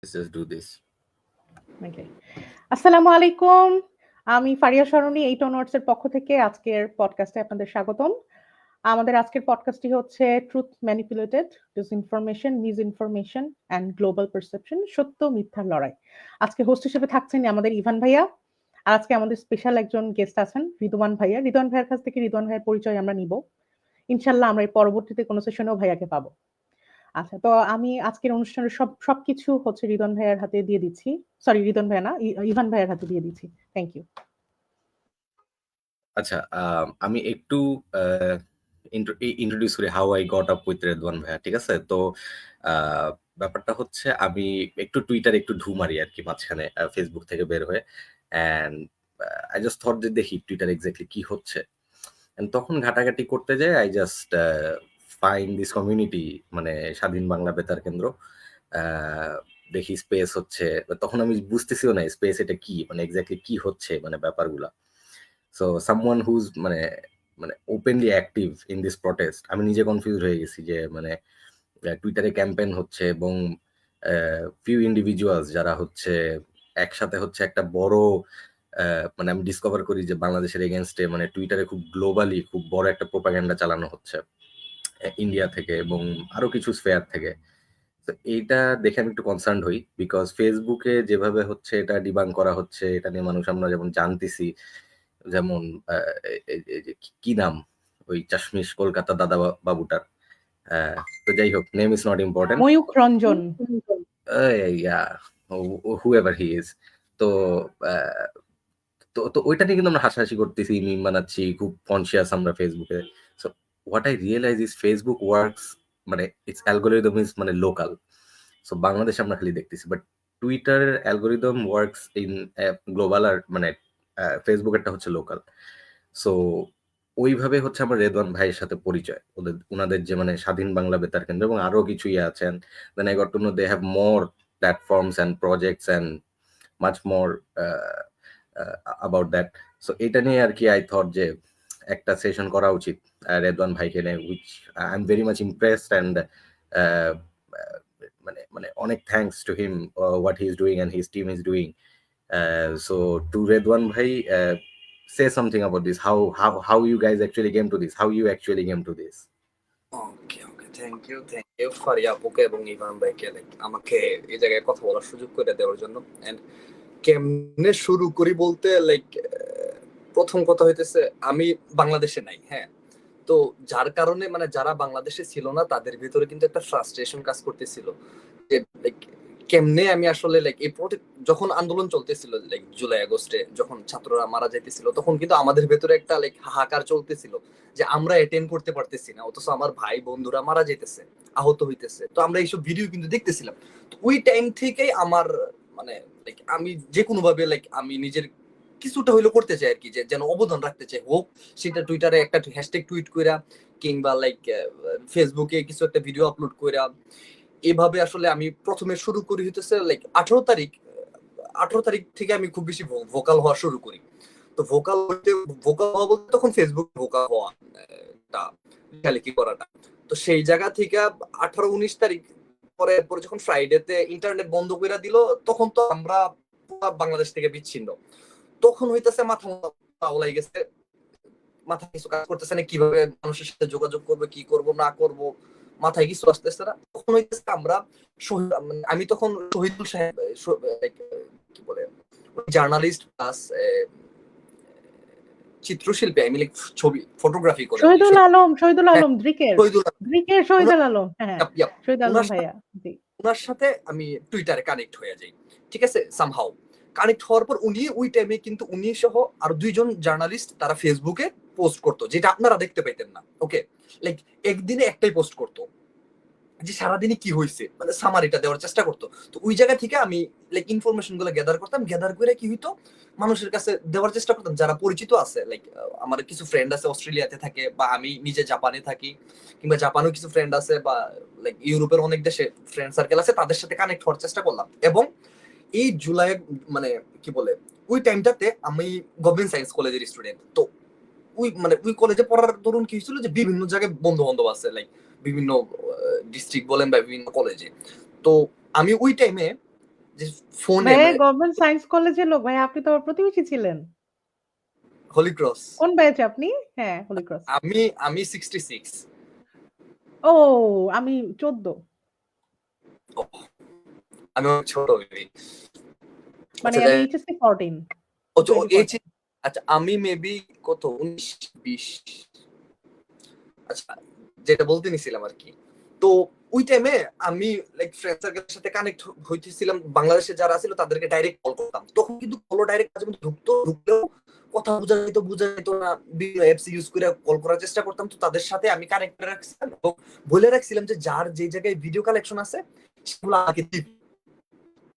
Let's just do this. Okay. আসসালামু আলাইকুম, আমি ফারিয়া সরণি 8 অনওয়ার্ডস এর পক্ষ থেকে আজকের পডকাস্টে আপনাদের স্বাগতম। আমাদের আজকের পডকাস্টটি হচ্ছে truth manipulated, disinformation, misinformation and global perception, সত্য মিথ্যার লড়াই। আজকে হোস্ট হিসেবে থাকছেন আমাদের ইভান ভাইয়া, আর আজকে আমাদের স্পেশাল একজন গেস্ট আছেন রিদওয়ান ভাইয়া। রিদওয়ান ভাইয়ের কাছ থেকে রিদওয়ান ভাইয়ের পরিচয় আমরা নিব ইনশাল্লাহ। আমরা এই পরবর্তীতে কোনো সেশনেও ভাইয়াকে পাবো। আচ্ছা, তো আমি আজকের অনুষ্ঠানের সবকিছু হচ্ছে রিদওয়ান ভাইয়ের হাতে দিয়ে দিচ্ছি। সরি, রিদওয়ান ভাইয়া না, ইভান ভাইয়ের হাতে দিয়ে দিচ্ছি। Thank you. আচ্ছা, আমি একটু ইন্ট্রোডিউস করি how I got up with Redwan ভাইয়া, ঠিক আছে? তো ব্যাপারটা হচ্ছে আমি একটু টুইটারে একটু ঢু মারি আর কি মাঝখানে, ফেসবুক থেকে বের হয়ে, অ্যান্ড আই জাস্ট থট যে দেখি টুইটার এক্স্যাক্টলি কি হচ্ছে। তখন ঘাটাঘাটি করতে যাই, I just find this community, মানে স্বাধীন বাংলা বেতার কেন্দ্র। দেখি স্পেস হচ্ছে, তখন আমি বুঝতেছিও না স্পেস এটা কি, মানে এক্স্যাক্টলি কি হচ্ছে মানে ব্যাপারগুলা। সো সামওয়ান হুজ মানে মানে openly active in this protest, আমি নিজে কনফিউজ হয়ে গেছি যে মানে টুইটারে ক্যাম্পেইন হচ্ছে এবং ফিউ ইন্ডিভিজুয়ালস যারা হচ্ছে একসাথে হচ্ছে একটা বড়, মানে আমি ডিসকভার করি যে বাংলাদেশের এগেনস্টে মানে টুইটারে খুব গ্লোবালি খুব বড় একটা প্রোপাগান্ডা চালানো হচ্ছে ইন্ডিয়া থেকে এবং আরো কিছু স্ফেয়ার থেকে। তো এইটা দেখে আমি একটু কনসার্ন হই, বিকজ ফেসবুকে যেভাবে হচ্ছে এটা ডিবাং করা হচ্ছে, এটা নিয়ে মানুষ আমরা যেমন জানতেছি, যেমন কি নাম ওই চাশমিশ কলকাতা দাদা বাবুটার, তো যাই হোক, name is not important, Mayukh Ranjan, whoever he is. তো তো তো ওইটা নিয়ে কিন্তু আমরা হাসাহাসি করতেছি, মিম বানাচ্ছি, খুব কনসিয়াস আমরা ফেসবুকে। So what I realise is Facebook works, মানে ইটস অ্যালগোরিদম ইজ মানে লোকাল। সো বাংলাদেশে আমরা খালি দেখতেছি, but Twitter algorithm works in global, আর মানে ফেসবুকেরটা হচ্ছে লোকাল। সো ওইভাবে হচ্ছে আমার রেদওয়ান ভাইয়ের সাথে পরিচয়, ওনাদের যে মানে স্বাধীন বাংলা বেতার কেন্দ্র এবং আরো কিছু ইয়ে আছেন। Then I got to know they have more platforms and projects and much more about that. So এটা নিয়ে আর কি আই থট যে একটা সেশন করা উচিত রেদওয়ান ভাইকে নিয়ে, which I am very much impressed, and মানে মানে অনেক thanks to him what he is doing and his team is doing. So to Redwan bhai, say something about this, how you guys actually came to this, how you actually came to this. Okay, thank you Faria আপুকে এবং Ivan ভাইকে আমাকে এই জায়গায় কথা বলার সুযোগ করে দেওয়ার জন্য। এন্ড কেমনে শুরু করি বলতে প্রথম কথা হইতেছে আমি বাংলাদেশে নাই, হ্যাঁ, তো যার কারণে মানে যারা বাংলাদেশে ছিল না তাদের ভিতরে কিন্তু একটা ফ্রাস্ট্রেশন কাজ করতেছিল যে কেমনে আমি আসলে এই যখন আন্দোলন চলতেছিল জুলাই আগস্টে, যখন ছাত্ররা মারা যাইতেছিল, তখন কিন্তু আমাদের ভেতরে একটা হাহাকার চলতেছিল যে আমরা অ্যাটেন্ড করতে পারতেছি না, অথচ আমার ভাই বন্ধুরা মারা যাইতেছে, আহত হইতেছে। তো আমরা এইসব ভিডিও কিন্তু দেখতেছিলাম। তো ওই টাইম থেকেই আমার মানে আমি যে কোনো ভাবে আমি নিজের কিছুটা হইলো করতে চাই আর কি, যে যেন অবদান রাখতে চাই, হোক সেটা টুইটারে একটা হ্যাশট্যাগ টুইট কইরা কিংবা ফেসবুকে কিছু একটা ভিডিও আপলোড কইরা। এভাবে আসলে আমি প্রথমে শুরু করি হইতেছে 18 তারিখ থেকে আমি খুব বেশি ভোকাল হওয়া শুরু করি। তো ভোকাল হওয়া বলতে তখন ফেসবুক ভোকাল হওয়া কি করাটা। তো সেই জায়গা থেকে 18-19 তারিখ পরে যখন ফ্রাইডেতে ইন্টারনেট বন্ধ করে দিল, তখন তো আমরা বাংলাদেশ থেকে বিচ্ছিন্ন। তখন হইতেছে মাথা ওলাই গেছে, মাথা কিছু কাজ করতেছে না, কিভাবে মানুষের সাথে যোগাযোগ করবো, কি করব না করব, মাথায় কিছু আসতেছে না। তখন হইতেছে আমরা আমি তখন শহীদুল সাহেব কি বলে জার্নালিস্ট প্লাস চিত্রশিল্পী, আমি ছবি ফটোগ্রাফি করি। শহীদুল আলম শহীদুল আলম, হ্যাঁ, শহীদ আলম ভাইয়া, জি, ওনার সাথে আমি টুইটারে কানেক্ট হয়ে যাই, ঠিক আছে। সামহাউ কানেক্ট হওয়ার পর উনি ওই টাইমে কিন্তু উনি সহ আর দুইজন জার্নালিস্ট তারা ফেসবুকে পোস্ট করতো, যেটা আপনারা দেখতে পাইতেন না। ওকে, একদিনে একটাই পোস্ট করতো যে সারাদিনে কি হয়েছে, মানে সামারিটা দেওয়ার চেষ্টা করতো। তো ওই জায়গা থেকে আমি ইনফরমেশন গুলো গ্যাদার করতাম, গ্যাদার করে কি হইতো মানুষের কাছে দেওয়ার চেষ্টা করতাম যারা পরিচিত আছে। আমার কিছু ফ্রেন্ড আছে অস্ট্রেলিয়াতে থাকে, বা আমি নিজে জাপানে থাকি, কিংবা জাপানেও কিছু ফ্রেন্ড আছে, বা ইউরোপের অনেক দেশে ফ্রেন্ড সার্কেল আছে, তাদের সাথে কানেক্ট হওয়ার চেষ্টা করলাম। এবং এই জুলাই মানে কি বলে ওই টাইমটাতে আমি গভর্নমেন্ট সায়েন্স কলেজের স্টুডেন্ট। তো ওই কলেজে পড়ার দরুন কি হয়েছিল যে বিভিন্ন জায়গায় বন্ধু বান্ধব আছে, বিভিন্ন ডিস্ট্রিক্ট বলেন বা বিভিন্ন কলেজে। তো আমি ওই টাইমে যে ফোনে ভাইয়া গভর্নমেন্ট সায়েন্স কলেজের লোক, ভাইয়া আপনি তো আমার প্রতিবেশী ছিলেন। হোলি ক্রস। কোন ব্যাচ আপনি? হ্যাঁ, হোলি ক্রস। আমি 66। ও আমি 14। আমি অনেক ছোট বেবি। মানে আচ্ছা আমি এইচএসসি 14 এইচ 2014। আচ্ছা আমি মেবি কত 19 20। আচ্ছা যেটা বলতে নিছিলাম আর কি, তো ওই টাইমে আমি লাইক ফ্রেন্ড সার্কেলের সাথে কানেক্ট হইতেছিলাম, বাংলাদেশে যারা ছিল তাদেরকে ডাইরেক্ট কল করতাম, তখন কিন্তু কল ডাইরেক্ট মাঝে মধ্যে ঢুকলেও কথা বোঝা যেত না, বিভিন্ন অ্যাপস ইউজ করে কল করার চেষ্টা করতাম, তো তাদের সাথে আমি কানেক্ট রাখছিলাম এবং বলে রাখছিলাম যে যার যে জায়গায় ভিডিও কালেকশন আছে সেগুলো আমাকে দিবি,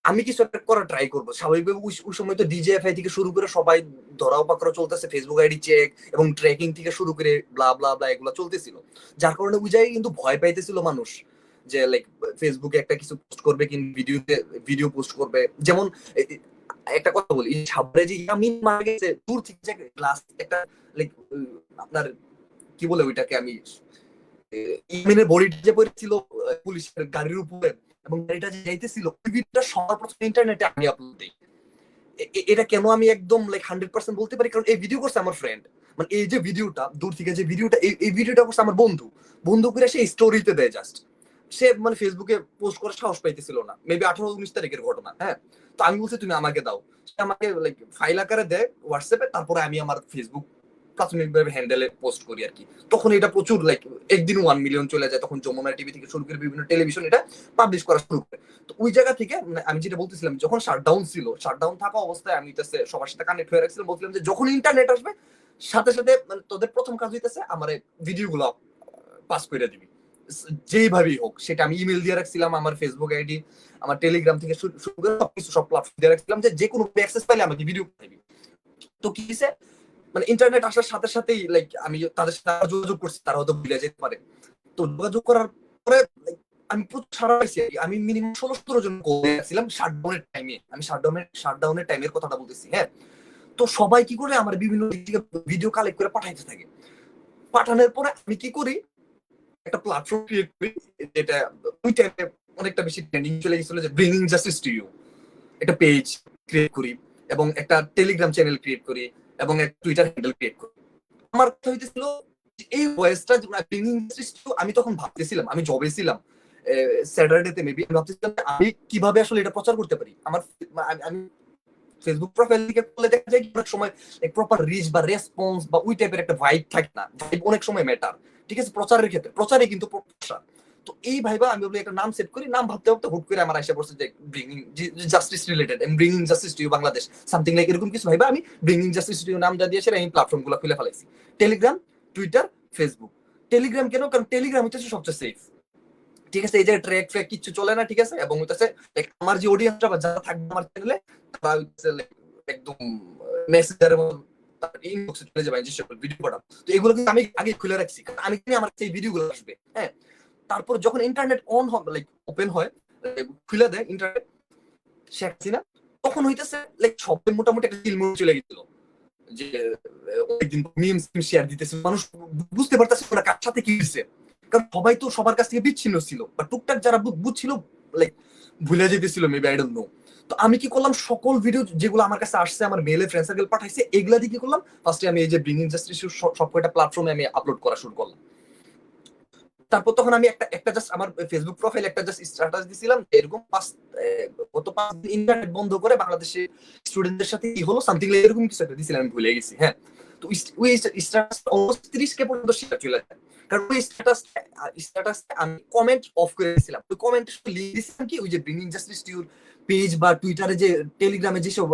আমি কিছু একটা করার ট্রাই করবো। স্বাভাবিকভাবে ওই সময় তো ডিজেএফআই থেকে শুরু করে সবাই ধরাও পাকড়াও চলতেছে, ফেসবুক আইডি চেক এবং ট্র্যাকিং থেকে শুরু করে ব্লা ব্লা ব্লা এগুলো চলতেছিল, যার কারণে ওই জায়গায় কিন্তু ভয় পাইতেছিল মানুষ যে লাইক ফেসবুকে একটা কিছু পোস্ট করবে কিংবা ভিডিও পোস্ট করবে। যেমন একটা কথা বলি, সাবরে যে ইয়ামিন মারা গেছে দূর থেকে যে গ্লাস একটা লাইক আপনার কি বলে ওইটাকে, আমি ইয়ামিনের বডিটা যে পড়েছিল পুলিশের গাড়ির উপরে এবং গাড়িটা যে যাইতেছিল, ওই ভিডিওটা সবার প্রথমে ইন্টারনেটে আমি আপলোড দিই। এটা কেন আমি একদম লাইক 100% বলতে পারি, কারণ এই ভিডিও করছে আমার ফ্রেন্ড, মানে এই যে ভিডিওটা দূর থেকে যে ভিডিওটা, এই ভিডিওটা করছে আমার বন্ধু করে সে স্টোরিতে দেয় জাস্ট, সে মানে ফেসবুকে পোস্ট করার সাহস পাইতেছিল না, মেবি 18-19 তারিখের ঘটনা। হ্যাঁ, তো আমি বলছি তুমি আমাকে দাও, সে আমাকে লাইক ফাইল আকারে দেয় হোয়াটসঅ্যাপে, তারপরে আমি আমার ফেসবুক প্রাথমিকভাবে হ্যান্ডেলে পোস্ট করি আর কি। তখন এটা প্রচুর লাইক একদিন 1 মিলিয়ন চলে যায়, তখন যমুনা টিভি থেকে শুরু করে বিভিন্ন টেলিভিশন এটা পাবলিশ করা শুরু করে। তো ওই জায়গা থেকে মানে আমি যেটা বলতেছিলাম, যখন শাটডাউন ছিল, শাটডাউন থাকা অবস্থায় আমি সবার সাথে কানেক্ট হয়ে রাখছিলাম, বলছিলাম যে যখন ইন্টারনেট আসবে সাথে সাথে মানে তোদের প্রথম কাজ হইতেছে আমার ভিডিওগুলো পাস করে দিবি যেইভাবেই হোক, সেটা আমি ইমেল দিয়ে রাখছিলাম, আমার ফেসবুক আইডি, আমার টেলিগ্রাম থেকে শুরু করে সবকিছু সব প্ল্যাটফর্ম দিয়ে রাখছিলাম যে কোনো অ্যাক্সেস পাইলে আমাকে ভিডিও পাঠাবি। তো কি হয়েছে, মানে ইন্টারনেট আসার সাথে সাথেই লাইক আমি তাদের সাথে যোগাযোগ করছি, তারা হয়তো ভুলে যেতে পারে। তো যোগাযোগ করার পরে আমি প্রচুর সারা পাইছি, আমি মিনিমাম 16-17 জন করেছিলাম শাটডাউনের টাইমে, আমি শাটডাউনের টাইমের কথাটা বলতেছি। হ্যাঁ, তো সবাই কি করে আমার বিভিন্ন দিক থেকে ভিডিও কালেক্ট করে পাঠাইতে থাকে। পাঠানোর পরে আমি কি করি, একটা প্ল্যাটফর্ম ক্রিয়েট করি, যেটা ওই টাইমে অনেকটা বেশি ট্রেন্ডিং চলে গেছিল, যে ব্রিংিং জাস্টিস টু ইউ, একটা পেজ ক্রিয়েট করি এবং একটা টেলিগ্রাম চ্যানেল ক্রিয়েট করি এবং একটা টুইটার হ্যান্ডেল ক্রিয়েট করি। আমার কথা হইতেছিল এই ভয়েসটা ব্রিংিং জাস্টিস টু, আমি তখন ভাবতেছিলাম, আমি জবে ছিলাম স্যাটারডেতে মেবি, আমি ভাবতেছিলাম আমি কিভাবে আসলে এটা প্রচার করতে পারি। আমি ফেসবুক প্রোফাইল থেকে করলে দেখা যায় অনেক সময় প্রপার রিচ বা রেসপন্স বা ওই টাইপের একটা ভাইব থাকে না, ভাইব অনেক সময় ম্যাটার। ঠিক আছে, প্রচারের ক্ষেত্রে প্রচারে কিন্তু প্রচার। তো এই ভাইবা আমি বলি একটা নাম সেট করি, নাম ভাবতে ভাবতে হুট করে আমার এসে পড়ছে যে bringing justice related, bringing justice to you Bangladesh, something like এরকম কিছু ভাইবা আমি ব্রিংিং জাস্টিস টু ইউ নামটা দিয়েছি, আমি প্ল্যাটফর্ম গুলো খুলে ফেলাইছি, টেলিগ্রাম, টুইটার, ফেসবুক। টেলিগ্রাম কেন, কারণ টেলিগ্রাম হচ্ছে সবচেয়ে সেফ। ঠিক আছে, এই যে ট্র্যাক ফ্র্যাক কিছু চলে না, ঠিক আছে, এবং হইতেছে আমার যে অডিয়েন্সটা বা যারা থাকবে আমার চ্যানেলে তারা হইতেছে একদম মেসেঞ্জারে ইনবক্সে চলে যাবে যে ভিডিও পাঠাবো। তো এগুলো কিন্তু আমি আগে খুলে রাখছি, কারণ আমি জানি আমার সেই ভিডিওগুলো আসবে। হ্যাঁ, তারপর যখন ইন্টারনেট অন হবে লাইক ওপেন হয়, খুলে দেয় ইন্টারনেট শেখ হাসিনা, তখন হইতেছে লাইক সবে মোটামুটি একটা চিলমুল চলে গেছিল, যে অনেকদিন মিমস শেয়ার দিতেছে, মানুষ বুঝতে পারতেছে না কার সাথে কি হচ্ছে, কারণ সবাই তো সবার কাছ থেকে বিচ্ছিন্ন ছিল, বা টুকটাক যারা বুঝছিল লাইক ভুলে যেতেছিল মেবি, আই ডোন্ট নো। তো আমি কি করলাম, সকল ভিডিও যেগুলো আমার কাছে আসছে, আমার মেলে ফ্রেন্ড সার্কেল পাঠাইছে, এগুলা দিয়ে কি করলাম, ফার্স্টে আমি এই যে ব্রিংিং জাস্টিস সব কয়টা প্ল্যাটফর্মে আমি আপলোড করা শুরু করলাম। তারপর তখন আমি একটা জাস্ট আমার ফেসবুক প্রোফাইল একটা জাস্ট স্ট্যাটাস দিছিলাম, এরকম গত 5 দিন ইন্টারনেট বন্ধ করে বাংলাদেশে স্টুডেন্টদের সাথে কি হলো, সামথিং লাইক এরকম কিছু একটা দিছিলাম, আমি ভুলে গেছি। হ্যাঁ, তো ওই স্ট্যাটাস অলমোস্ট 30K পর্যন্ত শেয়ার চলে যায়, কারণ ওই স্ট্যাটাস আমি কমেন্ট অফ করে দিয়েছিলাম। ওই কমেন্টে লিংক দিয়েছিলাম কি, ওই যে bringing justice to your page বা টুইটারে যে টেলিগ্রামে যেসব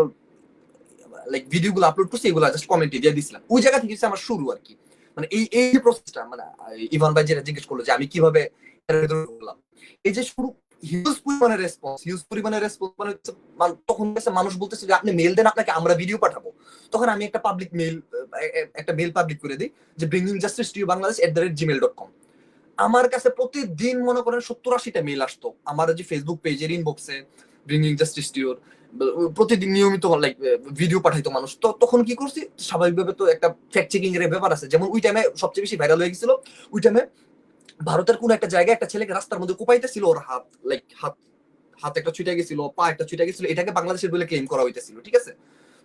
লাইক ভিডিওগুলো আপলোড করছি, এগুলো জাস্ট কমেন্টে দিয়ে দিয়েছিলাম। ওই জায়গা থেকে আমার শুরু আর কি, মানে এই যে প্রসেসটা, মানে ইভান ভাই যেটা জিজ্ঞেস করলো যে আমি কিভাবে করলাম, এই যে শুরু হিউজ পরিমাণে রেসপন্স মানে তখন মানুষ বলতেছে যে আপনি মেল দেন, আপনাকে আমরা ভিডিও পাঠাবো। তখন আমি একটা মেল পাবলিক করে দিই যে ব্রিংিং জাস্টিস টু ইউ বাংলাদেশ@gmail.com। আমার কাছে প্রতিদিন মনে করেন 70-80টা মেল আসতো আমার যে ফেসবুক পেজের ইনবক্সে, ব্রিংিং জাস্টিস টু ইউর প্রতিদিন নিয়মিত লাইক ভিডিও পাঠাইতো মানুষ। তো তখন কি করছি, স্বাভাবিকভাবে তো একটা ফ্যাক্ট চেকিং এর ব্যাপার আছে, যেমন ওই টাইমে সবচেয়ে বেশি ভাইরাল হয়ে গেছিল, ওই টাইমে ভারতের কোন একটা জায়গায় একটা ছেলেকে রাস্তার মধ্যে কোপাইতেছিল, ওর হাত হাতে একটা ছুটে গেছিল, পা একটা ছুটে গেছিল, এটাকে বাংলাদেশের বলে ক্লেম করা হইতেছিল, ঠিক আছে?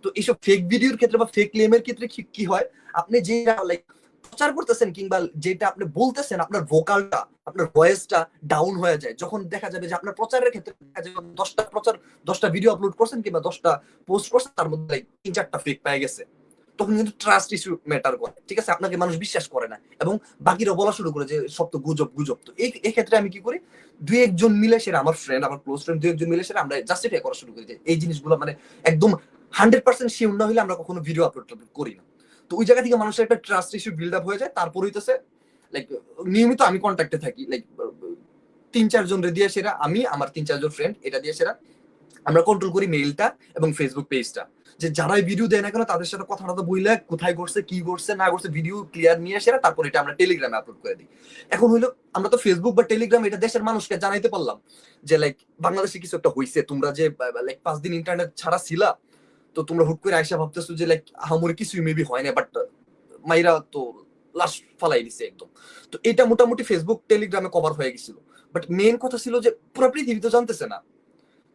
তো এইসব ফেক ভিডিওর ক্ষেত্রে বা ফেক ক্লেমের ক্ষেত্রে কি হয়, আপনি যে লাইক প্রচার করতেছেন কিংবা যেটা আপনি বলতেছেন, আপনার ভোকালটা, আপনার ভয়েসটা ডাউন হয়ে যায়। যখন দেখা যাবে যে আপনার প্রচারের ক্ষেত্রে দেখা যাবে 10টা ভিডিও আপলোড করছেন কিংবা 10টা পোস্ট করছেন, তার মধ্যে 3-4টা ফেক পেয়ে গেছে, তখন কিন্তু ট্রাস্ট ইস্যু ম্যাটার করে, ঠিক আছে? আপনাকে মানুষ বিশ্বাস করে না এবং বাকিরা বলা শুরু করে যে সব তো গুজব গুজব। তো এই ক্ষেত্রে আমি কি করি, দুই একজন মিলে, সেটা আমার ফ্রেন্ড, আমার ক্লোজ ফ্রেন্ড, দুই একজন মিলে সেটা আমরা জাস্টিফাই করা শুরু করি যে এই জিনিসগুলো মানে একদম 100% শিওর না হলে আমরা কখনো ভিডিও আপলোড করি না। তো ওই জায়গা থেকে মানুষের একটা ট্রাস্ট ইস্যু বিল্ড আপ হয়ে যায়। তারপর হইতেছে লাইক নিয়মিত আমি কন্ট্যাক্টে থাকি, লাইক 3-4 জন দিয়ে সেরা, আমি আমার 3-4 জন ফ্রেন্ড, এটা দিয়ে সেরা আমরা কন্ট্রোল করি মেইলটা এবং ফেসবুক পেজটা, যে যারাই ভিডিও দেয় না কেন তাদের সাথে কথা বইলে কোথায় করছে, কি করছে না করছে, ভিডিও ক্লিয়ার নিয়ে আসে, তারপর এটা আমরা টেলিগ্রামে আপলোড করে দিই। এখন হইলো আমরা তো ফেসবুক বা টেলিগ্রাম এটা দেশের মানুষকে জানাইতে পারলাম যে লাইক বাংলাদেশে কিছু একটা হইছে, তোমরা যে লাইক 5 দিন ইন্টারনেট ছাড়া ছিলা, তো তোমরা হুট করে আইসা ভাবতেছো যে লাইক আহামরি কিছুই মেবি হয় না, বাট মাইরা তো লাশ ফালাই দিছে একদম। তো এটা মোটামুটি ফেসবুক টেলিগ্রামে কভার হয়ে গেছিল, বাট মেইন কথা ছিল যে পুরো পৃথিবী তো জানতেছে না।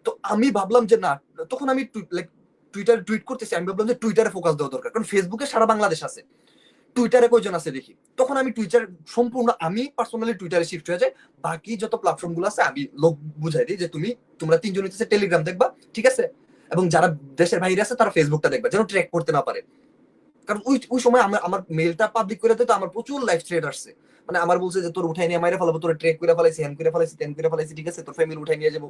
তো আমি ভাবলাম যে না, তখন আমি লাইক টুইটারে টুইট করতেছি, আমি ভাবলাম যে টুইটারে ফোকাস দেওয়া দরকার, কারণ ফেসবুকে সারা বাংলাদেশ আছে, টুইটারে কয়জন আছে দেখি। তখন আমি টুইটার সম্পূর্ণ আমি পার্সোনালি টুইটারে শিফট হয়ে যায়, বাকি যত প্ল্যাটফর্ম গুলো আছে আমি লোক বুঝাই দিই যে তোমরা 3 জন হইতেছে টেলিগ্রাম দেখবা, ঠিক আছে? এবং যারা দেশের বাইরে আছে তারা ফেসবুকটা দেখবা, যেন ট্র্যাক করতে না পারে। কারণ ওই সময় আমার মেলটা পাবলিক করে দিতে আমার প্রচুর লাইভ থ্রেড আসছে, মানে আমার বলছে যে তোর উঠাই নিয়ে মাইরে ফেলাবো, তোর ট্রেক করে ফেলাইছি, হ্যান করে ফেলাইছি, তেন করে ফেলাইছি, ঠিক আছে? তোর ফ্যামিলি উঠাই নিয়ে যাবো।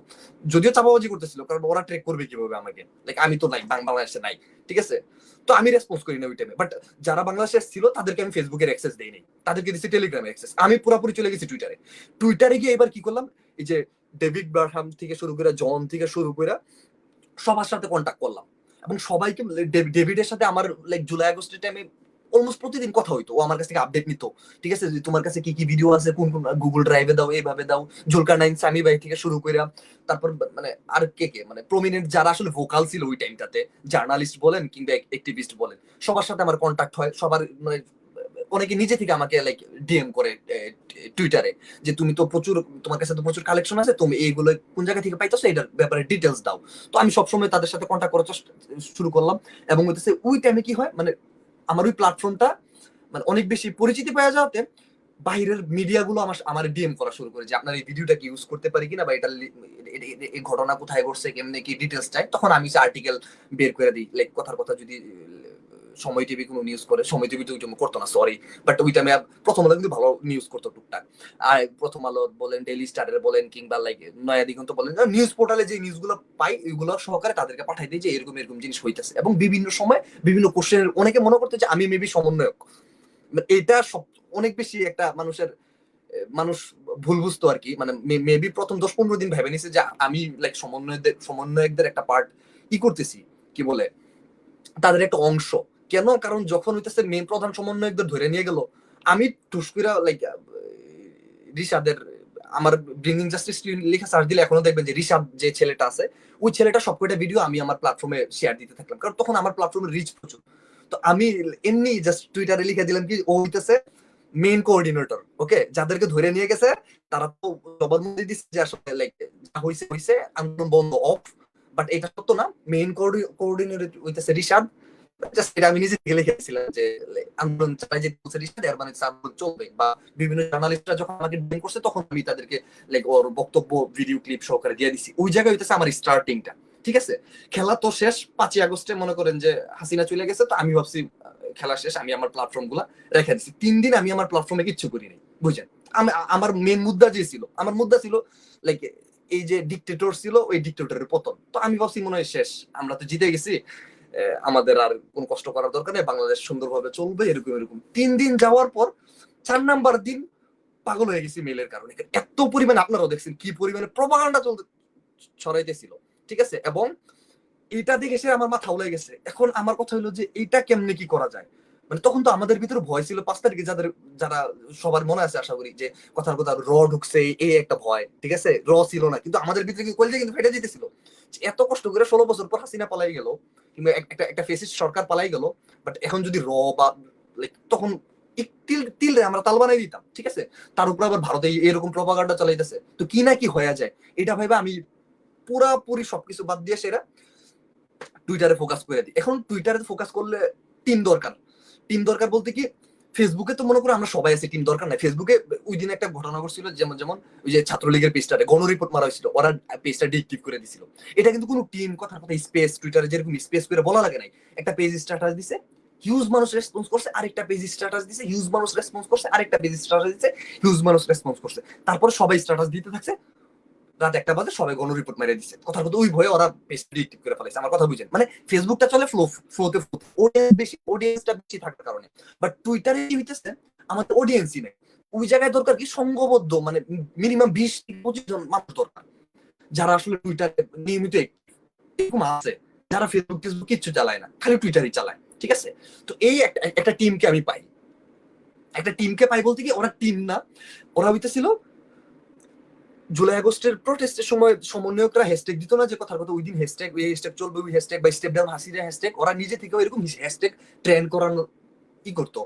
যদিও চাপাবাজি করতেছিল, কারণ ওরা ট্রেক করবে কিভাবে আমাকে, লাইক আমি তো নাই, বাংলাদেশে নাই, ঠিক আছে? তো আমি রেসপন্স করি না ওই টাইমে। বাট যারা বাংলাদেশে ছিল তাদেরকে আমি ফেসবুকের অ্যাক্সেস দেই নাই, তাদেরকে দিচ্ছি টেলিগ্রামে অ্যাক্সেস। আমি পুরোপুরি চলে গেছি টুইটারে গিয়ে এবার কি করলাম, এই যে ডেভিড বারহাম থেকে শুরু করে, জন থেকে শুরু করে সবার সাথে কন্ট্যাক্ট করলাম এবং সবাইকে, ডেভিডের সাথে আমার লাইক জুলাই আগস্টের টাইমে অলমোস্ট প্রতিদিন কথা হইতো, ও আমার কাছ থেকে আপডেট নিত, ঠিক আছে? যে তোমার কাছে কি কি ভিডিও আছে, কোন কোন গুগল ড্রাইভে দাও, এইভাবে দাও। জুলকার নাইন সামি ভাই থেকে শুরু করে তারপর মানে আর কে মানে প্রমিনেন্ট যারা আসলে ভোকাল ছিল ওই টাইমটাতে, জার্নালিস্ট বলেন কিংবা অ্যাক্টিভিস্ট বলেন, সবার সাথে আমার কন্ট্যাক্ট হয়। সবার মানে অনেকে নিজে থেকে আমাকে লাইক ডিএম করে টুইটারে যে তুমি তো প্রচুর, তোমার কাছে তো প্রচুর কালেকশন আছে, তুমি এইগুলো কোন জায়গা থেকে পাইতেছো, এটার ব্যাপারে ডিটেলস দাও। তো আমি সবসময় তাদের সাথে কন্ট্যাক্ট করার শুরু করলাম এবং হচ্ছে ওই টাইমে কি হয়, মানে আমার ওই প্ল্যাটফর্মটা মানে অনেক বেশি পরিচিতি পাওয়া যাওয়াতে বাইরের মিডিয়াগুলো আমার ডিএম করা শুরু করে যে আপনার এই ভিডিওটা কি ইউজ করতে পারি কিনা, বা এটা এই ঘটনা কোথায় ঘটছে, কেমনে কি ডিটেলস চাই। তখন আমি আর্টিকেল বের করে দিই, লাইক কথার কথা যদি সময় টিভি কোনো নিউজ করে, সময় টিভি তো করতো না, সরি, বাট ওই টাইমে প্রথম আলো কিন্তু ভালো নিউজ করতো টুকটাক। আর প্রথম আলো বলেন, ডেইলি স্টারের বলেন কিংবা লাইক নয়া দিগন্ত বলেন, নিউজ পোর্টালে যে নিউজগুলো পাই ওইগুলো সহকারে তাদেরকে পাঠাই দিই যে এরকম এরকম জিনিস হইতেছে। এবং বিভিন্ন সময় বিভিন্ন কোশ্চেনের, অনেকে মনে করতে যে আমি মেবি সমন্বয়ক, এটা সব অনেক বেশি একটা মানুষ ভুল বুঝতো আর কি। মানে মেবি প্রথম 10-15 দিন ভেবে নিছে যে আমি লাইক সমন্বয়কদের একটা পার্ট ই করতেছি, কি বলে, তাদের একটা অংশ। কেন? কারণ যখন হইতেছে মেন প্রধান সমন্বয়কদের ধরে নিয়ে গেল, আমি টুসকুরা লাইক রিশাদের, আমার ব্রিঙ্গিং জাস্টিস লিখে সার্চ দিলে এখনো দেখবেন যে রিশাদ যে ছেলেটা আছে, ওই ছেলেটা সবকটা ভিডিও আমি আমার প্ল্যাটফর্মে শেয়ার দিতে থাকলাম, কারণ তখন আমার প্ল্যাটফর্মে রিচ প্রচুর। তো আমি এমনি জাস্ট টুইটারে লিখে দিলাম কি ও হইতেছে মেইন কোঅর্ডিনেটর, ওকে? যাদেরকে ধরে নিয়ে গেছে তারা তো সবার মধ্যে দিচ্ছে যে আসলে লাইক যা হইছে আন্দোলন বন্ধ অফ, বাট এটা সত্য না। মেইন কোঅর্ডিনেটর হইতেছে রিশাদ। জাস্ট এটা আমি নিজে থেকে লিখেছিলাম যে আন্দোলন চালাই যে রিশাদ, এর মানে আন্দোলন চলবে। বা বিভিন্ন জার্নালিস্টরা যখন আমাকে ডিম করছে তখন আমি তাদেরকে লাইক ওর বক্তব্য ভিডিও ক্লিপ সহকারে দিয়ে দিছি। ওই জায়গায় হইতেছে আমার স্টার্টিংটা, ঠিক আছে? খেলা তো শেষ 5ই আগস্টে, মনে করেন যে হাসিনা চলে গেছে, তো আমি ভাবছি খেলা শেষ, আমি আমার প্ল্যাটফর্ম গুলা রেখে দিচ্ছি। 3 দিন আমি আমার প্ল্যাটফর্মে কিচ্ছু করি নাই, বুঝছেন? আমার মেন মুদ্দা যে ছিল, আমার মুদ্দা ছিল লাইক এই যে ডিক্টেটর ছিল, ওই ডিক্টেটরের পতন। তো আমি ভাবছি মনে হয় শেষ, আমরা তো জিতে গেছি, আমাদের আর কোনো কষ্ট করার দরকার নেই, বাংলাদেশ সুন্দরভাবে চলবে, এরকম এরকম। 3 দিন যাওয়ার পর 4 নাম্বার দিন পাগল হয়ে গেছি মেলের কারণে। এত পরিমাণে, আপনারাও দেখছেন কি পরিমাণে প্রপাগান্ডা ছড়াইতেছিল, ঠিক আছে? এবং এটা দেখে সে আমার মাথা উলাই গেছে। এখন আমার কথা হলো যে এটা কেমনে কি করা যায়। মানে তখন তো আমাদের ভিতরে ভয় ছিল 5 তারিখে, যারা সবার মনে আছে আশা করি, যে কথার কথা র ঢুকছে, এই একটা ভয়, ঠিক আছে? র ছিল না, কিন্তু আমাদের ভিতরে কলেজে কিন্তু ফেটে যেতেছিল। এত কষ্ট করে 16 বছর পর হাসিনা পালাই গেল কিংবা একটা ফেসিস্ট সরকার পালাই গেল, বাট এখন যদি র বা লাইক তখন তিল আমরা তাল বানাই দিতাম, ঠিক আছে? তার উপর আবার ভারতে এরকম প্রপাগান্ডা চালাইতেছে, তো কি না কি হয়ে যায়, এটা ভাইবা আমি পুরাপুরি সবকিছু বাদ দিয়ে সেরা টুইটারে ফোকাস করে দিই। এখন টুইটারে ফোকাস করলে টিম দরকার বলতে কি, ফেসবুকে তো মনে করো আমরা সবাই আছি, টিম দরকার নাই। ফেসবুকে ওই দিন একটা ঘটনা ঘটছিল, যেমন ওই যে ছাত্রলীগের পেজটাতে গণরিপোর্ট মারা হয়েছিল, ওরা পেজটা ডিএক্টিভ করে দিছিল। এটা কিন্তু কোনো টিম কথা স্পেস, টুইটারে যেরকম স্পেস করে বলা লাগে নাই, একটা পেজ স্ট্যাটাস দিছে, হিউজ মানুষ রেসপন্স করছে, আরেকটা পেজ স্ট্যাটাস দিছে, হিউজ মানুষ রেসপন্স করছে, আরেকটা পেজ স্ট্যাটাস দিছে, হিউজ মানুষ রেসপন্স করছে। তারপর সবাই স্ট্যাটাস দিতে থাকছে, রাত 1টা বাজে সবাই গণরিপোর্ট মেরে দিচ্ছে। কথার কথা ওই ভয়ে ওরা পেজ ডিএক্টিভ করে ফেলাইছে। আমার কথা বুঝেন, মানে ফেসবুকটা চলে ফ্লোতে, অডিয়েন্সটা বেশি থাকার কারণে। বাট টুইটারে কি হইতেছে, আমাদের অডিয়েন্সই নেই। ওই জায়গায় দরকার কি সংঘবদ্ধ, মানে মিনিমাম 20-25 জন মানুষ দরকার, যারা আসলে টুইটারে নিয়মিত এরকম আছে, যারা ফেসবুক কিচ্ছু চালায় না, খালি টুইটারই চালায়। ঠিক আছে, তো এই একটা টিমকে আমি পাই। একটা টিমকে পাই বলতে কি, ওরা টিম না, ওরা হইতেছিল জুলাই আগস্টের প্রোটেস্টের সময় সমন্বয়করা হ্যাশট্যাগ দিত না, যে কথার কথা ওই দিন হ্যাশট্যাগ, ওই হ্যাশট্যাগ চলবে, ওই হ্যাশট্যাগ বা স্টেপ ডাউন হাসিরা হ্যাশট্যাগ, ওরা নিজে থেকে এরকম হ্যাশট্যাগ ট্রেন্ড করানো ই করতো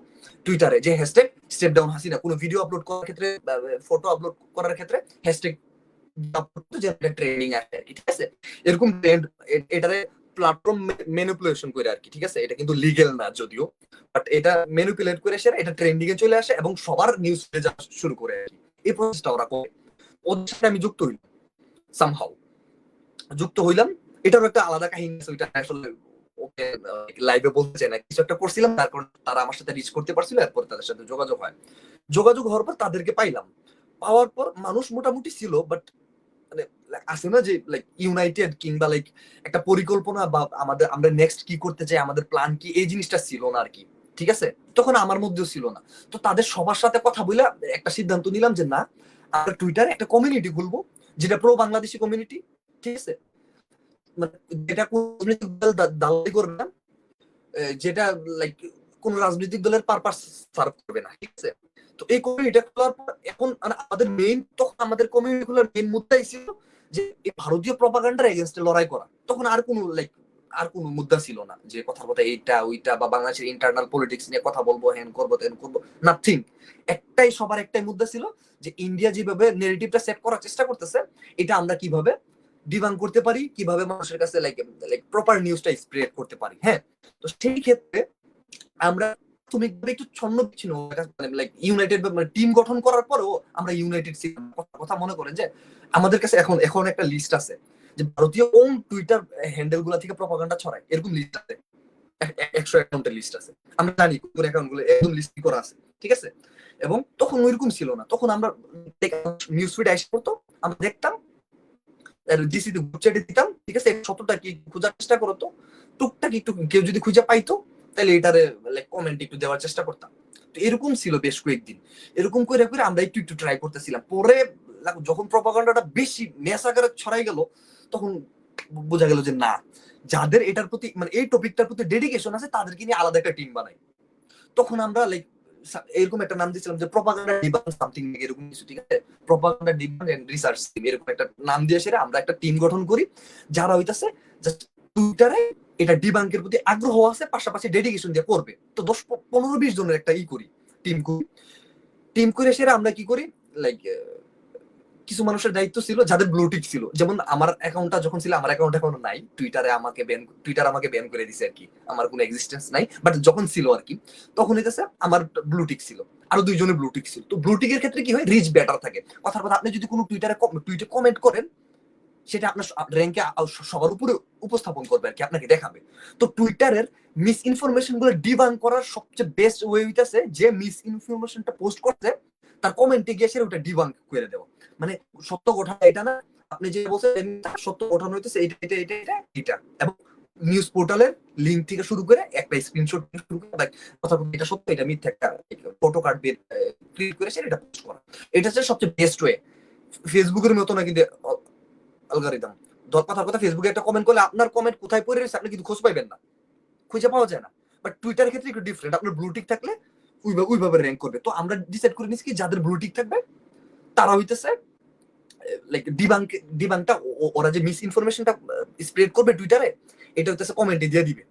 টুইটারে, যে হ্যাশট্যাগ স্টেপ ডাউন হাসিনা, কোনো ভিডিও আপলোড করার ক্ষেত্রে, ফটো আপলোড করার ক্ষেত্রে হ্যাশট্যাগ ট্রেন্ডিং আসে। ঠিক আছে, এরকম ট্রেন্ড, এটারে প্ল্যাটফর্ম ম্যানিপুলেশন করে আর কি। ঠিক আছে, এটা কিন্তু লিগ্যাল না যদিও, বাট এটা ম্যানিপুলেট করে সেরা এটা ট্রেন্ডিং এ চলে আসে এবং সবার নিউজ যাওয়া শুরু করে আর কি। এই প্রসেসটা ওরা করে, ওদের সাথে আমি যুক্ত হইলাম, সামহাউ যুক্ত হইলাম। এটারও একটা আলাদা কাহিনী আছে, ওইটা আসলে ওকে লাইভে বলতে চাই না, কিছু একটা করছিলাম, তারপর তারা আমার সাথে রিচ করতে পারছিল, এরপর তাদের সাথে যোগাযোগ হয়। যোগাযোগ হওয়ার পর তাদেরকে পাইলাম, পাওয়ার পর মানুষ মোটামুটি ছিল, বাট মানে আছে না যে লাইক ইউনাইটেড কিংবা লাইক একটা পরিকল্পনা বা আমরা নেক্সট কি করতে চাই, আমাদের প্ল্যান কি, এই জিনিসটা ছিল না আর কি। ঠিক আছে, তখন আমার মধ্যেও ছিল না। তো তাদের সবার সাথে কথা বলে একটা সিদ্ধান্ত নিলাম যে না, আমরা টুইটারে একটা কমিউনিটি খুলবো, যেটা প্রো বাংলাদেশি কমিউনিটি। ঠিক আছে, মানে যেটা কোন রাজনৈতিক দল দালালি করবে না, যেটা লাইক কোন রাজনৈতিক দলের পারপাস সার্ভ করবে না। ঠিক আছে, তো এই কমিউনিটি খোলার পর এখন আমাদের তখন আমাদের কমিউনিটি খোলার মেইন মুদ্দাই ছিল যে এই ভারতীয় প্রপাগান্ডার এগেইনস্টে লড়াই করা। তখন আর কোনো মুদ্দা ছিল না যে কথার কথা এইটা ওইটা বা বাংলাদেশের ইন্টারনাল পলিটিক্স নিয়ে কথা বলবো, হ্যান করবো তেন করবো, নাথিং। সবার একটাই মুদ্দা ছিল যে ইন্ডিয়া যেভাবে নেগেটিভটা সেট করার চেষ্টা করতেছে, এটা আমরা কিভাবে ডিবাং করতে পারি, কিভাবে মানুষের কাছে লাইক প্রপার নিউজটা স্প্রেড করতে পারি। হ্যাঁ, তো সেই ক্ষেত্রে আমরা প্রাথমিকভাবে একটু ছন্ন বিচ্ছিন্ন, লাইক ইউনাইটেড টিম গঠন করার পরেও আমরা ইউনাইটেড কথা মনে করেন যে আমাদের কাছে এখন একটা লিস্ট আছে যে ভারতীয় কোন টুইটার হ্যান্ডেল গুলা থেকে প্রপাগান্ডা ছড়ায়, এরকম লিস্ট আছে, 100 অ্যাকাউন্টের লিস্ট আছে, আমরা জানি কোন অ্যাকাউন্ট গুলো একদম লিস্ট করা আছে। ঠিক আছে, এবং তখন ওইরকম ছিল না, তখন আমরা নিউজ ফিড আসে করতো, আমরা দেখতাম, ডিসিতে গ্রুপ চ্যাটে দিতাম। ঠিক আছে, সততা কি খোঁজার চেষ্টা করতো, টুকটাক একটু কেউ যদি খুঁজে পাইতো তাহলে এটারে কমেন্ট একটু দেওয়ার চেষ্টা করতাম। তো এরকম ছিল বেশ কয়েকদিন, এরকম করে করে আমরা একটু ট্রাই করতেছিলাম। পরে যখন প্রপাগান্ডাটা বেশি মেস আকারে ছড়াই গেল, তখন বোঝা গেল যে না, যাদের এটার প্রতি মানে এই টপিকটার প্রতি ডেডিকেশন আছে তাদেরকে নিয়ে আলাদা একটা টিম বানাই। তখন আমরা এরকম একটা নাম দিয়েছিলাম যে প্রপাগান্ডা ডিবাং সামথিং, এরকম কিছু। ঠিক আছে, propaganda debunk and research team, এরকম একটা নাম দিয়ে সেরে আমরা একটা টিম গঠন করি, যারা হইতাছে জাস্ট টুইটারে এটা ডিবাঙ্কের প্রতি আগ্রহ আছে, পাশাপাশি ডেডিকেশন দিয়ে করবে। তো 10-15-20 জনের একটা করি, টিম করে সেরা আমরা কি করি, লাইক কিছু মানুষের দায়িত্ব ছিল যাদের ব্লুটিক ছিল, যেমন আমার অ্যাকাউন্টটা যখন ছিল, আমার অ্যাকাউন্ট এখন নাই, টুইটার আমাকে ব্যান করে দিছে আর কি, আমার কোনো এক্সিস্টেন্স নাই। বাট যখন ছিল আর কি, তখন হইতেছে আমার ব্লুটিক ছিল, আরো 2 জনের ব্লুটিক ছিল। তো ব্লুটিকের ক্ষেত্রে কি হয়, রিচ বেটার থাকে। কথার কথা, আপনি যদি কোনো টুইটে কমেন্ট করেন, সেটা আপনার র্যাঙ্কে সবার উপরে উপস্থাপন করবে আর কি, আপনাকে দেখাবে। তো টুইটারের মিস ইনফরমেশন গুলো ডিবাং করার সবচেয়ে বেস্ট ওয়ে হইতাছে যে মিস ইনফরমেশনটা পোস্ট করছে তার কমেন্টে গিয়ে সেটা ওটা ডিবাং করে দেওয়া। মানে সত্য ঘটনা এটা না, আপনি যে বলছেন সত্য ঘটনা হইতেছে এটা এটা এটা এটা এটা, এবং নিউজ পোর্টালের লিংক থেকে শুরু করে একটা স্ক্রিনশট শুরু করে কথা এটা সত্য এটা মিথ্যা একটা ফটো কার্ড বের ক্লিক করে সেটা পোস্ট করা, এটা হচ্ছে সবচেয়ে বেস্ট ওয়ে। ফেসবুকের মতো না কিন্তু অ্যালগরিদম, কথার কথা ফেসবুকে একটা কমেন্ট করলে আপনার কমেন্ট কোথায় পড়ে রয়েছে আপনি কিন্তু খোঁজ পাইবেন না, খুঁজে পাওয়া যায় না। বাট টুইটারের ক্ষেত্রে একটু ডিফারেন্ট, আপনার ব্লুটিক থাকলে ওইভাবে র্যাঙ্ক করবে। তো আমরা ডিসাইড করে নিচ্ছি কি যাদের ব্লুটিক থাকবে তারা হইতেছে লাইক ডিবাংটা, ওরা যে মিস ইনফরমেশনটা স্প্রেড করবে টুইটারে, এটা হইতেছে কমেন্টে দিয়ে দিবে।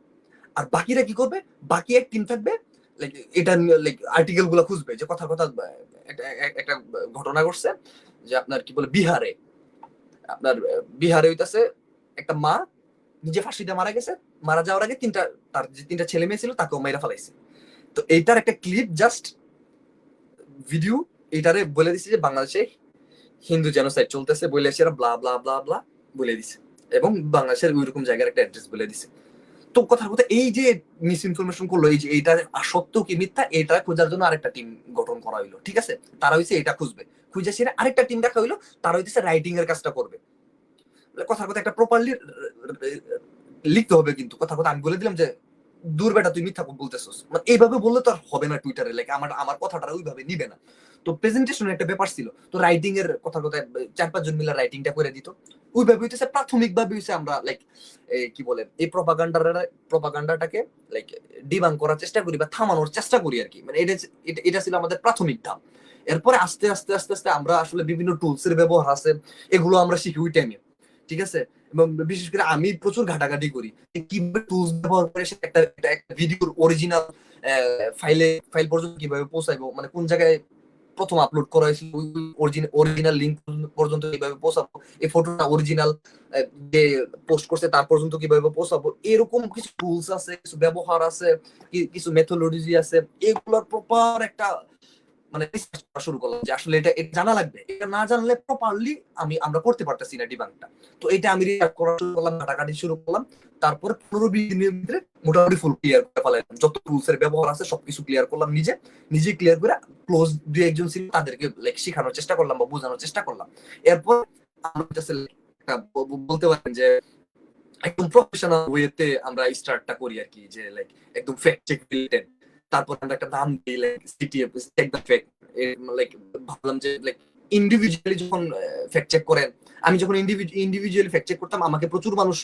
আর বাকিরা কি করবে, বাকি এক টিম থাকবে লাইক এটা লাইক আর্টিকেল গুলো খুঁজবে, যে কথা একটা ঘটনা ঘটছে যে আপনার কি বলে বিহারে আপনার বিহারে হইতাছে একটা মা নিজে ফাঁসিতে মারা গেছে, মারা যাওয়ার আগে তার যে 3টা ছেলে মেয়ে ছিল তাকেও মেরে ফেলাইছে। তো এইটার একটা ক্লিপ জাস্ট ভিডিও এইটারে বলে দিছে যে বাংলাদেশে হিন্দু জেনোসাইড চলতেছে, বলে এসে ব্লা ব্লা ব্লা ব্লা বলে দিছে, এবং বাংলাদেশের ওইরকম জায়গার একটা অ্যাড্রেস বলে দিছে। তো কথার কথা এই যে মিস ইনফরমেশন করলো, এই যে এইটা সত্য কি মিথ্যা এটা খোঁজার জন্য আরেকটা টিম গঠন করা হইলো, ঠিক আছে? তারা হইছে এটা খুঁজবে, খুঁজে সেটা আরেকটা টিম রাখা হইলো, তারা হইতেছে রাইটিং এর কাজটা করবে। কথার কথা একটা প্রপারলি লিখতে হবে, কিন্তু কথার কথা আমি বলে দিলাম যে দূর বেটা তুই মিথ্যা বলতেছস, মানে এইভাবে বললে তো আর হবে না টুইটারে, লাইক আমার কথাটা ওইভাবে নিবে না। তো প্রেজেন্টেশনের একটা ব্যাপার ছিল, তো রাইটিং এর কথার কথা 4-5 জন মিলে রাইটিংটা করে দিত। ওইভাবে হইতেছে প্রাথমিকভাবে হইছে আমরা লাইক কি বলে এই প্রপাগান্ডাটাকে লাইক ডিবাং করার চেষ্টা করি বা থামানোর চেষ্টা করি আর কি, মানে এটা ছিল আমাদের প্রাথমিক ধাপ। এরপরে আস্তে আস্তে আস্তে আস্তে আমরা আসলে বিভিন্ন টুলস এর ব্যবহার আছে, এগুলো আমরা শিখি ওই টাইমে, ঠিক আছে? এবং বিশেষ করে আমি প্রচুর ঘাটাঘাটি করি কিভাবে টুলস ব্যবহার করে একটা ভিডিওর অরিজিনাল ফাইল পর্যন্ত কিভাবে পৌঁছাইবো, মানে কোন জায়গায় প্রথম আপলোড করা হয়েছিল অরিজিনাল লিংক পর্যন্ত কিভাবে পৌঁছাবো, এই ফটোটা অরিজিনাল যে পোস্ট করছে তার পর্যন্ত কিভাবে পৌঁছাবো, এরকম কিছু টুলস আছে, কিছু ব্যবহার আছে, কিছু মেথোলজি আছে, এগুলোর প্রপার একটা মানে রিসার্চ করা শুরু করলাম যে আসলে এটা জানা লাগবে, এটা না জানলে প্রপারলি আমরা করতে পারতেছি না ডিবাংটা। তো এটা আমি রিসার্চ করা শুরু করলাম, ঘাটাঘাটি শুরু করলাম, তারপরে 15-20 দিনের ভিতরে মোটামুটি ফুল ক্লিয়ার করে ফেলাইলাম, যত টুলস এর ব্যবহার আছে সবকিছু ক্লিয়ার করলাম, নিজে ক্লিয়ার করে ক্লোজ 2-1 জন ছিল তাদেরকে লাইক শেখানোর চেষ্টা করলাম বা বোঝানোর চেষ্টা করলাম। এরপর আমরা বলতে পারেন যে একদম প্রফেশনাল ওয়েতে আমরা স্টার্টটা করি আর কি, যে লাইক একদম ফ্যাক্ট চেক রিলেটেড। তারপর আমরা একটা নাম দিই like CTF check the fact, like ভাবলাম যে লাইক ইন্ডিভিজুয়ালি যখন ফ্যাক্ট চেক করেন, আমি যখন ইন্ডিভিজুয়ালি ফ্যাক্ট চেক করতাম আমাকে প্রচুর মানুষ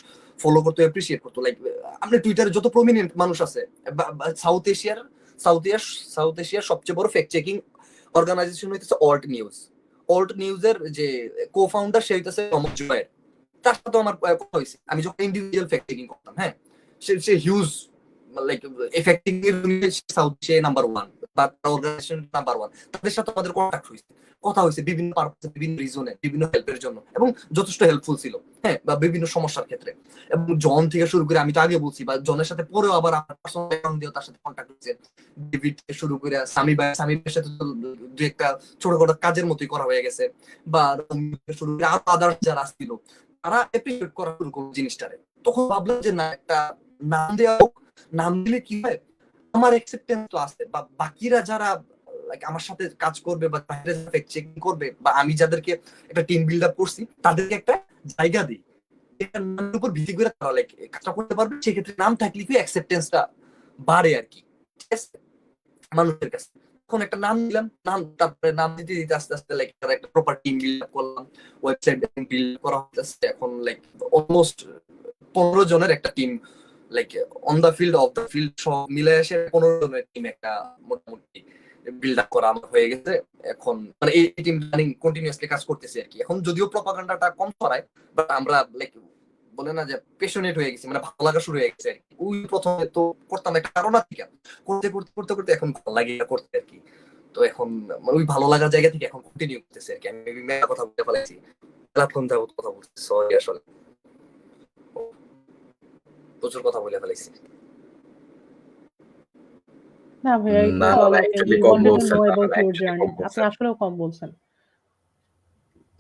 ফলো করতো, অ্যাপ্রিশিয়েট করতো। লাইক আপনি টুইটারে যত প্রমিনেন্ট মানুষ আছে সাউথ এশিয়ার সবচেয়ে বড় ফ্যাক্ট চেকিং অর্গানাইজেশন হইতেছে অল্ট নিউজের যে কো-ফাউন্ডার সে হইতেছে মোহাম্মদ জুবায়ের, তার সাথে আমার কথা হয়েছে। আমি যখন ইন্ডিভিজুয়াল ফ্যাক্ট চেকিং করতাম, হ্যাঁ, সে হিউজ লাইক এফেক্টিং এর সাউথ এশিয়া নাম্বার 1 বা অর্গানাইজেশন নাম্বার 1, তাদের সাথে আমাদের কন্টাক্ট হয়েছে, কথা হয়েছে বিভিন্ন পারপাসে, বিভিন্ন রিজনে, বিভিন্ন হেল্পের জন্য, এবং যথেষ্ট হেল্পফুল ছিল, হ্যাঁ, বা বিভিন্ন সমস্যার ক্ষেত্রে। এবং জন থেকে শুরু করে আমি তো আগে বলছি, বা জনের সাথে পরেও আবার আমার পার্সোনাল অ্যাকাউন্ট দিয়ে তার সাথে কন্টাক্ট হয়েছে, ডেভিড থেকে শুরু করে সামির সাথে তো দু একটা ছোটখাটো কাজের মতোই করা হয়ে গেছে, বা শুরু করে আরো আদার্স যারা ছিল তারা অ্যাপ্রিশিয়েট করা শুরু করলো জিনিসটারে। তখন ভাবলাম যে না, একটা নাম দেওয়া হোক, নাম দিলে কি হয়, আমার অ্যাকসেপ্টেন্স তো আছে, বা বাকিরা যারা লাইক আমার সাথে কাজ করবে বা বাইরে ফ্যাক্ট চেকিং করবে, বা আমি যাদেরকে একটা টিম বিল্ড আপ করছি তাদেরকে একটা জায়গা দিই, এটার নামের উপর ভিত্তি করে তারা লাইক কাজটা করতে পারবে। সেক্ষেত্রে নাম থাকলে কি অ্যাকসেপ্টেন্সটা বাড়ে আর কি, ঠিক আছে, মানুষের কাছে। এখন একটা নাম দিলাম, তারপরে নাম দিতে দিতে আস্তে আস্তে লাইক তারা একটা প্রপার টিম বিল্ড আপ করলাম, ওয়েবসাইট বিল্ড করা হচ্ছে। এখন লাইক অলমোস্ট 15 জনের একটা টিম, like on the field of the field সব মিলে এসে 15 জনের টিম একটা মোটামুটি বিল্ড আপ করা আমার হয়ে গেছে। এখন মানে এই টিম রানিং কন্টিনিউয়াসলি কাজ করতেছে আর কি। এখন যদিও প্রপাগান্ডাটা কম ছড়ায়, বাট আমরা লাইক বলে না যে প্যাশনেট হয়ে গেছি, মানে ভালো লাগা শুরু হয়ে গেছে আর কি। ওই প্রথমে তো করতাম একটা কারণ থেকে, করতে করতে করতে করতে এখন ভালো লাগে করতে আর কি। তো এখন মানে ওই ভালো লাগার জায়গা থেকে এখন কন্টিনিউ করতেছে আর কি। আমি মেলা কথা বলতে ফেলেছি, মেলাক্ষণ যাবত কথা বলছি, সরি আসলে প্রচুর কথা বলে ফেলেছি। না ভাইয়া, it না was all okay. Actually We com wanted to বলছেন, know না about your অ্যাকচুয়ালি journey. কম আপনি বলছেন। আসলেও কম বলছেন।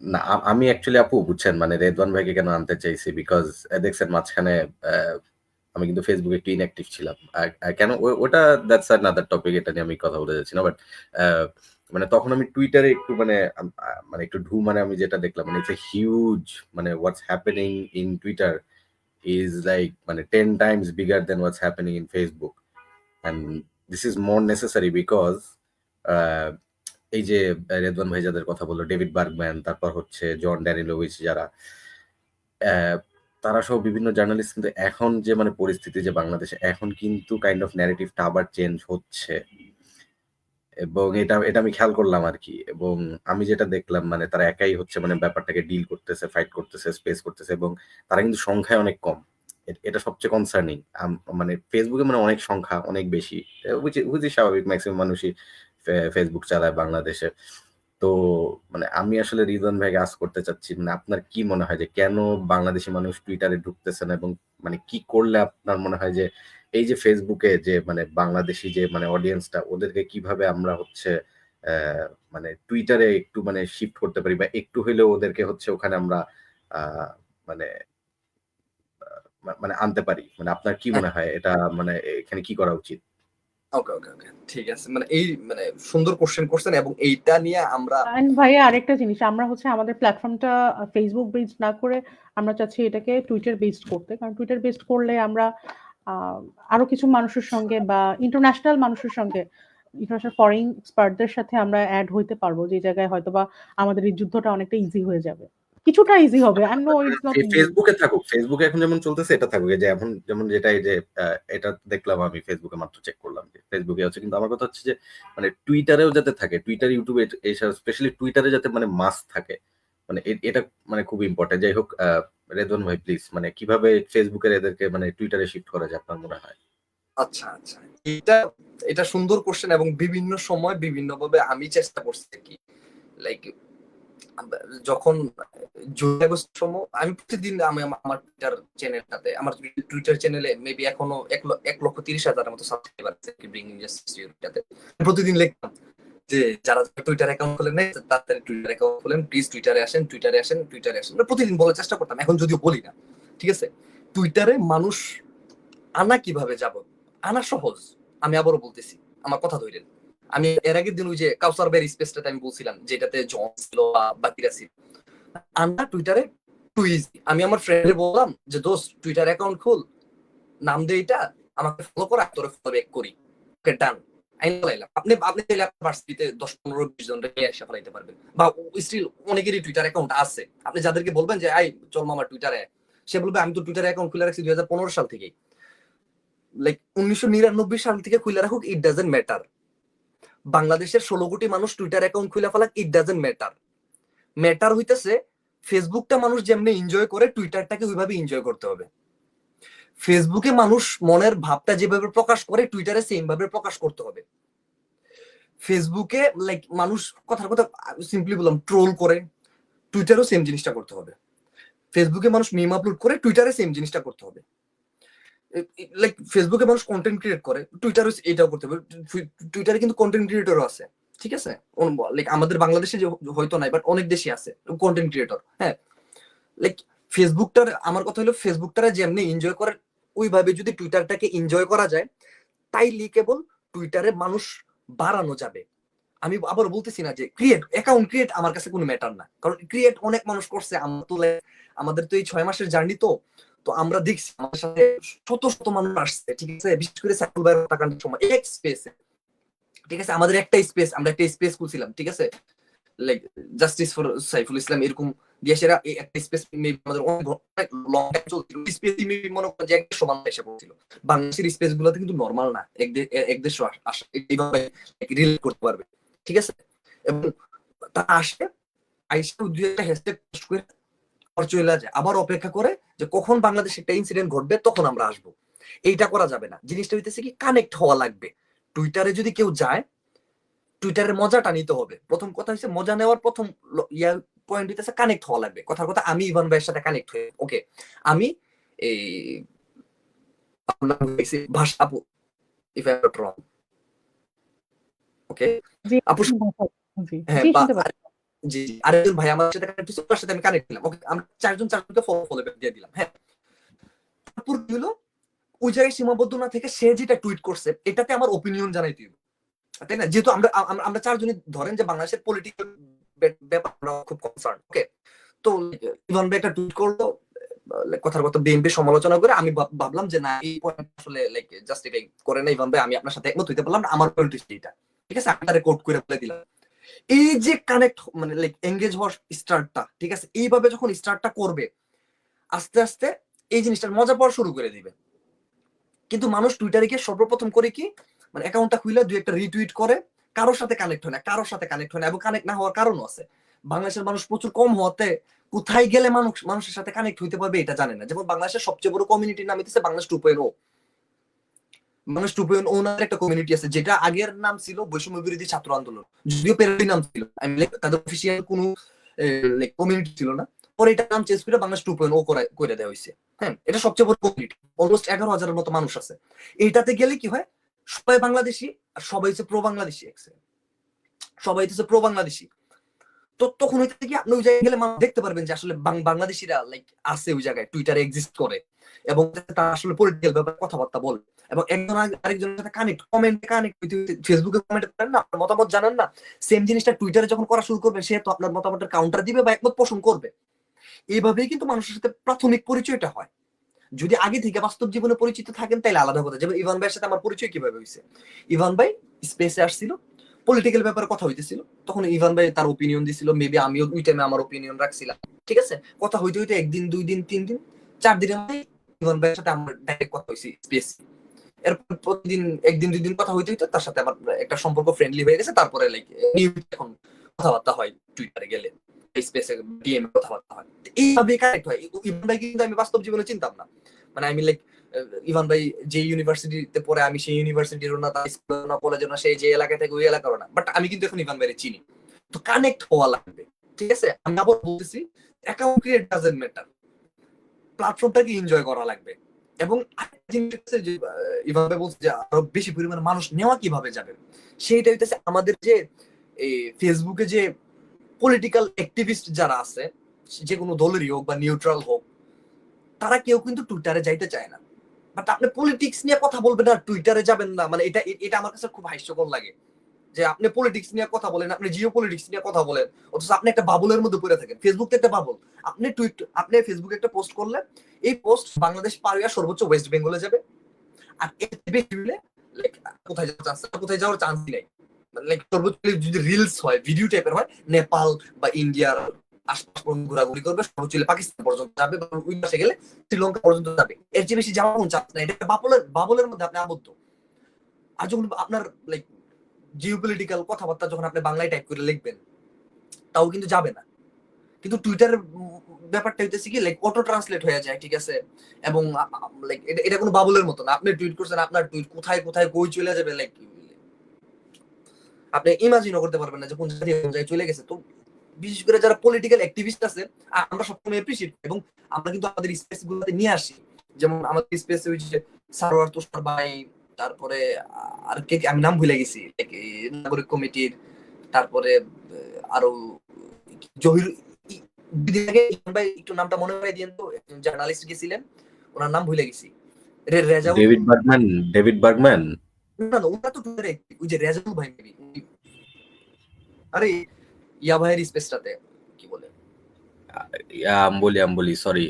না আমি অ্যাকচুয়ালি আপু বুঝছেন মানে রেদওয়ান ভাইকে কেন আনতে চাইছি, বিকজ দেখছেন মাঝখানে আমি কিন্তু ফেসবুকে একটু ইনঅ্যাক্টিভ ছিলাম। কেন ওটা দ্যাটস আনাদার টপিক, এটা নিয়ে আমি কথা বলতে যাচ্ছি না। বাট মানে তখন আমি টুইটারে একটু মানে মানে একটু মানে আমি যেটা দেখলাম মানে ইটস এ হিউজ, মানে what's happening in Twitter is like মানে 10 Times bigger then what's happening in Facebook. And this is more necessary because এই যে রেদওয়ান ভাই যাদের কথা বললো, ডেভিড বার্গম্যান, তারপর হচ্ছে জন ড্যানিলোভিচ, যারা তারা সব বিভিন্ন জার্নালিস্ট, কিন্তু এখন যে মানে পরিস্থিতি যে বাংলাদেশে এখন কিন্তু কাইন্ড অফ ন্যারেটিভটা আবার চেঞ্জ হচ্ছে, এবং এটা আমি খেয়াল করলাম আর কি। এবং আমি যেটা দেখলাম মানে তারা একাই হচ্ছে মানে ব্যাপারটাকে ডিল করতেছে, ফাইট করতেছে, স্পেস করতেছে, এবং তারা কিন্তু সংখ্যায় অনেক কম। এটা সবচেয়ে কনসার্নিং। মানে ফেসবুকে মানে অনেক সংখ্যা অনেক বেশি, হুইচ ইজ স্বাভাবিক, ম্যাক্সিমাম মানুষই ফেসবুক চালায় বাংলাদেশে। তো মানে আমি আসলে রিদওয়ান ভাইকে আস্ক করতে চাচ্ছি, মানে আপনার কি মনে হয় যে কেন বাংলাদেশী মানুষ টুইটারে ঢুকতেছে না, এবং মানে কি করলে আপনার মনে হয় যে এই যে ফেসবুকে যে মানে বাংলাদেশী যে মানে অডিয়েন্সটা, ওদেরকে কিভাবে আমরা হচ্ছে আহ, মানে টুইটারে একটু মানে শিফট করতে পারি, বা একটু হইলেও ওদেরকে হচ্ছে ওখানে আমরা আহ, মানে মানে আনতে পারি? মানে আপনার কি মনে হয় এটা, মানে এখানে কি করা উচিত? ওকে ওকে ওকে, ঠিক আছে। মানে এই মানে সুন্দর কোশ্চেন করছেন, এবং এইটা নিয়ে আমরা এন্ড ভাইয়া আরেকটা জিনিস, আমরা হচ্ছে আমাদের প্ল্যাটফর্মটা ফেসবুক বেসড না করে আমরা চাচ্ছি এটাকে টুইটার বেসড করতে, কারণ টুইটার বেসড করলে আমরা আহ, আরো কিছু মানুষের সঙ্গে বা ইন্টারন্যাশনাল মানুষের সঙ্গে, ইন্টারন্যাশনাল ফরেন এক্সপার্টদের সাথে আমরা অ্যাড হইতে পারবো, যে জায়গায় হয়তোবা আমাদের এই যুদ্ধটা অনেকটা ইজি হয়ে যাবে, কিছুটা ইজি হবে। I know it's not easy. ফেসবুকে থাকুক, ফেসবুকে এখন যেমন চলতেছে এটা থাকুক, এই যে এখন যেমন যেটা এই যে এটা দেখলাম আমি ফেসবুকে মাত্র চেক করলাম যে ফেসবুকে আছে, কিন্তু আমার কথা হচ্ছে যে মানে টুইটারেও যাতে থাকে, টুইটার ইউটিউবে এইসব স্পেশালি টুইটারে যাতে মানে মাস থাকে, মানে এটা মানে খুব ইম্পর্টেন্ট। যাই হোক, রেদওয়ান ভাই প্লিজ মানে কিভাবে ফেসবুকের এদেরকে মানে টুইটারে শিফট করা যায় আপনার মনে হয়? আচ্ছা আচ্ছা, এটা এটা সুন্দর কোশ্চেন, এবং বিভিন্ন সময় বিভিন্ন ভাবে আমি চেষ্টা করছি কি, লাইক যখন জুলাই আগস্ট সময় আমি প্রতিদিন আমি আমার টুইটার চ্যানেলটাতে, আমার টুইটার চ্যানেলে মেবি এখনো 1,30,000 মতো সাবস্ক্রাইবার আছে কি ব্রিঙ্গিং জাস্টিস ইউরোপটাতে। প্রতিদিন লিখতাম যে যারা টুইটার অ্যাকাউন্ট খোলেন নাই তাড়াতাড়ি টুইটার অ্যাকাউন্ট খোলেন, প্লিজ টুইটারে আসেন, টুইটারে আসেন, টুইটারে আসেন। মানে প্রতিদিন বলার চেষ্টা করতাম, এখন যদিও বলি না। ঠিক আছে, টুইটারে মানুষ আনা কিভাবে যাব, আনা সহজ। আমি আবারও বলতেছি, আমার কথা ধরেন, আমি এর আগের দিন ওই যে কাউসার বের স্পেসটাতে আমি বলছিলাম যেটাতে জন ছিল বা বাকিরা ছিল, আনা টুইটারে টু ইজি। আমি আমার ফ্রেন্ডে বললাম যে দোস্ত টুইটার অ্যাকাউন্ট খুল, নাম দে এটা, আমাকে ফলো করা, তোরে ফলো ব্যাক করি, ওকে ডান। আপনি আপনি চাইলে আপনার ভার্সিটিতে 10, 15, 20 জন নিয়ে এসে ফেলাইতে পারবেন, বা স্টিল অনেকেরই টুইটার অ্যাকাউন্ট আছে। আপনি যাদেরকে বলবেন যে আই চল মামা টুইটারে, সে বলবে আমি তো টুইটার অ্যাকাউন্ট খুলে রাখছি 2015 সাল থেকেই। লাইক 1999 সাল থেকে খুলে রাখুক, ইট ডাজেন্ট ম্যাটার। বাংলাদেশের 16 কোটি মানুষ টুইটার অ্যাকাউন্ট খুলে ফেলাক, ইট ডাজেন্ট ম্যাটার। ম্যাটার হইতেছে ফেসবুকটা মানুষ যেমনি এনজয় করে টুইটারটাকে ওইভাবে এনজয় করতে হবে। ফেসবুকে মানুষ মনের ভাবটা যেভাবে প্রকাশ করে টুইটারে সেম ভাবে প্রকাশ করতে হবে। ফেসবুকে লাইক মানুষ কথার কথা সিম্পলি বললাম ট্রোল করে, টুইটারও সেম জিনিসটা করতে হবে। ফেসবুকে মানুষ মিম আপলোড করে, টুইটারে সেম জিনিসটা করতে হবে। লাইক ফেসবুকে মানুষ কন্টেন্ট ক্রিয়েট করে, টুইটারে এটাও করতে হবে। টুইটারে কিন্তু কন্টেন্ট ক্রিয়েটরও আছে, ঠিক আছে? লাইক আমাদের বাংলাদেশে যে হয়তো নাই, বাট অনেক দেশে আছে কন্টেন্ট ক্রিয়েটর। হ্যাঁ, লাইক ফেসবুকটার, আমার কথা হলো ফেসবুকটারে যেমনি এনজয় করে ওইভাবে যদি টুইটারটাকে এনজয় করা যায়, তাইলে কেবল টুইটারে মানুষ বাড়ানো যাবে। আমি আবার বলতেছি না যে ক্রিয়েট অ্যাকাউন্ট ক্রিয়েট আমার কাছে কোনো ম্যাটার না, কারণ ক্রিয়েট অনেক মানুষ করছে। আমাদের তো এই 6 মাসের জার্নি, তো তো আমরা দেখছি আমাদের সাথে শত শত মানুষ আসছে, ঠিক আছে? বিশেষ করে সাইফুল ভাইয়ের হত্যাকাণ্ডের সময় এক স্পেসে, ঠিক আছে, আমাদের একটা স্পেস, আমরা একটা স্পেস খুলছিলাম, ঠিক আছে, like justice for Saiful Islam, এরকম দেশেরা একটা স্পেস মেবি আমাদের অনেক লং টাইম চলছিল। স্পেস মেবি মনে করেন যে 100 মানুষ এসে পড়ছিল। বাংলাদেশের স্পেস গুলোতে কিন্তু নরমাল না, এক দেশ এইভাবে রিলেট করতে পারবে, ঠিক আছে? এবং তা আসে, আইসা দুই একটা হ্যাশট্যাগ পোস্ট করে চলে যায়, আবার অপেক্ষা করে যে কখন বাংলাদেশে একটা ইনসিডেন্ট ঘটবে তখন আমরা আসবো। এইটা করা যাবে না। জিনিসটা হইতেছে কি, কানেক্ট হওয়া লাগবে। টুইটারে যদি কেউ যায়, টুইটারের মজাটা নিতে হবে। প্রথম কথা হচ্ছে মজা নেওয়ার প্রথম পয়েন্ট হইতেছে কানেক্ট হওয়া লাগবে। কথার কথা, আমি ইভান ভাইয়ের সাথে কানেক্ট হয়ে ওকে, আমি এই ভাষা আপু, ইফ আই নট রং, ওকে জি আপু, জি হ্যাঁ, জি, বা শুনতে পাচ্ছি। জি জি, আরেকজন ভাই আমার সাথে কানেক্ট হয়েছে, তার সাথে আমি কানেক্ট দিলাম, ওকে আমরা চারজনকে ফলো দিয়ে দিলাম। হ্যাঁ, তারপর কি হলো, ওই জায়গায় সীমাবদ্ধ না থেকে সে যেটা টুইট করছে এটাতে আমার ওপিনিয়ন জানাইতে হবে, তাই না? যেহেতু আমরা চারজনই ধরেন যে বাংলাদেশের পলিটিক্যাল ব্যাপার খুব কনসার্ন, ওকে। তো ইভান ভাই একটা টুইট করলো, কথার কথা বিএনপি সমালোচনা করে, আমি ভাবলাম যে না, এই পয়েন্ট আসলে লাইক জাস্টিফাই করে না ইভান ভাই, আমি আপনার সাথে একমত হইতে পারলাম না, আমার পয়েন্ট হচ্ছে এটা, ঠিক আছে, আমি রেকর্ড করে বলে দিলাম। এই যে কানেক্ট মানে লাইক এঙ্গেজ হওয়ার স্টার্টটা, ঠিক আছে, এইভাবে যখন স্টার্টটা করবে, আস্তে আস্তে এই জিনিসটার মজা পাওয়া শুরু করে দিবে। কিন্তু মানুষ টুইটারে গিয়ে সর্বপ্রথম করে কি, মানে অ্যাকাউন্টটা খুলে দুই একটা রিটুইট করে, কারোর সাথে কানেক্ট হয় না, কারোর সাথে কানেক্ট হয় না, এবং কানেক্ট না হওয়ার কারণও আছে। বাংলাদেশের মানুষ প্রচুর কম হওয়াতে কোথায় গেলে মানুষের সাথে কানেক্ট হইতে পারবে এটা জানে না। যেমন বাংলাদেশের সবচেয়ে বড় কমিউনিটির নাম হচ্ছে বাংলাদেশ 2.0, বাংলাদেশ 2.0 ওনার একটা কমিউনিটি আছে, যেটা আগের নাম ছিল বৈষম্য বিরোধী ছাত্র আন্দোলন, যদিও প্যারোডি নাম ছিল, তাদের অফিসিয়াল কোনো কমিউনিটি ছিল না। পরে এটা নাম চেঞ্জ করে বাংলাদেশ 2.0 করে দেওয়া হয়েছে। হ্যাঁ, এটা সবচেয়ে বড় কমিউনিটি, অলমোস্ট 11,000-এর মতো মানুষ আছে। এইটাতে গেলে কি হয়, সবাই বাংলাদেশি আর সবাই হচ্ছে প্রো বাংলাদেশি, সবাই হচ্ছে প্রো বাংলাদেশি। তো তখন হইতে কি আপনি ওই জায়গায় গেলে মানুষ দেখতে পারবেন যে আসলে বাংলাদেশিরা লাইক আছে ওই জায়গায়, টুইটারে এক্সিস্ট করে এবং তারা আসলে পলিটিক্যাল ব্যাপারে কথাবার্তা বলে এবং একজন আরেকজনের সাথে কমেন্টে কানেক্ট হইতে, ফেসবুকে কমেন্ট করেন না, আপনার মতামত জানান না, সেম জিনিসটা টুইটারে যখন করা শুরু করবে, সে তো আপনার মতামতের কাউন্টার দিবে বা একমত পোষণ করবে। এইভাবেই কিন্তু মানুষের সাথে প্রাথমিক পরিচয়টা হয়। যদি আগে থেকে বাস্তব জীবনে পরিচিত থাকেন তাহলে আলাদা কথা। যেমন ইভান ভাইয়ের সাথে আমার পরিচয় কিভাবে হয়েছে, ইভান ভাই স্পেসে আসছিল, পলিটিক্যাল ব্যাপারে কথা হইতেছিল, তখন ইভান ভাই তার ওপিনিয়ন দিছিল, মেবি আমিও ওই টাইমে আমার ওপিনিয়ন রাখছিলাম, ঠিক আছে। কথা হইতে হইতে 1 দিন 2 দিন 3 দিন 4 দিনের মধ্যে ইভান ভাইয়ের সাথে আমার ডাইরেক্ট কথা হয়েছে স্পেস। এরপর প্রতিদিন 1 দিন 2 দিন কথা হইতে হইতে তার সাথে আমার একটা সম্পর্ক ফ্রেন্ডলি হয়ে গেছে। তারপরে লাইক এখন কথাবার্তা হয়, টুইটারে গেলে স্পেসে ডিএম কথাবার্তা হয়, এইভাবে কানেক্ট হয়। ইভান ভাই কিন্তু আমি বাস্তব জীবনে চিনতাম না, মানে আমি লাইক ইভান ভাই যে ইউনিভার্সিটিতে পড়ে আমি সেই ইউনিভার্সিটির না, তার স্কুল না, কলেজের না, সেই যে এলাকা থেকে ওই এলাকার না, বাট আমি কিন্তু এখন ইভান ভাইয়ের চিনি। তো কানেক্ট হওয়া লাগবে, ঠিক আছে। আমি আবার বলতেছি, অ্যাকাউন্ট ক্রিয়েট ডাজন্ট ম্যাটার, প্ল্যাটফর্মটাকে এনজয় করা লাগবে। এবং আরেকটা জিনিস হচ্ছে যে ইভান ভাই বলছে যে আরো বেশি পরিমাণে মানুষ নেওয়া কিভাবে যাবে, সেইটা হইতেছে আমাদের যে ফেসবুকে যে পলিটিক্যাল অ্যাক্টিভিস্ট যারা আছে, যে কোনো দলেরই হোক বা নিউট্রাল হোক, তারা কেউ কিন্তু টুইটারে যাইতে চায় না। বাট আপনি পলিটিক্স নিয়ে কথা বলবেন আর টুইটারে যাবেন না, মানে এটা এটা আমার কাছে খুব হাস্যকর লাগে যে আপনি পলিটিক্স নিয়ে কথা বলেন, আপনি জিও পলিটিক্স নিয়ে কথা বলেন, অথচ আপনি একটা বাবুলের মধ্যে পড়ে থাকেন। ফেসবুক তো একটা বাবুল। আপনি ফেসবুকে একটা পোস্ট করলে এই পোস্ট বাংলাদেশ পার হইয়া সর্বোচ্চ ওয়েস্ট বেঙ্গলে যাবে, আর এর বেশি হলে লাইক কোথায় যাওয়ার চান্স নেই। লাইক সর্বোচ্চ যদি রিলস হয়, ভিডিও টাইপের হয়, নেপাল বা ইন্ডিয়ার আশপাশ ঘোরাঘুরি করবে, সর্বোচ্চ পাকিস্তান পর্যন্ত যাবে, ওই পাশে গেলে শ্রীলঙ্কা পর্যন্ত যাবে, এর চেয়ে বেশি যাওয়ার কোনো চান্স নাই। এটা বাবলের মধ্যে আপনি আবদ্ধ। আর যখন আপনার লাইক জিওপলিটিক্যাল কথাবার্তা যখন আপনি বাংলায় টাইপ করে লিখবেন, তাও কিন্তু যাবে না। কিন্তু টুইটারের ব্যাপারটা হইতেছে কি, লাইক অটো ট্রান্সলেট হয়ে যায়, ঠিক আছে। এবং লাইক এটা কোনো বাবলের মতো না, আপনি টুইট করছেন, আপনার টুইট কোথায় কোথায় কই চলে যাবে, লাইক আপনি ইমাজিনও করতে পারবেন না যে কোন জায়গায় চলে গেছে। তো বিশেষ করে যারা পলিটিক্যাল অ্যাক্টিভিস্ট আছে, আমরা সবসময় এপ্রিশিয়েট করি এবং আমরা কিন্তু আমাদের স্পেস গুলোতে নিয়ে আসি। যেমন আমাদের স্পেসে ওই যে সারোয়ার তুষার ভাই, তারপরে আর কে আমি নাম ভুলে গেছি, নাগরিক কমিটির, তারপরে আরো জহির, দুদিন আগে ভাই একটু নামটা মনে করে দিয়েন তো, জার্নালিস্ট গেছিলেন, ওনার নাম ভুলে গেছি, রেজাউল, ডেভিড বার্গম্যান। না না, ওটা তো টুইটারে ওই যে রেজাউল ভাই মেবি, আরে ইয়া ভাইয়ের স্পেসটাতে কি বলে, আম্বলি, সরি।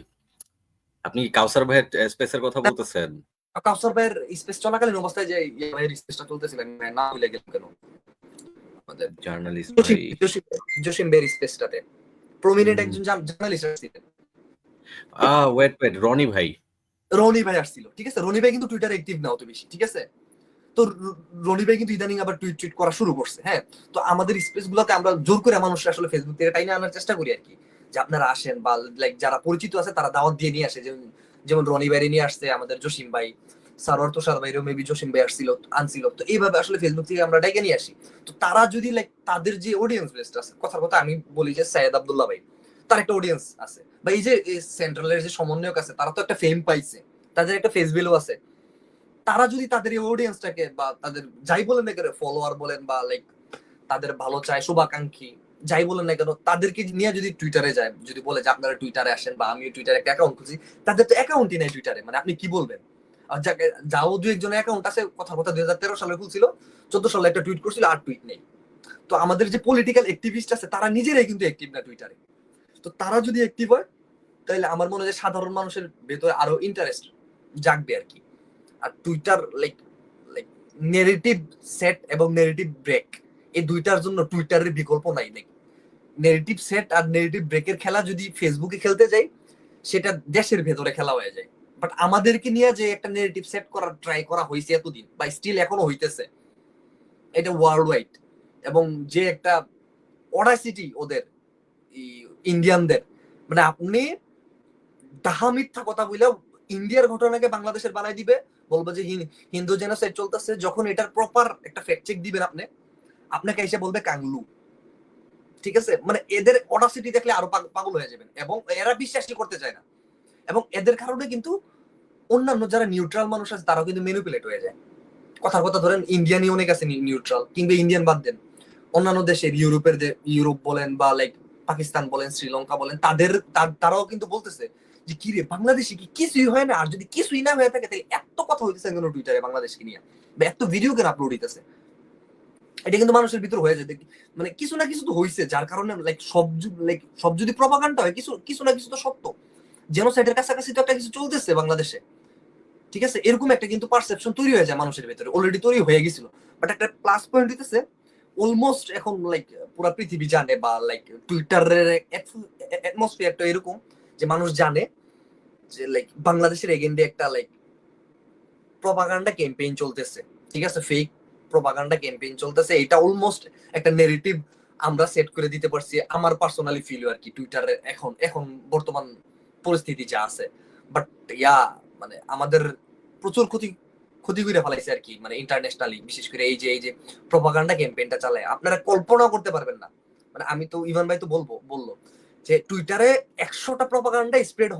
আপনি কি কাউসার ভাইয়ের স্পেসের কথা বলতেছেন? কাউসার ভাইয়ের স্পেস চলাকালীন অবস্থায় যে ইয়া ভাইয়ের স্পেসটা চলতেছিল, না ভুলে গেলাম কেন, আমাদের জার্নালিস্ট ভাই। জসিম ভাইয়ের স্পেসটাতে প্রমিনেন্ট একজন জার্নালিস্ট আসছিলেন। ওয়েট রনি ভাই আসছিল, ঠিক আছে। রনি ভাই কিন্তু টুইটারে অ্যাক্টিভ না অত বেশি, ঠিক আছে। তো রনি ভাই কিন্তু ইদানিং আবার টুইট করা শুরু করছে। হ্যাঁ, তো আমাদের স্পেস গুলোতে আমরা জোর করে মানুষরা আসলে ফেসবুক থেকে টাইনে আনার চেষ্টা করি আর কি, যে আপনারা আসেন, বা লাইক যারা পরিচিত আছে তারা দাওয়াত দিয়ে নিয়ে আসে। যেমন রনি ভাই নিয়ে আসছে, আমাদের জসিম ভাই, সারোয়ার তুষার ভাইরও মেবি জসিম ভাই আনছিল। তো এইভাবে আসলে ফেসবুক থেকে আমরা ডেকে নিয়ে আসি। তো তারা যদি লাইক তাদের যে অডিয়েন্স বেসড আছে, কথার কথা আমি বলি যে সাইয়েদ আব্দুল্লাহ ভাই, তার একটা অডিয়েন্স আছে, বা এই যে সেন্ট্রালের যে সমন্বয়ক আছে, তারা তো একটা ফেম পাইছে, তাদের একটা ফেস ভ্যালু আছে। তারা যদি তাদের এই অডিয়েন্সটাকে বা তাদের যাই বলেন না কেন, ফলোয়ার বলেন বা লাইক তাদের ভালো চায়, শুভাকাঙ্ক্ষী যাই বলেন না কেন, তাদেরকে নিয়ে যদি টুইটারে যায়, যদি বলে যে আপনারা টুইটারে আসেন বা আমিও টুইটারে একটা অ্যাকাউন্ট খুঁজি, তাদের তো অ্যাকাউন্টই নেই টুইটারে, মানে আপনি কি বলবেন। যাও দু একজনের অ্যাকাউন্ট আছে, কথা 2013 সালে খুলছিল, 14 সালে একটা টুইট করছিল, আর টুইট নেই। তো আমাদের যে পলিটিক্যাল অ্যাক্টিভিস্ট আছে, তারা নিজেরাই কিন্তু অ্যাক্টিভ না টুইটারে। তো তারা যদি অ্যাক্টিভ হয়, তাহলে আমার মনে হয় সাধারণ মানুষের ভেতরে আরো ইন্টারেস্ট জাগবে আর কি। আর Twitter like like negative set এবং নেগেটিভ ব্রেক, এই দুইটার জন্য টুইটারের বিকল্প নাই। লাইক নেগেটিভ সেট আর নেগেটিভ ব্রেকের খেলা যদি ফেসবুকে খেলতে যাই, সেটা দেশের ভেতরে খেলা হয়ে যায়। বাট আমাদেরকে নিয়ে যে একটা নেগেটিভ সেট করার ট্রাই করা হয়েছে এতদিন, বা স্টিল এখনো হইতেছে, এটা ওয়ার্ল্ড ওয়াইড। এবং যে একটা অডাসিটি ওদের ইন্ডিয়ানদের, মানে আপনি ডাহা মিথ্যা কথা বললেও ইন্ডিয়ার ঘটনাকে বাংলাদেশের বানাই দিবে, বলবো যে হিন্দু জেনোসাইড চলতেছে। যখন এটার প্রপার একটা ফ্যাক্ট চেক দিবেন আপনাকে এসে বলবে কাংলু। ঠিক আছে, মানে এদের অডাসিটি দেখলে আরো পাগল হয়ে যাবেন, এবং এরা বিশ্বাসই করতে চায় না। এবং এদের কারণে কিন্তু অন্যান্য যারা নিউট্রাল মানুষ আছে তারাও কিন্তু ম্যানিপুলেট হয়ে যায়। কথার কথা ধরেন ইন্ডিয়ানই অনেক আছে নিউট্রাল, কিংবা ইন্ডিয়ান বাদ দেন, অন্যান্য দেশের ইউরোপের যে ইউরোপ বলেন বা লাইক পাকিস্তান বলেন, শ্রীলঙ্কা বলেন, তারাও কিন্তু বলতেছে যে কি রে বাংলাদেশে কি কিছুই হয় না। আর যদি কিছুই না হয়ে থাকে তাহলে এত কথা হইতেছে কেন টুইটারে বাংলাদেশকে নিয়ে, বা এত ভিডিও কেন আপলোড হইতেছে। এটা কিন্তু মানুষের ভিতর হয়ে যায়, মানে কিছু না কিছু তো হয়েছে যার কারণে সব যদি প্রপাগান্ডা হয়, কিছু না কিছু তো সত্য। জেনোসাইডের কাছাকাছি তো একটা কিছু চলতেছে বাংলাদেশে। ঠিক আছে, এরকম একটা কিন্তু পারসেপশন তৈরি হয়ে যায় মানুষের ভিতরে, অলরেডি তৈরি হয়ে গেছিল। বাট একটা প্লাস পয়েন্ট হইতেছে অলমোস্ট এখন লাইক পুরো পৃথিবী জানে, বা লাইক টুইটারের অ্যাটমসফিয়ারটা এরকম যে মানুষ জানে যে লাইক বাংলাদেশের এগেন্ডে একটা লাইক প্রপাগান্ডা ক্যাম্পেইন চলতেছে। ঠিক আছে, ফেক প্রপাগান্ডা ক্যাম্পেইন চলতেছে। এটা অলমোস্ট একটা নেগেটিভ আমরা সেট করে দিতে পারছি, আমার পার্সোনালি ফিল আর কি, টুইটারে এখন বর্তমান পরিস্থিতি যা আছে। বাট মানে আমাদের প্রচুর ক্ষতি করে ফেলাইছে আর কি, মানে ইন্টারন্যাশনালি, বিশেষ করে এই যে প্রপাগান্ডা ক্যাম্পেইনটা চালায়, আপনারা কল্পনা করতে পারবেন না। মানে আমি তো ইভান ভাই তো বললো যে টুইটারে 100টা প্রপাগান্ডা স্প্রেড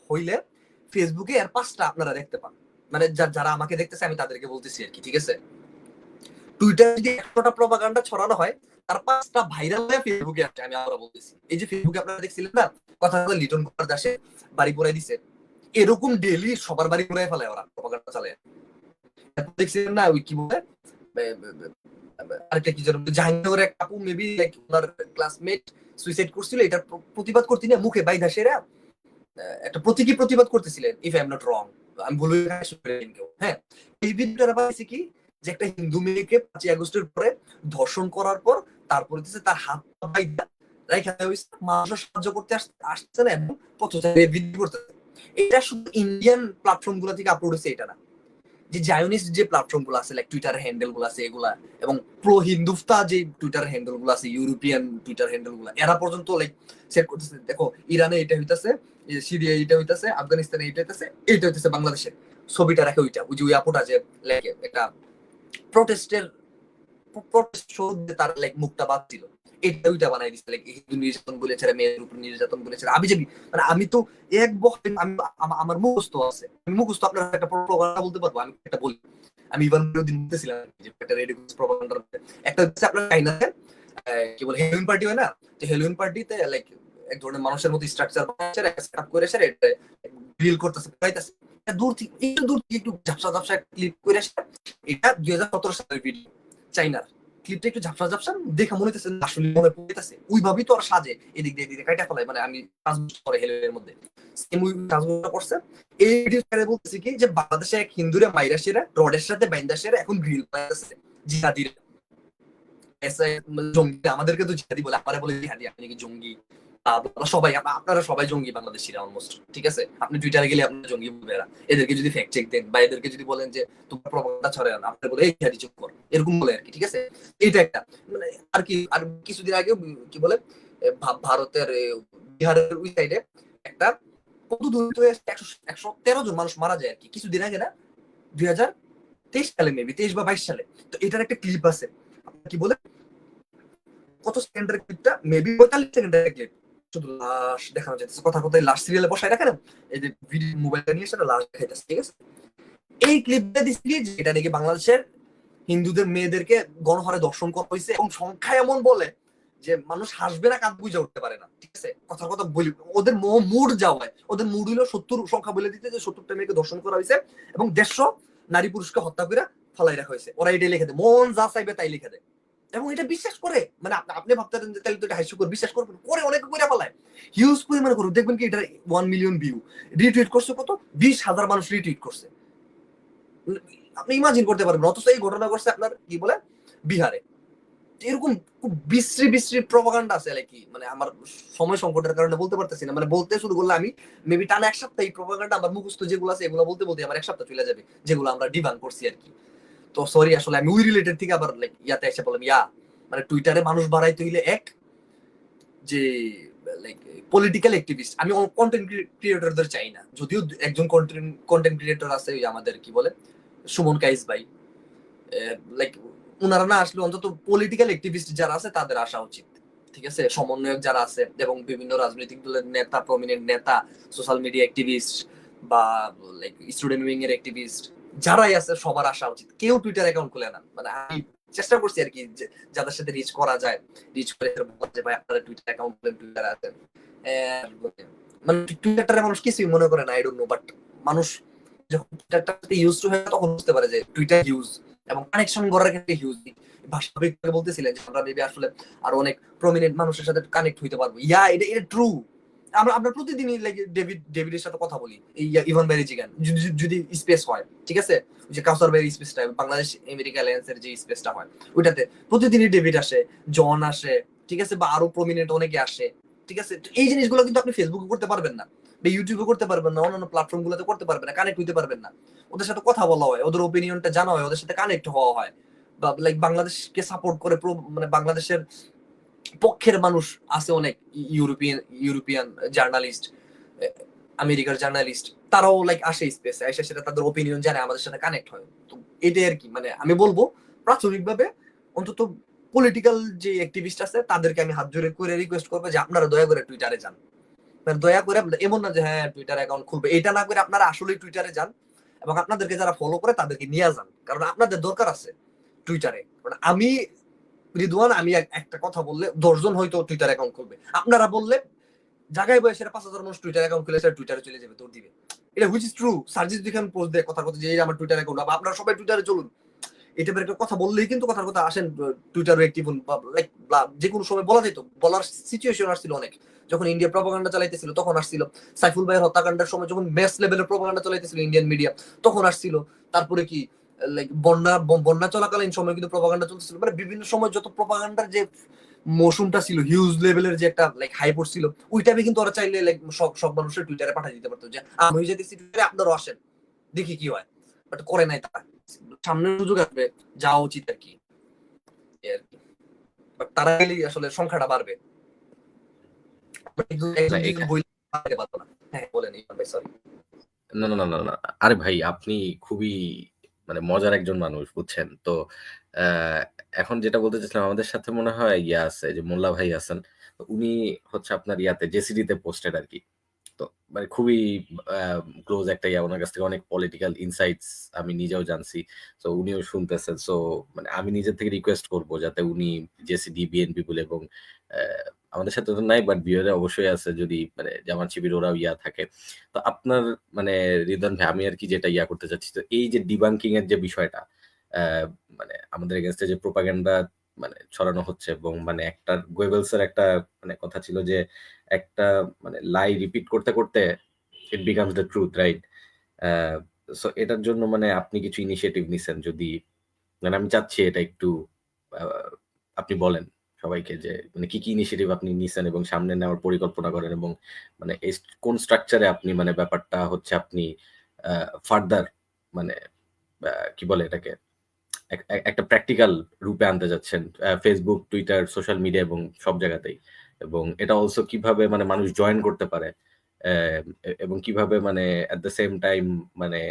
হইলে ফেসবুকে আর 5টা আপনারা দেখতে পান। মানে যারা আমাকে দেখতেছে আমি তাদেরকে বলতেছি আর কি। ঠিক আছে, টুইটারে যদি 100টা প্রপাগান্ডা ছড়ানো হয়, তার 5টা ভাইরাল হয়ে ফেসবুকে আসছে। আমি আবার বলতেছি, এই যে ফেসবুকে আপনারা দেখছিলেন না কথা লিটন কুমার দাসে বাড়ি পড়াই দিছে, এরকম ডেইলি সবার বাড়ি পড়াই ফেলে ওরা প্রপাগান্ডা চালায়। দেখছিলেন না ওই কি বলে আরেকটা কি জানো, জাহাঙ্গীরের এক আপু মেবি লাইক ওনার ক্লাসমেট সুইসাইড করছিল, এটা প্রতিবাদ করতে না মুখে বাইধা সেরা একটা প্রতীকী প্রতিবাদ করতেছিলেন, if I am not wrong, আমি ভুল হ্যাঁ। এই ভিডিওটা পাইছি কি, যে একটা হিন্দু মেয়েকে 5ই আগস্টের পরে ধর্ষণ করার পর তারপরে তার হাত বাইধা রাইখা হইছে, মানুষ সাহায্য করতে আসছে না, এবং পথচারী ভিডিও করতেছে। এটা শুধু ইন্ডিয়ান প্ল্যাটফর্ম গুলো থেকে আপলোড হয়েছে এটা না, যে জায়োনিস্ট যে প্ল্যাটফর্ম গুলো আছে লাইক টুইটার হ্যান্ডেল গুলো আছে এগুলা, এবং প্রো হিন্দুস্তা যে টুইটার হ্যান্ডেল গুলো আছে, ইউরোপিয়ান টুইটার হ্যান্ডেল গুলো, এরা পর্যন্ত লাইক সেট করতেছে। দেখো ইরানে এটা হইতাছে, সিরিয়া এটা হইতাছে, আফগানিস্তানে এটা হইতাছে, এটা হইতাছে বাংলাদেশে। ছবিটা রাখে ওইটা, ওই যে ওই আপুটা যে লাইক একটা প্রোটেস্ট শো তার লাইক মুখটা বাদ ছিল, এটা ওইটা বানাই দিচ্ছে, লাইক হিন্দু নির্যাতন বলেছে, মেয়ের উপর নির্যাতন বলেছে, আবিজাবি। মানে আমি তো আমার মুখস্থ আছে, আমি মুখস্থ আপনার একটা প্রপাগান্ডা বলতে পারবো। আমি একটা বলি, আমি ইভান দিন বলতেছিলাম যে একটা রেডিকুলাস প্রপাগান্ডা, একটা হচ্ছে আপনার চাইনাতে কি বলে হেলোইন পার্টি হয় না, যে হেলোইন পার্টিতে লাইক এক ধরনের মানুষের মতো স্ট্রাকচার বানাচ্ছে, সেটআপ করে এসে এটা গ্রিল করতেছে, পাইতেছে দূর থেকে একটু ঝাপসা ক্লিপ করে আসে। এটা 2017 সালের ভিডিও, চাইনার ক্লিপটা একটু ঝাপসা দেখে মনে হইতেছে আসলে মনে পড়তেছে, ওইভাবেই তো আর সাজে, এদিক দিয়ে কাটা ফেলায়। মানে আমি করে হেলের মধ্যে সেম ওই কাজগুলো করছে। এই ভিডিও ছেড়ে বলতেছি কি, যে বাংলাদেশে এক হিন্দুরে মাইরা সেরা রডের সাথে বাইন্দা সেরা এখন গ্রিল পাইতেছে জিহাদিরা, জঙ্গি। আমাদেরকে তো জিহাদি বলে, আমারে বলে জিহাদি, আপনি কি জঙ্গি? সবাই আপনারা সবাই জঙ্গি বাংলাদেশিরা অলমোস্ট। ঠিক আছে, আপনি টুইটারে গেলে আপনারা জঙ্গি বলবে এরা। এদেরকে যদি ফ্যাক্ট চেক দেন, বা এদেরকে যদি বলেন যে তোমার প্রপাগান্ডা ছড়ায় না, আপনারা বলে এই জিহাদি চুপ কর, এরকম বলে আর কি। ঠিক আছে, এটা একটা মানে আর কি। আর কিছুদিন আগে কি বলে ভারতের বিহারের ওই সাইডে একটা কত দূর 113 জন মানুষ মারা যায় আর কি, কিছুদিন আগে না, 2023 সালে মেবি 23 বা 22 সালে। তো এটার একটা ক্লিপ আছে, কি বলে কত সেকেন্ডের ক্লিপটা, মেবি 45 সেকেন্ডের ক্লিপ, শুধু লাশ দেখানো যাচ্ছে, কথা কথায় লাশ সিরিয়ালে বসায় রাখে না, এই যে ভিডিও মোবাইলটা নিয়ে সেটা লাশ দেখাইতেছে। ঠিক আছে, এই ক্লিপটা দিচ্ছি যেটা নাকি বাংলাদেশের হিন্দুদের মেয়েদেরকে গণহারে দর্শন করা হয়েছে, এবং সংখ্যা এমন বলে যে মানুষ হাসবে না কাঁদ বুঝে উঠতে পারে না। ঠিক আছে, কথার কথা বলি, ওদের মুড যাওয়ায়, ওদের মুড হইলো 70 সংখ্যা বলে দিতে যে 70টা মেয়েকে দর্শন করা হয়েছে, এবং 150 নারী পুরুষকে হত্যা করে ফলাই রাখা হয়েছে। ওরা এটাই লিখে দেয়, মন যা চাইবে তাই লিখে দেয়, এবং এটা বিশ্বাস করে। মানে আপনি ভাবতেন যে তাহলে তো এটা হাস্যকর, বিশ্বাস করবেন, করে অনেকে করে ফেলায়, হিউজ পরিমাণে করুন, দেখবেন কি এটা 1 মিলিয়ন ভিউ, রিটুইট করছে কত 20,000 মানুষ রিটুইট করছে। আপনি ইমাজিন করতে পারবেন, অথচ এই ঘটনা করছে আপনার কি বলে বিহারে। এরকম খুব বিশ্রী প্রপাগান্ডা আছে কি, মানে আমার সময় সংকটের কারণে বলতে পারতেছি না। মানে বলতে শুরু করলে আমি মেবি টানা এক সপ্তাহ এই প্রপাগান্ডা আমার মুখস্থ যেগুলো আছে এগুলো বলতে আমার এক সপ্তাহ চলে যাবে, যেগুলো আমরা ডিবাং করছি আর কি। তো সরি, আসলে আমি ওই রিলেটেড থেকে আবার লাইক ইয়াতে এসে বললাম, মানে টুইটারে মানুষ বাড়াইতে হইলে এক যে লাইক পলিটিক্যাল অ্যাক্টিভিস্ট, আমি কন্টেন্ট ক্রিয়েটরদের চাই না। যদিও একজন কন্টেন্ট ক্রিয়েটর আছে, ওই আমাদের কি বলে সুমন কাইস ভাই, লাইক ওনারা না আসলে অন্তত পলিটিক্যাল অ্যাক্টিভিস্ট যারা আছে তাদের আসা উচিত, ঠিক আছে? সমন্বয়ক যারা আছে এবং বিভিন্ন রাজনৈতিক দলের নেতা, প্রমিনেন্ট নেতা, সোশ্যাল মিডিয়া অ্যাক্টিভিস্ট বা লাইক স্টুডেন্ট উইং এর অ্যাক্টিভিস্ট যারাই আছে সবার আসা উচিত। কেউ টুইটার অ্যাকাউন্ট খুলে না, মানে আমি চেষ্টা করছি আর কি যাদের সাথে রিচ করা যায়, রিচ করে যে ভাই আপনারা টুইটার অ্যাকাউন্ট খুলেন, টুইটার আছেন, মানে টুইটারটা মানুষ কিছুই মনে করে না, আই ডোন্ট নো, বাট মানুষ যখন টুইটারটাতে ইউজ টু হয় তখন বুঝতে পারে যে টুইটার ইউজ এবং কানেকশন করার ক্ষেত্রে হিউজ। স্বাভাবিকভাবে বলতেছিলেন যে আমরা মেবি আসলে আর অনেক প্রমিনেন্ট মানুষের সাথে কানেক্ট হইতে পারবো। ইয়া এটা ট্রু। আমরা প্রতিদিনই ডেভিডের সাথে কথা বলি, এই ইভান বাইরে জিগান যদি স্পেস হয়, ঠিক আছে? যে কাউসার বাইরে স্পেসটা বাংলাদেশ আমেরিকা অ্যালায়েন্সের যে স্পেসটা হয় ওইটাতে প্রতিদিনই ডেভিড আসে, জন আসে, ঠিক আছে? বা আরো প্রমিনেন্ট অনেকে আসে, ঠিক আছে? এই জিনিসগুলো কিন্তু আপনি ফেসবুকে করতে পারবেন না, বা ইউটিউবে করতে পারবেন না, অন্যান্য প্ল্যাটফর্ম গুলোতে করতে পারবেন না, কানেক্ট হইতে পারবেন না। ওদের সাথে কথা বলা হয়, ওদের ওপিনিয়নটা জানা হয়, ওদের সাথে কানেক্ট হওয়া হয়, বা লাইক বাংলাদেশকে সাপোর্ট করে, মানে বাংলাদেশের পক্ষের মানুষ আছে অনেক, ইউরোপিয়ান জার্নালিস্ট, আমেরিকার জার্নালিস্ট, তারাও লাইক আসে স্পেসে, এসে সেটা তাদের ওপিনিয়ন জানে, আমাদের সাথে কানেক্ট হয়। তো এটাই আর কি, মানে আমি বলবো প্রাথমিকভাবে অন্তত পলিটিক্যাল যে অ্যাক্টিভিস্ট আছে তাদেরকে আমি হাত জোড়ে করে রিকোয়েস্ট করবো যে আপনারা দয়া করে টুইটারে যান। দয়া করে, এমন না যে হ্যাঁ টুইটার অ্যাকাউন্ট খুলবে, এটা না করে আপনারা আসলে টুইটারে যান এবং আপনাদেরকে যারা ফলো করে তাদেরকে নিয়ে যান, কারণ আপনাদের দরকার আছে টুইটারে। আমি রিদওয়ান, আমি একটা কথা বললে 10 জন হয়তো টুইটার অ্যাকাউন্ট খুলবে, আপনারা বললে জায়গায় বয়সে 5,000 মানুষ টুইটার অ্যাকাউন্ট খুলে টুইটারে চলে যাবে, তোর দিবে। এটা হুইচ ইজ ট্রু। সার্জিস দেখে আমি পোস্ট দেয় কথার কথা যে এই আমার টুইটার অ্যাকাউন্ট, আপনারা সবাই টুইটারে চলুন, এটা একটা কথা বললেই কিন্তু কথার কথা আসেন টুইটারে অ্যাক্টিভ হন, লাইক যে কোনো সময় বলা যেত, বলার সিচুয়েশন আসছিল অনেক। যখন ইন্ডিয়া প্রপাগান্ডা চালাইতেছিল তখন আসছিল, সাইফুল ভাইয়ের হত্যাকাণ্ডের সময় যখন ম্যাস লেভেলের প্রপাগান্ডা চালাইতেছিল ইন্ডিয়ান মিডিয়া তখন আসছিল। তারপরে কি লাইক বন্যা চলাকালীন সময় কিন্তু প্রপাগান্ডা চলতেছিল, মানে বিভিন্ন সময় যত প্রপাগান্ডার যে মৌসুমটা ছিল, হিউজ লেভেলের যে একটা লাইক হাই পড়ছিল, ওই টাইমে কিন্তু ওরা চাইলে লাইক সব মানুষের টুইটারে পাঠিয়ে দিতে পারতো যে আমি হয়ে যেতেছি টুইটারে, আপনারাও আসেন, দেখি কি হয়। বাট করে নাই তারা। সামনের সুযোগ আসবে, যাওয়া উচিত আর কি, বাট তারা গেলেই আসলে সংখ্যাটা বাড়বে। হ্যাঁ বলেন ভাই, সরি। না, না, না, না, না। আরে ভাই আপনি খুবই মানে মজার একজন মানুষ, বুঝছেন? তো এখন যেটা বলতে চাচ্ছিলাম, আমাদের সাথে মনে হয় ইয়া আছে, যে মোল্লা ভাই আছেন। তো উনি হচ্ছে আপনার ইয়াতে জেসিডি-তে পোস্টেড আরকি। তো মানে খুবই ক্লোজ একটা ইয়া। উনার কাছ থেকে অনেক পলিটিক্যাল ইনসাইটস আমি নিজেও জানছি। সো উনিও শুনতেছেন। সো মানে আমি নিজের থেকে রিকোয়েস্ট করব যাতে উনি জেসিডি, বিএনপি বলে এবং অ্যা আমাদের সাথে তো নাই, বাট বিএর অবশ্যই আছে, যদি মানে জামাত শিবির ওরাও ইয়া থাকে। তো আপনার মানে রিদওয়ান ভাই, আমি আরকি যেটা ইয়া করতে চাচ্ছি, তো এই যে ডিবাঙ্কিং এর যে বিষয়টা, মানে আমাদের এগেইনস্ট এ যে প্রোপাগান্ডা মানে ছড়ানো হচ্ছে, এবং মানে একটা গোয়েবলস এর একটা মানে কথা ছিল যে একটা মানে লাই রিপিট করতে করতে it becomes the truth, right? So এটার জন্য মানে আপনি কিছু ইনিশিয়েটিভ নিছেন, যদি মানে আমি চাচ্ছি এটা একটু আপনি বলেন সবাইকে যে মানে কি ইনিশিয়েটিভ আপনি নিছেন এবং সামনে নেওয়ার পরিকল্পনা করেন, এবং মানে কোন স্ট্রাকচারে আপনি মানে ব্যাপারটা হচ্ছে আপনি ফার্দার মানে কি বলে এটাকে একটা প্র্যাকটিক্যাল রূপে আনতে যাচ্ছেন ফেসবুক, টুইটার, সোশ্যাল মিডিয়া এবং সব জায়গাতেই, এবং এটা অলসো কিভাবে মানে মানুষ জয়েন করতে পারে, এবং কিভাবে মানে এট দ্য সেম টাইম মানে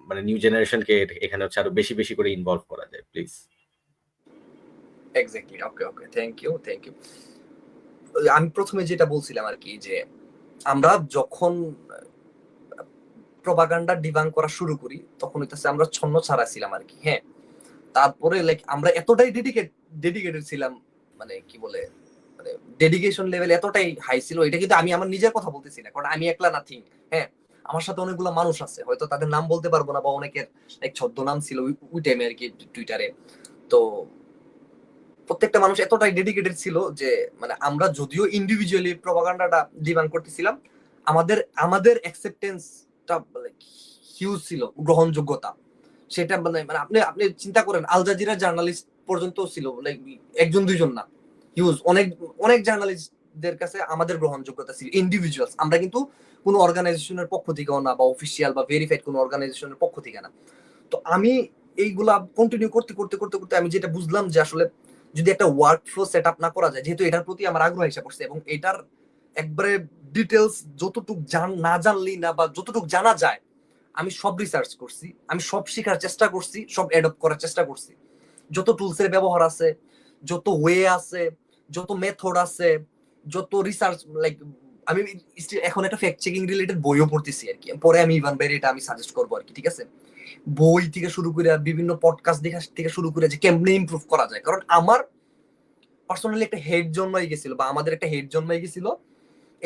মানে নিউ জেনারেশনকে এখানে হচ্ছে আরো বেশি বেশি করে ইনভলভ করা যায়, please. Exactly, okay, thank you. আমি প্রথমে যেটা বলছিলাম আর কি, যে আমরা যখন প্রপাগান্ডা ডিবাঙ্ক করা শুরু করি তখন হইতাছে আমরা ছন্ন ছাড়া ছিলাম আর কি। হ্যাঁ, তারপরে লাইক আমরা এতটাই ডেডিকেটেড ছিলাম, মানে কি বলে, মানে ডেডিকেশন লেভেল এতটাই হাই ছিল। এটা কিন্তু আমি আমার নিজের কথা বলতেছি না, কারণ আমি একলা নাথিং। হ্যাঁ, আমার সাথে অনেকগুলো মানুষ আছে, হয়তো তাদের নাম বলতে পারবো না, বা অনেকের এক ছদ্মনাম ছিল ওই টাইমে আর কি টুইটারে। তো প্রত্যেকটা মানুষ এতটাই ডেডিকেটেড ছিল যে মানে আমরা যদিও ইন্ডিভিজুয়ালি প্রপাগান্ডাটা ডিবাঙ্ক করতেছিলাম, আমাদের অ্যাকসেপ্টেন্সটা হিউজ ছিল, গ্রহণযোগ্যতা সেটা মানে আপনি চিন্তা করেন, আল জাজিরা জার্নালিস্ট পর্যন্ত ছিল, লাইক একজন দুইজন না, হিউজ অনেক জার্নালিস্টদের কাছে আমাদের গ্রহণযোগ্যতা ছিল ইন্ডিভিজুয়ালস। আমরা কিন্তু কোনো অর্গানাইজেশনের পক্ষ থেকেও না, বা অফিসিয়াল বা ভেরিফাইড কোনো অর্গানাইজেশনের পক্ষ থেকে না। তো আমি এইগুলা কন্টিনিউ করতে করতে করতে করতে আমি যেটা বুঝলাম যে আসলে যদি একটা ওয়ার্ক ফ্লো সেট আপ না করা যায়, যেহেতু এটার প্রতি আমার আগ্রহ এসে পড়ছে এবং এটার একবারে ডিটেলস যতটুক না জানলি না বা যতটুক জানা যায় আমি সব রিসার্চ করছি, আমি সব শেখার চেষ্টা করছি, সব অ্যাডপ্ট করার চেষ্টা করছি। যত টুলসের ব্যবহার আছে, যত ওয়ে আছে, যত মেথড আছে, যত রিসার্চ লাইক আমি এখন একটা ফ্যাক্ট চেকিং রিলেটেড বইও পড়তেছি আর কি। পরে আমি ইভান ভাইয়ের এটা আমি সাজেস্ট করবো আর কি, ঠিক আছে? বই থেকে শুরু করে বিভিন্ন পডকাস্ট দেখা থেকে শুরু করে যে কেমনে ইমপ্রুভ করা যায়। কারণ আমার পার্সোনালি একটা হেড জন্মাই গেছিল বা আমাদের একটা হেড জন্মাই গেছিল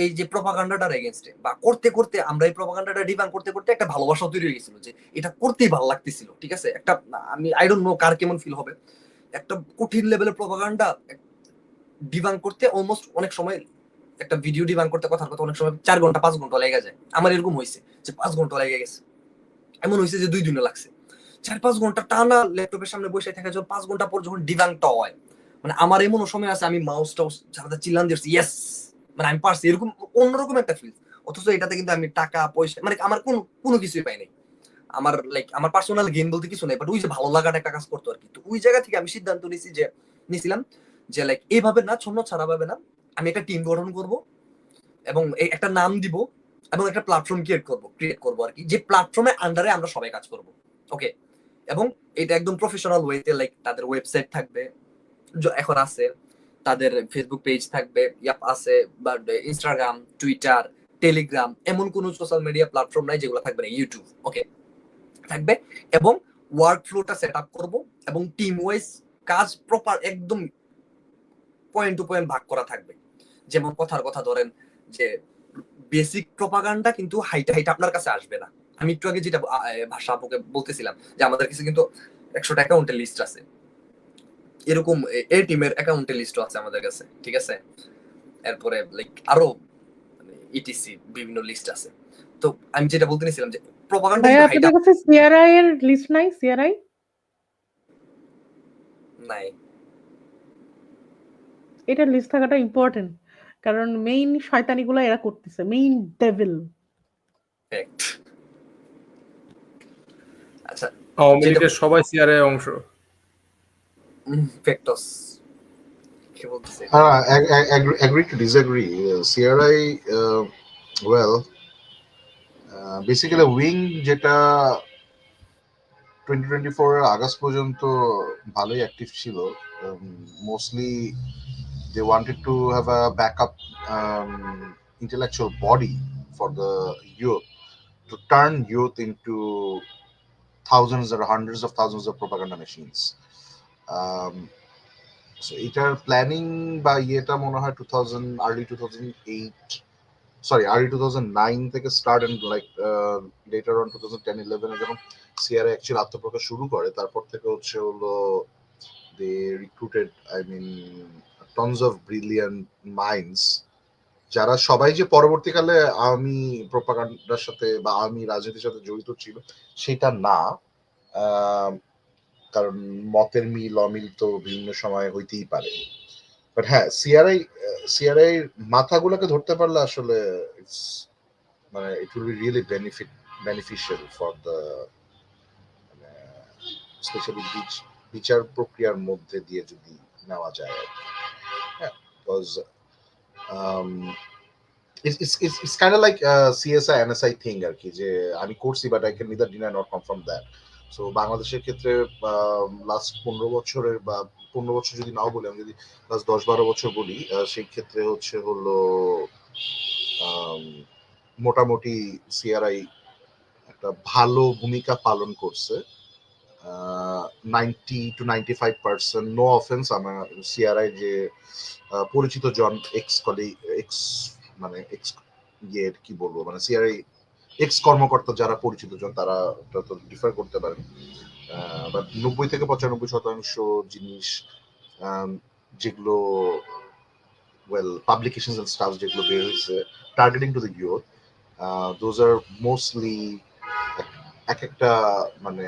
এই যে প্রপাগান্ডাটার এগেনস্টে, বা করতে করতে আমরা এই প্রপাগান্ডাটা ডিবাং করতে করতে একটা ভালোবাসা তৈরি হয়ে গেছিল যে এটা করতেই ভালো লাগতেছিল, ঠিক আছে? একটা আমি আই ডোন্ট নো কার কেমন ফিল হবে, একটা কঠিন লেভেলের প্রপাগান্ডা ডিবাং করতে অলমোস্ট অনেক সময় একটা ভিডিও ডিবাং করতে কথার কথা অনেক সময় 4 ঘন্টা 5 ঘন্টা লেগে যায়। আমার এরকম হয়েছে যে 5 ঘন্টা লেগে গেছে, এমন হয়েছে যে 2 দিনও লাগছে। 4-5 ঘন্টা টানা ল্যাপটপের সামনে বসে থাকা যখন 5 ঘন্টা পর যখন ডিবাংটা হয়, মানে আমার এমন সময় আছে আমি মাউস টাউস ঝাড়াতে চিল্লান দিয়েছি ইয়েস, মানে আমি পারছি, এরকম অন্যরকম একটা ফিল। অথচ এটাতে কিন্তু আমি টাকা পয়সা মানে আমার কোনো কিছুই পাই নাই। আমার লাইক আমার পার্সোনাল গেইন বলতে কিছু নাই, বাট ওই যে ভালো লাগাটা একটা কাজ করতো আর কি। তো ওই জায়গা থেকে আমি সিদ্ধান্ত নিয়েছিলাম যে লাইক এইভাবে না, ছন্ন ছাড়া ভাবে না, আমি একটা টিম গঠন করব এবং একটা নাম দিব এবং একটা প্ল্যাটফর্ম ক্রিয়েট করব আর কি, যে প্ল্যাটফর্মের আন্ডারে আমরা সবাই কাজ করব। ওকে, এবং এটা একদম প্রফেশনাল ওয়েতে, লাইক তাদের ওয়েবসাইট থাকবে, এখন আছে, তাদের ফেসবুক পেজ থাকবে, ইয়াপ আছে, বা ইনস্টাগ্রাম, টুইটার, টেলিগ্রাম, এমন কোন সোশ্যাল মিডিয়া প্ল্যাটফর্ম নাই যেগুলো থাকবে না, ইউটিউব ওকে থাকবে। এবং ওয়ার্ক ফ্লোটা সেট আপ করবো এবং টিম ওয়াইজ কাজ প্রপার একদম পয়েন্ট টু পয়েন্ট ভাগ করা থাকবে। যেমন কথার কথা ধরেন যে বেসিক প্রপাগান্ডা কিন্তু হাইটা আপনার কাছে আসবে না। আমি একটু আগে যেটা ভাষা আপুকে বলতেছিলাম যে আমাদের কাছে কিন্তু 100টা অ্যাকাউন্টের লিস্ট আছে, এরকম এ টিমের অ্যাকাউন্টের লিস্টও আছে আমাদের কাছে, ঠিক আছে? এরপরে লাইক আরো ইটিসি বিভিন্ন লিস্ট আছে। তো আমি যেটা বলতে নিছিলাম যে প্রপাগান্ডা ভাইয়া কিন্তু হাইটা আপনাদের কাছে সিআরআই এর লিস্ট নাই? সিআরআই নাই। এটার লিস্ট থাকাটা ইম্পর্টেন্ট, কারণ মেইন শয়তানিগুলো এরা করতেছে, মেইন ডেভিল। ফ্যাক্ট। আচ্ছা, আওয়ামী যেটা লীগের সবাই সিআরএ অংশ। ফ্যাক্টস কি বলতেছে? Agree to disagree. CRI, well, basically wing যেটা 2024 এর আগস্ট পর্যন্ত ভালোই অ্যাক্টিভ ছিল। Mostly they wanted to have a backup intellectual body for the youth, to turn youth into thousands or hundreds of thousands of propaganda machines. So এটার planning বা ইয়েটা মনে হয় early 2009 থেকে start, and like later on 2010-11 এ যখন CRI actually আত্মপ্রকাশ শুরু করে, তারপর থেকে হলো they recruited tons of brilliant minds, যারা সবাই যে পরবর্তীকালে আওয়ামী প্রপাগান্ডার সাথে বা আওয়ামী রাজনীতির সাথে জড়িত ছিল সেটা না। কারণ মতের মিল অমিল তো বিভিন্ন সময় হইতেই পারে, বাট হ্যাঁ সিআরআই মাথাগুলোকে ধরতে পারলে আসলে মানে it will be really beneficial for the, specially বিচার প্রক্রিয়ার মধ্যে দিয়ে যদি নেওয়া যায়। হ্যাঁ, because it's kind of like CSI NSI thing আর কি, যে আমি করছি but I can neither deny not confirm that. So বাংলাদেশের ক্ষেত্রে লাস্ট 15 বছরের বা 15 বছর যদি নাও বলি, আমি যদি লাস্ট 10-12 বছর বলি, সেই ক্ষেত্রে হলো মোটামুটি সিআরআই একটা ভালো ভূমিকা পালন করছে। 90 to 95%, নো অফেন্স, আমার সিআরআই যে পরিচিত জন এক্স কি বলবো, মানে সিআরআই এক্স কর্মকর্তা যারা পরিচিত জন তারা তো ডিফার করতে পারেন, বাট 90 থেকে 95% জিনিস যেগুলো পাবলিকেশনস এন্ড স্টাফ যেগুলো বের হয়েছে targeting to the youth, those are mostly এক একটা মানে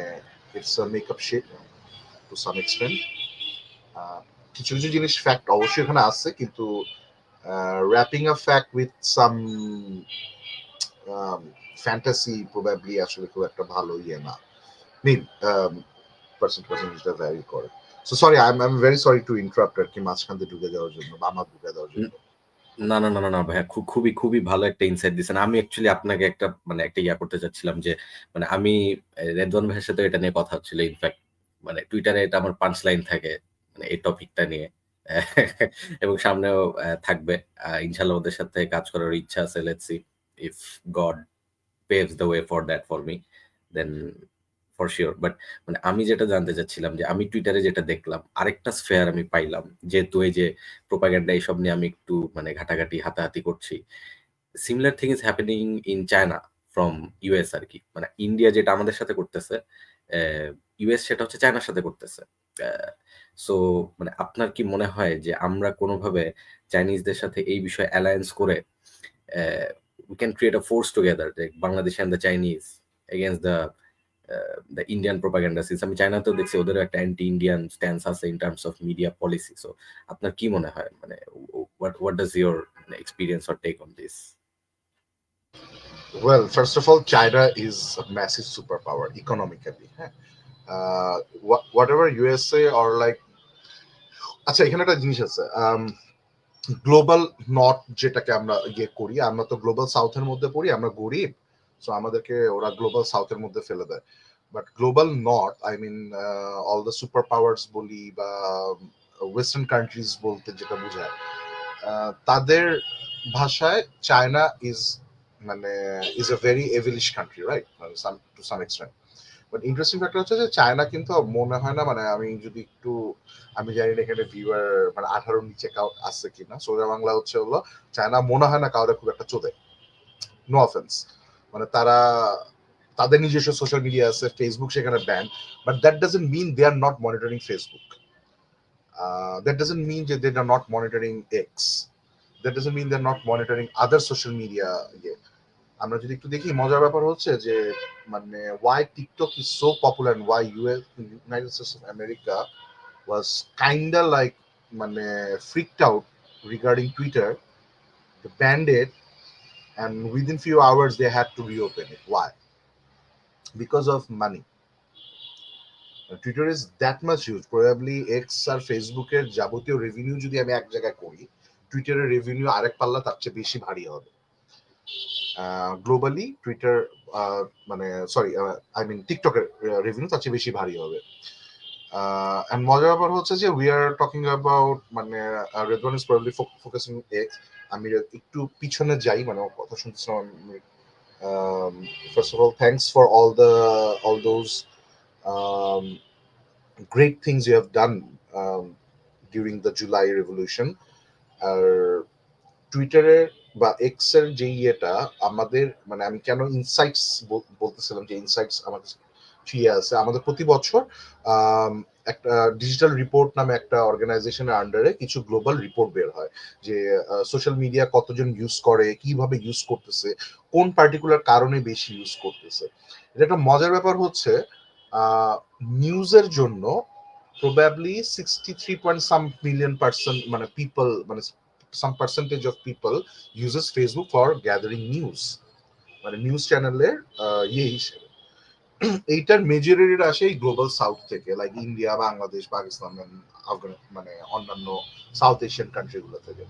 it's a makeup shit to some extent. কিছু কিছু জিনিস ফ্যাক্ট অবশ্যই এখানে আছে, কিন্তু wrapping a fact with some fantasy probably আসলে খুব একটা ভালো ইয়ে না, মিন পার্সেন্ট যেটা ভ্যারি করে। So sorry, I am very sorry to interrupt আর কি মাঝখান দিয়ে ঢুকে যাওয়ার জন্য বা আমার ঢুকে দেওয়ার জন্য। না ভাইয়া, খুবই ভালো একটা ইনসাইট দিছেন। আমি অ্যাকচুয়ালি আপনাকে একটা একটা করতে চাচ্ছিলাম যে আমি রেদওয়ান ভাইয়ের সাথে এটা নিয়ে কথা হচ্ছিল। ইনফ্যাক্ট টুইটারে এটা আমার পাঞ্চ লাইন থাকে এই টপিকটা নিয়ে। এবং সামনেও থাকবে। ইনশাআল্লাহ ওদের সাথে কাজ করার ইচ্ছা আছে। Let's see if god paves the way for that for me, then for sure. But আমি যেটা জানতে চাচ্ছিলাম যে আমি টুইটারে যেটা দেখলাম, আরেকটা স্ফেয়ার আমি পাইলাম। যেহেতু এই যে প্রোপাগান্ডা এইসব নিয়ে আমি একটু ঘাটাঘাটি হাতাহাতি করছি। Similar thing is happening in China from US আরকি। ইন্ডিয়া যেটা আমাদের সাথে করতেছে, ইউএস সেটা হচ্ছে চায়নার সাথে করতেছে। সো আপনার কি মনে হয় যে আমরা কোনোভাবে চাইনিজদের সাথে এই বিষয়ে অ্যালায়েন্স করে we can create a force together, like Bangladesh and the Chinese against the Indian propaganda system? আমি চায়নাতেও দেখছি ওদেরও একটা অ্যান্টি ইন্ডিয়ান স্ট্যান্স আছে in terms of media policy. So আপনার কি মনে হয়, what does your experience or take on this? Well, first of all, China is a massive superpower economically. Whatever USA or like, আচ্ছা এখানে একটা জিনিস আছে, গ্লোবাল নর্থ যেটাকে আমরা করি, আমরা তো গ্লোবাল সাউথের মধ্যে পড়ি, আমরা গরিব, সো আমাদেরকে ওরা গ্লোবাল সাউথের মধ্যে ফেলে দেয়। But global north, I mean all the superpowers বলি বা ওয়েস্টার্ন কান্ট্রিজ বলতে যেটা বোঝায়, তাদের ভাষায় China is is a very evilish country, right, to some extent. But interesting factor হচ্ছে যে চায়না কিন্তু মনে হয় না, আমি যদি একটু, আমি জানি না এখানে ভিউয়ার 18 নিচে কাউ আছে কিনা, সোজা বাংলা হচ্ছে হলো চায়না মনে হয় না কাউরে খুব একটা চোদে, নো অফেন্স। তারা তাদের নিজস্ব সোশ্যাল মিডিয়া আছে, ফেসবুক সেখানে ban, but that doesn't mean they are not monitoring Facebook, that doesn't mean যে they are not monitoring X, that doesn't mean they are not monitoring other social media. আমরা যদি একটু দেখি, মজার ব্যাপার হচ্ছে যে why TikTok is so popular and why United States of America was kinda like freaked out regarding Twitter. They banned it, and within few hours they had to reopen it. Why? Because of money. Twitter is that much huge. Probably X আর ফেসবুকের যাবতীয় revenue যদি আমি এক জায়গায় করি, টুইটারের revenue আরেক পাল্লা তার চেয়ে বেশি ভারী হবে। গ্লোবালি টুইটার টিকটকের রেভিনিউ তার চেয়ে বেশি ভারী হবে। এন্ড মজার ব্যাপার হচ্ছে যে we are talking about Redwan is probably focusing x. আমি একটু পিছনে যাই, ওর কথা শুনছিলাম। First of all thanks for all those great things you have done during the July revolution. আর টুইটারের বা এক্স এর যে ইয়েটা আমাদের, আমি কেন ইনসাইটস বলতেছিলাম যে ইনসাইটস আমাদের আছে, আমাদের প্রতি বছর একটা ডিজিটাল রিপোর্ট নামে একটা অর্গানাইজেশনের আন্ডারে কিছু গ্লোবাল রিপোর্ট বের হয় যে সোশ্যাল মিডিয়া কতজন ইউজ করে, কিভাবে ইউজ করতেছে, কোন পার্টিকুলার কারণে বেশি ইউজ করতেছে। এটা একটা মজার ব্যাপার হচ্ছে, নিউজের জন্য probably 63 million person people, some percentage of people uses Facebook for gathering news, news চ্যানেলের হিসেবে। এইটার মেজরিটি আসে এই গ্লোবাল সাউথ থেকে, লাইক ইন্ডিয়া, বাংলাদেশ, পাকিস্তান, অন্যান্য সাউথ এশিয়ান কান্ট্রি গুলো থেকে।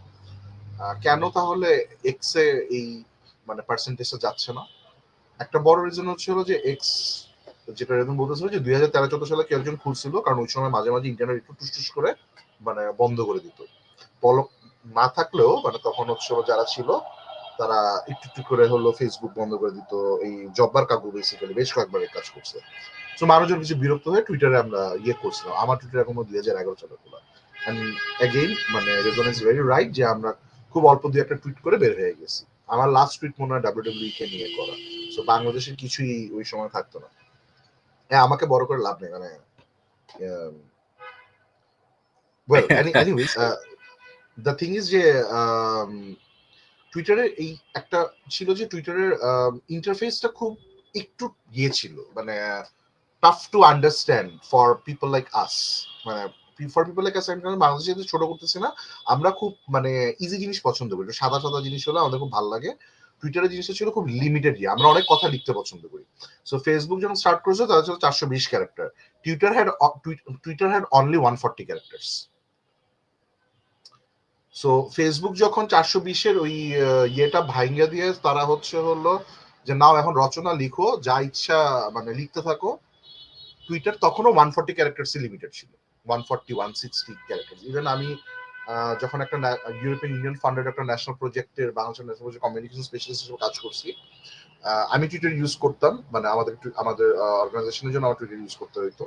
কেন তাহলে এক্সে এই পার্সেন্টেজটা যাচ্ছে না? একটা বড় রিজন হচ্ছে হলো যে এক্স, যেটা রেদন বলতেছিল যে 2013-14 সালে কেউ একজন খুলছিল, কারণ ওই সময় মাঝে মাঝে ইন্টারনেট একটু টুস করে বন্ধ করে দিত। পলক না থাকলেও তখন হচ্ছে যারা ছিল তারা একটু একটু করে হলো ফেসবুক বন্ধ করে দিত। এই জব্বার কাকু বেসিক্যালি বেশ কয়েকবার এই কাজ করছে। তো মানুষজন কিছু বিরক্ত হয়ে টুইটারে আমরা করছিলাম। আমার টুইটার এখনো 2011 সালে খোলা। And again reason is very right যে আমরা খুব অল্প দিয়ে একটা টুইট করে বের হয়ে গেছি। আমার লাস্ট টুইট মনে হয় WWE কে নিয়ে করা। সো বাংলাদেশের কিছুই ওই সময় থাকতো না। হ্যাঁ, আমাকে বড় করে লাভ নেই, well anyways, the thing is যে টুইটারে এই একটা ছিল যে টুইটারের ইন্টারফেসটা খুব একটু ছিল, tough to understand for people like us. For people like আস, বাংলাদেশে যেহেতু ছোট করতেছি না, আমরা খুব ইজি জিনিস পছন্দ করি, সাদা সাদা জিনিস হলে আমাদের খুব ভালো লাগে। টুইটারের জিনিসটা ছিল খুব লিমিটেড, আমরা অনেক কথা লিখতে পছন্দ করি। সো ফেসবুক যখন স্টার্ট করেছে তাহলে ছিল 420 character, Twitter had only 140 characters. So Facebook যখন 420-এর ওই ইয়েটা ভাঙ্গা দিয়ে তারা হলো যে নাও এখন রচনা লিখো, যা ইচ্ছা মানে লিখতে থাকো। টুইটার তখনও 140 ক্যারেক্টার্স লিমিটেড ছিল, 140 160 ক্যারেক্টার। ইভেন আমি যখন একটা ইউরোপিয়ান ইউনিয়ন ফান্ডেড একটা ন্যাশনাল প্রজেক্টের Bangladesh national project communication specialist হিসেবে কাজ করছি, আমি টুইটার ইউজ করতাম, মানে আমাদের অর্গানাইজেশনের জন্য আমার টুইটার ইউজ করতে হইতো।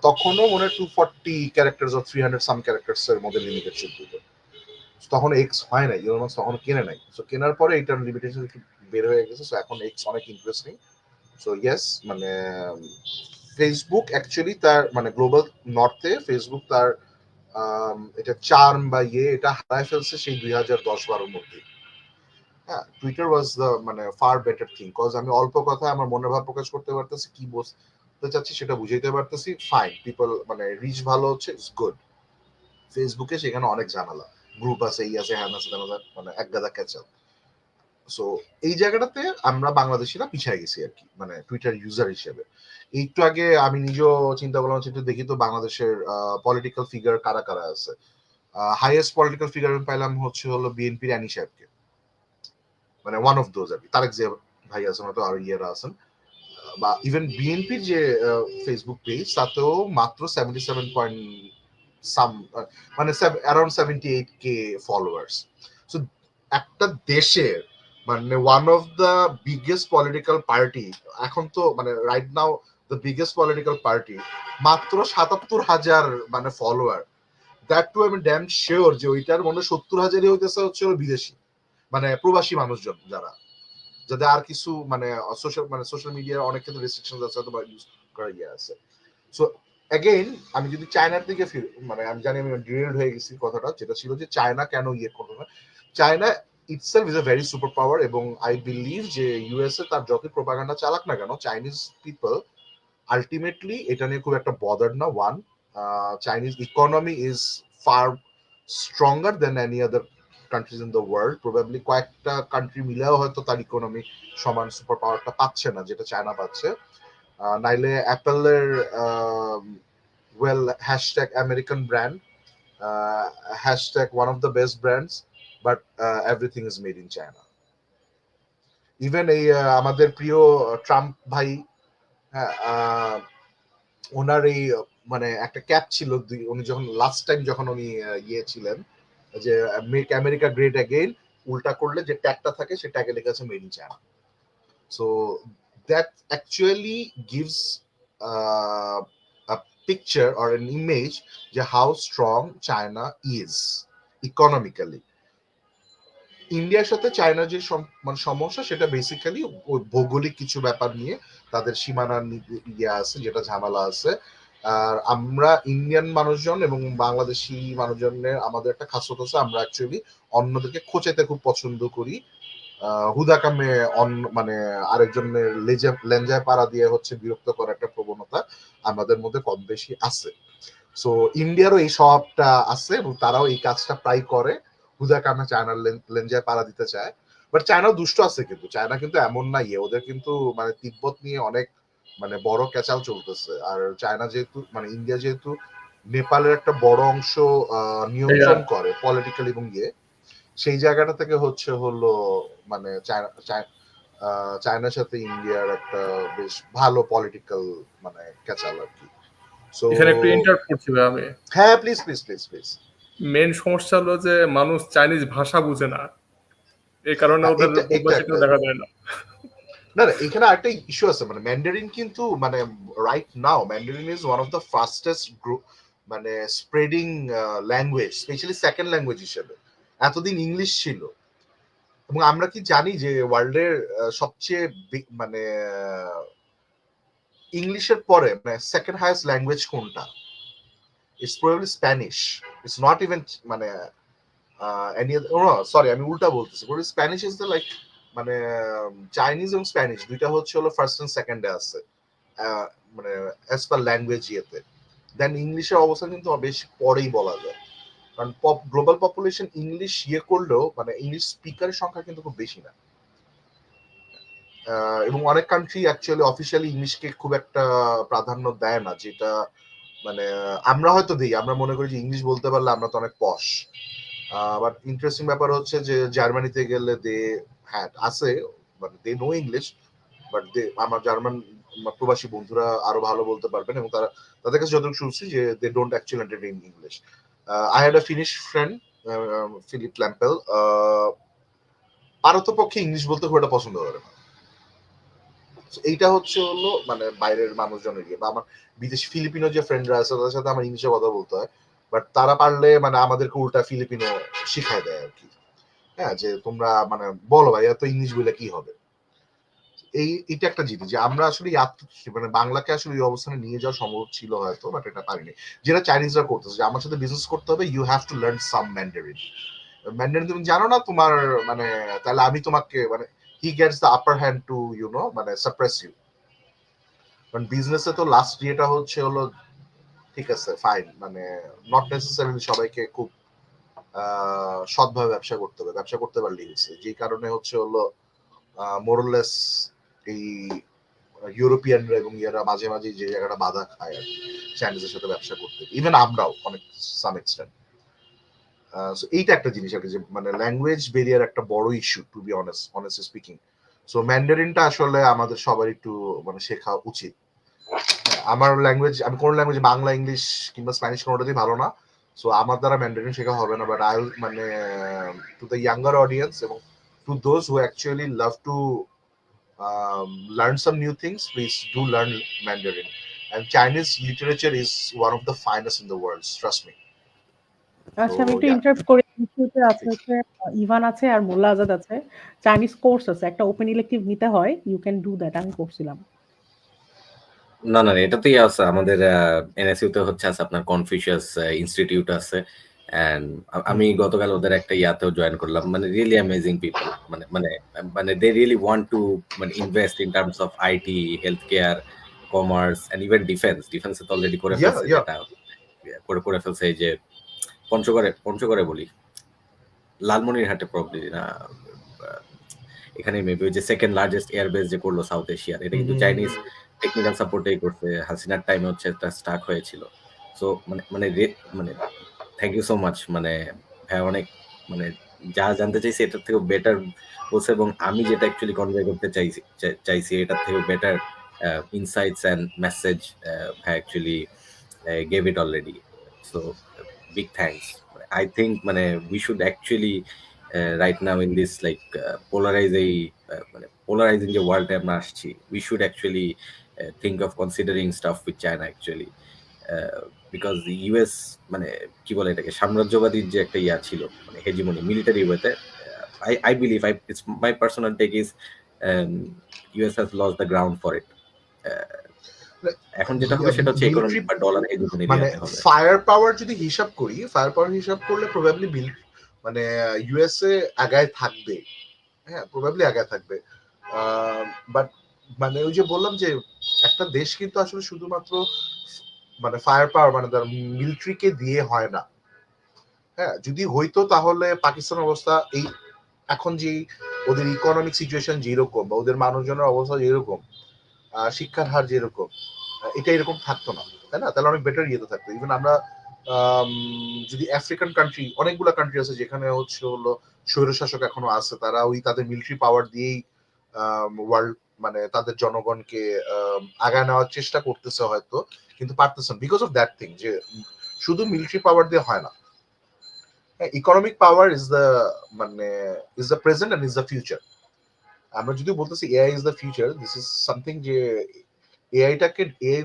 তখনও মনে হয় 240 ক্যারেক্টার্স অর 300 সাম ক্যারেক্টার্স এর মধ্যে লিমিটেড ছিল টুইটার। তখন এক্স হয় নাই, ইলন মাস্ক তখন কেনে নাই। সো কেনার পরে এটার লিমিটেশন একটু বের হয়ে গেছে। সো এখন এক্স অনেক ইন্টারেস্টিং। সো ইয়েস, মানে ফেসবুক অ্যাকচুয়ালি তার মানে গ্লোবাল নর্থে ফেসবুক তার এটা চার্ম বা এটা হারায় ফেলছে সেই 2010-12 মধ্যে। হ্যাঁ, টুইটার ওয়াজ দ্য মানে ফার বেটার থিং, কজ আমি অল্প কথায় আমার মনের ভাব প্রকাশ করতে পারতেছি, কি বলতে চাচ্ছি সেটা বুঝাইতে পারতেছি। ফাইন, পিপল মানে রিচ ভালো হচ্ছে, ইটস গুড। ফেসবুকে সেখানে অনেক ঝামেলা, গ্রুপ আছে, এই আছে, হ্যান আছে, মানে এক গাদা ক্যাচাল। সো এই জায়গাটাতে আমরা বাংলাদেশিরা পিছিয়ে গেছি আর কি, মানে টুইটার ইউজার হিসেবে। একটু আগে আমি নিজেও চিন্তা করলাম, একটু দেখি তো বাংলাদেশের পলিটিক্যাল ফিগার কারা কারা আছে। হাইয়েস্ট পলিটিক্যাল ফিগার পাইলাম হলো বিএনপির অ্যানি সাহেবকে, মানে ওয়ান অফ দোজ আর কি। তারেক জিয়া ভাই আছেন, হয়তো আর ইয়েরা আছেন, বা ইভেন বিএনপির যে ফেসবুক পেজ তাতেও মাত্র 77 পয়েন্ট সাম, মানে অ্যারাউন্ড 78K ফলোয়ার্স। সো একটা দেশের মানে one of the biggest political party, এখন তো মানে right now the biggest political party, মাত্র 77,000 মানে ফলোয়ার। দ্যাট টু আমি ড্যাম শিওর যে ওইটার মনে 70,000-ই হইতেছে হচ্ছে বিদেশি, মানে প্রবাসী মানুষজন, যাদের আর কিছু মানে সোশ্যাল মিডিয়ার অনেক ক্ষেত্রে রেস্ট্রিকশন আছে অথবা ইউজ করা আছে। সো অ্যাগেইন আমি যদি চায়নার দিকে মানে আমি জানি আমি ডিরেলড হয়ে গেছি কথাটা, যেটা ছিল যে চায়না কেন করবে না। China itself is a very super power, এবং আই বিলিভ যে ইউএসএ তার যতই প্রোপাগান্ডা চালাক না কেন, চাইনিজ পিপল আলটিমেটলি এটা নিয়ে খুব একটা বদার্ড না। One, Chinese economy is far stronger than any other countries in the world. Probably কয়েকটা কান্ট্রি মিলেও হয়তো তার ইকোনমি সমান সুপার পাওয়ারটা পাচ্ছে না যেটা চায়না পাচ্ছে। নাইলে অ্যাপেলের well hashtag American brand, hashtag one of the best brands, but everything is made in China. Even এই আমাদের প্রিয় ট্রাম্প ভাই, ওনার এই মানে একটা ক্যাপ ছিল, উনি যখন লাস্ট টাইম যখন উনি ছিলেন যে মেক আমেরিকা গ্রেট অ্যাগেইন, উল্টা করলে যে ট্যাগটা থাকে সে ট্যাগে লেখা আছে made in China. So that actually gives a picture or an image যে how strong China is economically. ইন্ডিয়ার সাথে চায়নার যে মানে সমস্যা সেটা বেসিক্যালি ভৌগোলিক কিছু ব্যাপার নিয়ে তাদের সীমানার আছে, যেটা ঝামেলা আছে। আর আমরা ইন্ডিয়ান মানুষজন এবং বাংলাদেশি মানুষজনের আমাদের একটা খাসত আছে, আমরা অ্যাকচুয়ালি অন্যদেরকে খোঁচাইতে খুব পছন্দ করি। হুদাকামে মানে আরেকজনের লেঞ্জায় পাড়া দিয়ে বিরক্ত করার একটা প্রবণতা আমাদের মধ্যে কম বেশি আছে। সো ইন্ডিয়ারও এই স্বভাবটা আছে এবং তারাও এই কাজটা প্রায় করে, হুদাকামে চায়নার লেঞ্জায় পাড়া দিতে চায়। বাট চায়নাও দুষ্ট আছে, কিন্তু চায়না কিন্তু এমন না ওদের কিন্তু মানে তিব্বত নিয়ে অনেক মানে বড় ক্যাচাল চলতেছে। আর চায়না যেহেতু মানে ইন্ডিয়া যেহেতু নেপালের একটা বড় অংশ নিয়ন্ত্রণ করে পলিটিক্যাল এবং সেই জায়গাটা থেকে হলো মানে চায়নার সাথে ইন্ডিয়ার একটা বেশ ভালো পলিটিক্যাল মানে ক্যাচাল আর কি। সো এখানে একটু ইন্টারাপ্ট করছি ভাই আমি। হ্যাঁ, please please please please. Main সমস্যা হলো যে মানুষ চাইনিজ ভাষা বুঝে না, এই কারণে ওদের ভাষাটা দেখা যায় না। না না, এখানে আরেকটা ইস্যু আছে, মানে ম্যান্ডারিন কিন্তু মানে right now Mandarin is one of the fastest মানে spreading language, specially second language হিসেবে। এতদিন ইংলিশ ছিল, এবং আমরা কি জানি যে ওয়ার্ল্ডের সবচেয়ে মানে ইংলিশের পরে মানে সেকেন্ড হাইয়েস্ট ল্যাঙ্গুয়েজ কোনটা? It's probably Spanish. It's not even মানে এনি সরি আমি উল্টা বলতেছি, স্প্যানিশ ইজ দ্য লাইক মানে চাইনিজ এবং স্প্যানিশ দুইটা হলো ফার্স্ট এন্ড সেকেন্ডে আছে মানে অ্যাজ পার ল্যাঙ্গুয়েজ দেন ইংলিশের অবস্থা কিন্তু বেশ পরেই বলা যায়, কারণ গ্লোবাল পপুলেশন ইংলিশ করলেও মানে ইংলিশ স্পিকারের সংখ্যা কিন্তু খুব বেশি না। এবং অনেক কান্ট্রি অ্যাকচুয়ালি অফিসিয়ালি ইংলিশকে খুব একটা প্রাধান্য দেয় না, যেটা মানে আমরা হয়তো দিই, আমরা মনে করি যে ইংলিশ বলতে পারলে আমরা তো অনেক পশ। বাট ইন্টারেস্টিং ব্যাপার হচ্ছে যে জার্মানিতে গেলে দে হ্যাঁ আছে, মানে they know English, but they আমার জার্মান প্রবাসী বন্ধুরা আরো ভালো বলতে পারবেন, এবং তাদের কাছে যতটুকু শুনছি যে they don't actually entertain English. I had a Finnish friend, Philip Lampel, পারতপক্ষে ইংলিশ বলতে খুব একটা পছন্দ করে না। এইটা হচ্ছে হলো মানে বাইরের মানুষজনের গিয়ে, বা আমার বিদেশি ফিলিপিনো যে ফ্রেন্ডরা আছে তাদের সাথে আমার ইংলিশে কথা বলতে হয়, বাট তারা পারলে মানে আমাদেরকে উল্টা ফিলিপিনো শিখায় দেয় আর কি। হ্যাঁ, যে তোমরা মানে বলো ভাই এত ইংলিশ বলে কি হবে। এইটা একটা জিনিস যে আমরা আসলে মানে বাংলাকে আসলে এই অবস্থানে নিয়ে যাওয়া সম্ভব ছিল হয়তো, বাট এটা পারিনি। যেটা চাইনিজরা করতেছে যে আমার সাথে বিজনেস করতে হবে, you have to learn some Mandarin. Mandarin তুমি জানো না তোমার, মানে তাহলে আমি তোমাকে মানে he gets the upper hand to you know মানে সাপ্রেস ইউ। কারণ বিজনেসে তো লাস্ট ইয়েটা হচ্ছে হলো ঠিক আছে ফাইন, মানে নট নেসেসারিলি সবাইকে খুব সৎভাবে ব্যবসা করতে হবে, ব্যবসা করতে পারলেই হচ্ছে। যে কারণে হচ্ছে হলো মোরলেস এই ইউরোপিয়ানরা এবং ইয়ারা মাঝে মাঝে যে জায়গাটা বাধা খায় আর চাইনিজের সাথে ব্যবসা করতে, ইভেন আমরাও অনেক সাম এক্সটেন্ট। এইটা একটা জিনিস আর কি, যে মানে ল্যাঙ্গুয়েজ বেরিয়ার একটা বড় issue to be honestly speaking. So ম্যান্ডারিনটা আসলে আমাদের সবার একটু মানে শেখা উচিত। আমার ল্যাঙ্গুয়েজ, আমি কোন ল্যাঙ্গুয়েজ বাংলা ইংলিশ কিংবা স্প্যানিশ কোনোটাতেই ভালো না, সো আমার দ্বারা ম্যান্ডারিন শেখা হবে না। বাট আই মানে টু দ্য ইয়াঙ্গার অডিয়েন্স এবং to those who actually love to learn some new things, please do learn Mandarin. And Chinese literature is one of the finest in the world, trust me. আচ্ছা, আমি So একটু yeah, interrupt করি। ইনস্টিটিউটে আছে হচ্ছে Ivan আছে আর মোল্লা আজাদ আছে। Chinese course আছে, একটা ওপেন ইলেকটিভ নিতে হয়, ইউ ক্যান ডু দ্যাট। আমি করছিলাম। না না, এটাতেই আছে আমাদের এনএসইউ তে হচ্ছে আছে আপনার কনফিউশিয়াস ইনস্টিটিউট আছে। এন্ড আমি গতকাল ওদের একটা ইয়াতেও জয়েন করলাম, মানে রিয়েলি অ্যামেজিং পিপল, মানে মানে মানে দে রিয়েলি ওয়ান্ট টু মানে invest in terms of IT, health care, commerce and even ডিফেন্সে তো অলরেডি করে yeah, ফেলছে, yeah. যেটা করে ফেলছে এই যে পঞ্চগড়ে বলি, লালমনিরহাটে প্রবলি না, এখানে মেবি ওই যে সেকেন্ড লার্জেস্ট এয়ারবেস যে করলো সাউথ এশিয়ার, এটা কিন্তু চাইনিজ টেকনিক্যাল সাপোর্টেই করছে। হাসিনার টাইমে হচ্ছে এটা স্টার্ট হয়েছিল। সো মানে মানে মানে থ্যাংক ইউ সো মাচ, মানে হ্যাঁ অনেক মানে যা জানতে চাইছি এটার থেকেও বেটার বলছে, এবং আমি যেটা অ্যাকচুয়ালি কনভে করতে চাইছি এটার থেকেও বেটার ইনসাইটস অ্যান্ড মেসেজ হ্যাঁ actually gave it already. So big thanks. I think মানে we should actually right now in this like polarizing যে ওয়ার্ল্ডে আমরা আসছি, we should actually think of considering stuff with China actually, because the US মানে কি বলে এটাকে, সাম্রাজ্যবাদীর যে একটা ইয়া ছিল মানে হেজিমনি মিলিটারি ওয়েতে, I believe it's my personal take is US has lost the ground for it. এখন যেটা হবে সেটা হচ্ছে ইকোনমিক বা ডলার হেজিমনি মানে রিয়াতে হবে। ফায়ার পাওয়ার যদি হিসাব করি, ফায়ার পাওয়ার হিসাব করলে প্রবাবলি মানে ইউএসএ আগায় থাকবে, হ্যাঁ প্রবাবলি আগায় থাকবে। বাট মানে ওই যে বললাম যে একটা দেশ কিন্তু আসলে শুধুমাত্র মানে ফায়ার পাওয়ার মানে তার মিলিটারিকে দিয়ে হয় না। হ্যাঁ, যদি হইতো তাহলে পাকিস্তানের অবস্থা এই এখন যে ওদের ইকোনমিক সিচুয়েশন যেরকম বা ওদের মানুষজনের অবস্থা যেরকম, শিক্ষার হার যেরকম, এটা এরকম থাকতো না, তাই না? তাহলে অনেক বেটার ইয়েতে থাকতো। ইভেন আমরা যদি আফ্রিকান কান্ট্রি, অনেকগুলো কান্ট্রি আছে যেখানে হচ্ছে হলো স্বৈরশাসক এখনো আছে, তারা ওই তাদের মিলিটারি পাওয়ার দিয়েই ওয়ার্ল্ড মানে তাদের জনগণকে আগায় নেওয়ার চেষ্টা করতেছে হয়তো, কিন্তু পারতেছে না বিকজ অফ দ্যাট থিং যে শুধু মিলিটারি পাওয়ার দিয়ে হয় না। Economic power is the present and is the future. আমরা যদি বলতেছি AI is the future, this is something যে এআই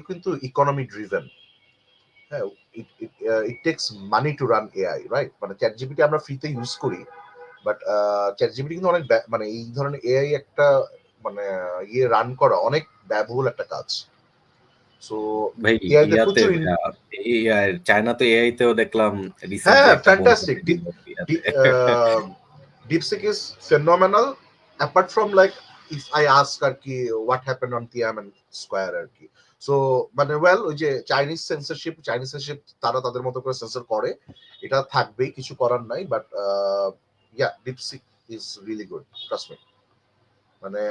কিন্তু ইকোনমি ড্রিভেন। হ্যাঁ, it takes money to run AI, right? মানে চ্যাটজিপিটি আমরা ফ্রিতে ইউজ করি, বাট চ্যাটজিপিটি কিন্তু অনেক মানে এই ধরনের এআই একটা মানে ইয়ে রান করা অনেক ব্যয়বহুল একটা কাজ। সো ভাই ইয়াতে চায়না তো এআই তেও দেখলাম রিসেন্টলি হ্যাঁ, একটা fantastic. DeepSeek is phenomenal apart from like if I ask আর কি what happened on Tiananmen Square আর কি। সো মানে ওয়েল ওই যে চাইনিজ সেন্সরশিপ তারা তাদের মতো করে সেন্সর করে, এটা থাকবেই, কিছু করার নাই। But yeah, DeepSeek is really good, trust me. মানে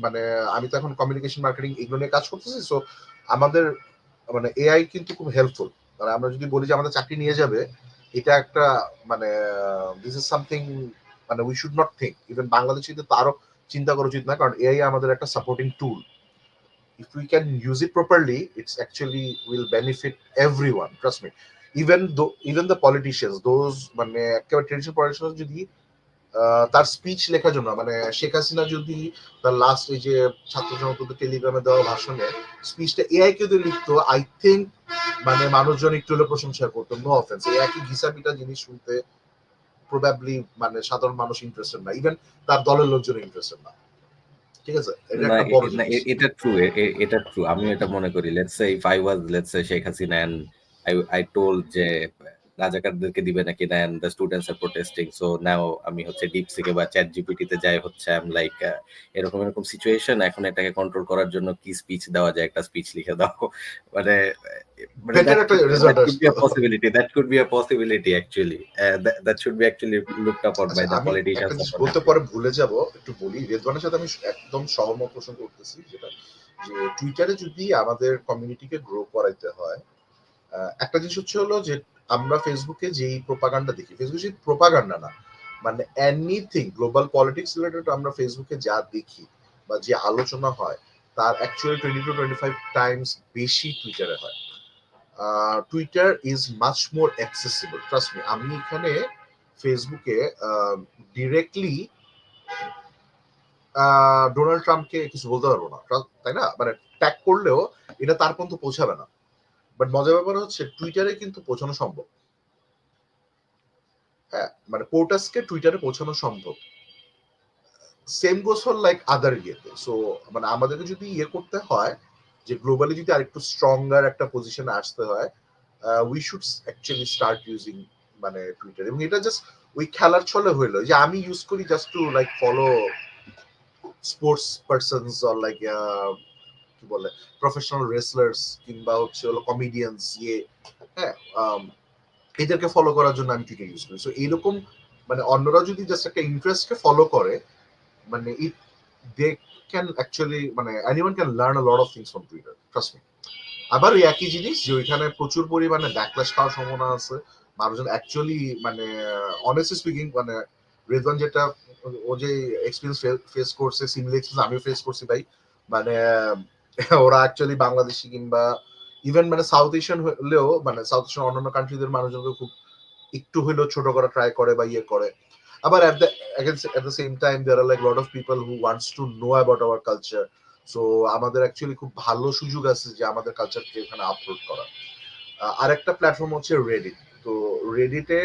মানে আমি তো এখন কমিউনিকেশন মার্কেটিং এগুলো নিয়ে কাজ করতেছি, সো আমাদের মানে এআই কিন্তু খুব হেল্পফুল। মানে আমরা যদি বলি যে আমাদের চাকরি নিয়ে যাবে, এটা একটা মানে দিস ইজ সামথিং মানে we should not think, even বাংলাদেশে তো আরো চিন্তা করা উচিত না, কারণ এআই আমাদের একটা supporting tool. if we can use it properly, it's actually will benefit everyone, trust me. Even the politicians, those মানে একেবারে ট্রেডিশনাল পলিটিশিয়ান যদি তার স্পিচ লেখার জন্য মানে শেখ হাসিনা যদি তার লাস্ট এই যে ছাত্র জনতা টেলিগ্রামে দেওয়া ভাষণে স্পিচটা এআই কে দিয়ে লিখতো, আই থিঙ্ক মানে মানুষজন একটু হলে প্রশংসা করতো। নো অফেন্স, এই একই ঘিসাপিটা জিনিস শুনতে প্রবাবলি মানে সাধারণ মানুষ ইন্টারেস্টেড না, ইভেন তার দলের লোকজন ইন্টারেস্টেড না। ঠিক আছে, এটা না একটা বড় না, জিনিস। এটা ট্রু, এটা ট্রু। আমি এটা মনে করি, let's say if I was let's say Sheikh Hasina and I told যে রাজাকারদেরকে দিবে নাকি না, and the students are protesting, so now আমি হচ্ছে ডিপসিকে বা চ্যাট জিপিটিতে যাই হচ্ছে আই এম লাইক এরকম এরকম সিচুয়েশন, এখন এটাকে কন্ট্রোল করার জন্য কি স্পিচ দেওয়া যায়, একটা স্পিচ লিখে দাও। মানে বেটার একটা রেজাল্ট আসতো। that could be a possibility actually. That should be actually looked upon by আচ্ছা, the আমি politicians. একটা জিনিস বলতে পরে ভুলে যাব, একটু বলি। রেদওয়ানের সাথে আমি একদম সহমত পোষণ করতেছি, যেটা যে টুইটারে যদি আমাদের কমিউনিটিকে গ্রো করাইতে হয়, একটা জিনিস হচ্ছে হলো যে আমরা ফেসবুকে যেই প্রোপাগান্ডা দেখি, ফেসবুকে যে প্রোপাগান্ডা না মানে এনিথিং গ্লোবাল পলিটিক্স রিলেটেড আমরা ফেসবুকে যা দেখি বা যে আলোচনা হয় তার অ্যাকচুয়ালি 20 to 25 টাইমস বেশি টুইটারে হয়। Twitter is much more accessible, trust me. আমি এখানে ফেসবুকে ডিরেক্টলি ডোনাল্ড ট্রাম্পকে কিছু বলতে পারবো না, তাই না? মানে ট্যাগ করলেও এটা তার পর্যন্ত পৌঁছাবে না। বাট মজার ব্যাপার হচ্ছে টুইটারে কিন্তু পৌঁছানো সম্ভব। হ্যাঁ, মানে পোর্টাসকে টুইটারে পৌঁছানো সম্ভব। Same goes for like other ইয়েতে। সো মানে আমাদেরকে যদি ইয়ে করতে হয় যে গ্লোবালি যদি আরেকটু স্ট্রঙ্গার একটা পজিশনে আসতে হয়, we should actually start using মানে টুইটার। এবং এটা জাস্ট ওই খেলার ছলে হইলো যে আমি ইউজ করি just to like follow sports persons or like কি বলে প্রফেশনাল রেসলার্স কিংবা হচ্ছে হলো কমেডিয়ানস, ইয়ে হ্যাঁ এদেরকে ফলো করার জন্য আমি টুইটার ইউজ করি। সো এইরকম মানে অন্যরা যদি জাস্ট একটা ইন্টারেস্টকে ফলো করে, মানে ইট দে ক্যান অ্যাকচুয়ালি মানে anyone can learn a lot of things from Twitter, trust me. আবার ওই একই জিনিস যে ওইখানে প্রচুর পরিমাণে ব্যাকল্যাশ পাওয়ার সম্ভাবনা আছে। মানুষজন অ্যাকচুয়ালি মানে অনেস্টলি স্পিকিং মানে রেদওয়ান যেটা ও যে এক্সপিরিয়েন্স ফেস করছে, সিমিলার এক্সপিরিয়েন্স আমিও ফেস করছি ভাই। মানে ওরা অ্যাকচুয়ালি বাংলাদেশি কিংবা ইভেন মানে সাউথ এশিয়ান হলেও মানে সাউথ এশিয়ান অন্যান্য কান্ট্রিদের মানুষজনকে খুব একটু হইলেও ছোট করা ট্রাই করে বা ইয়ে করে। আবার at the same time there are like a lot of people who wants to know about our culture. So আমাদের অ্যাকচুয়ালি খুব ভালো সুযোগ আছে যে আমাদের কালচারকে এখানে আপলোড করা। আরেকটা প্ল্যাটফর্ম হচ্ছে রেডিট। তো রেডিটে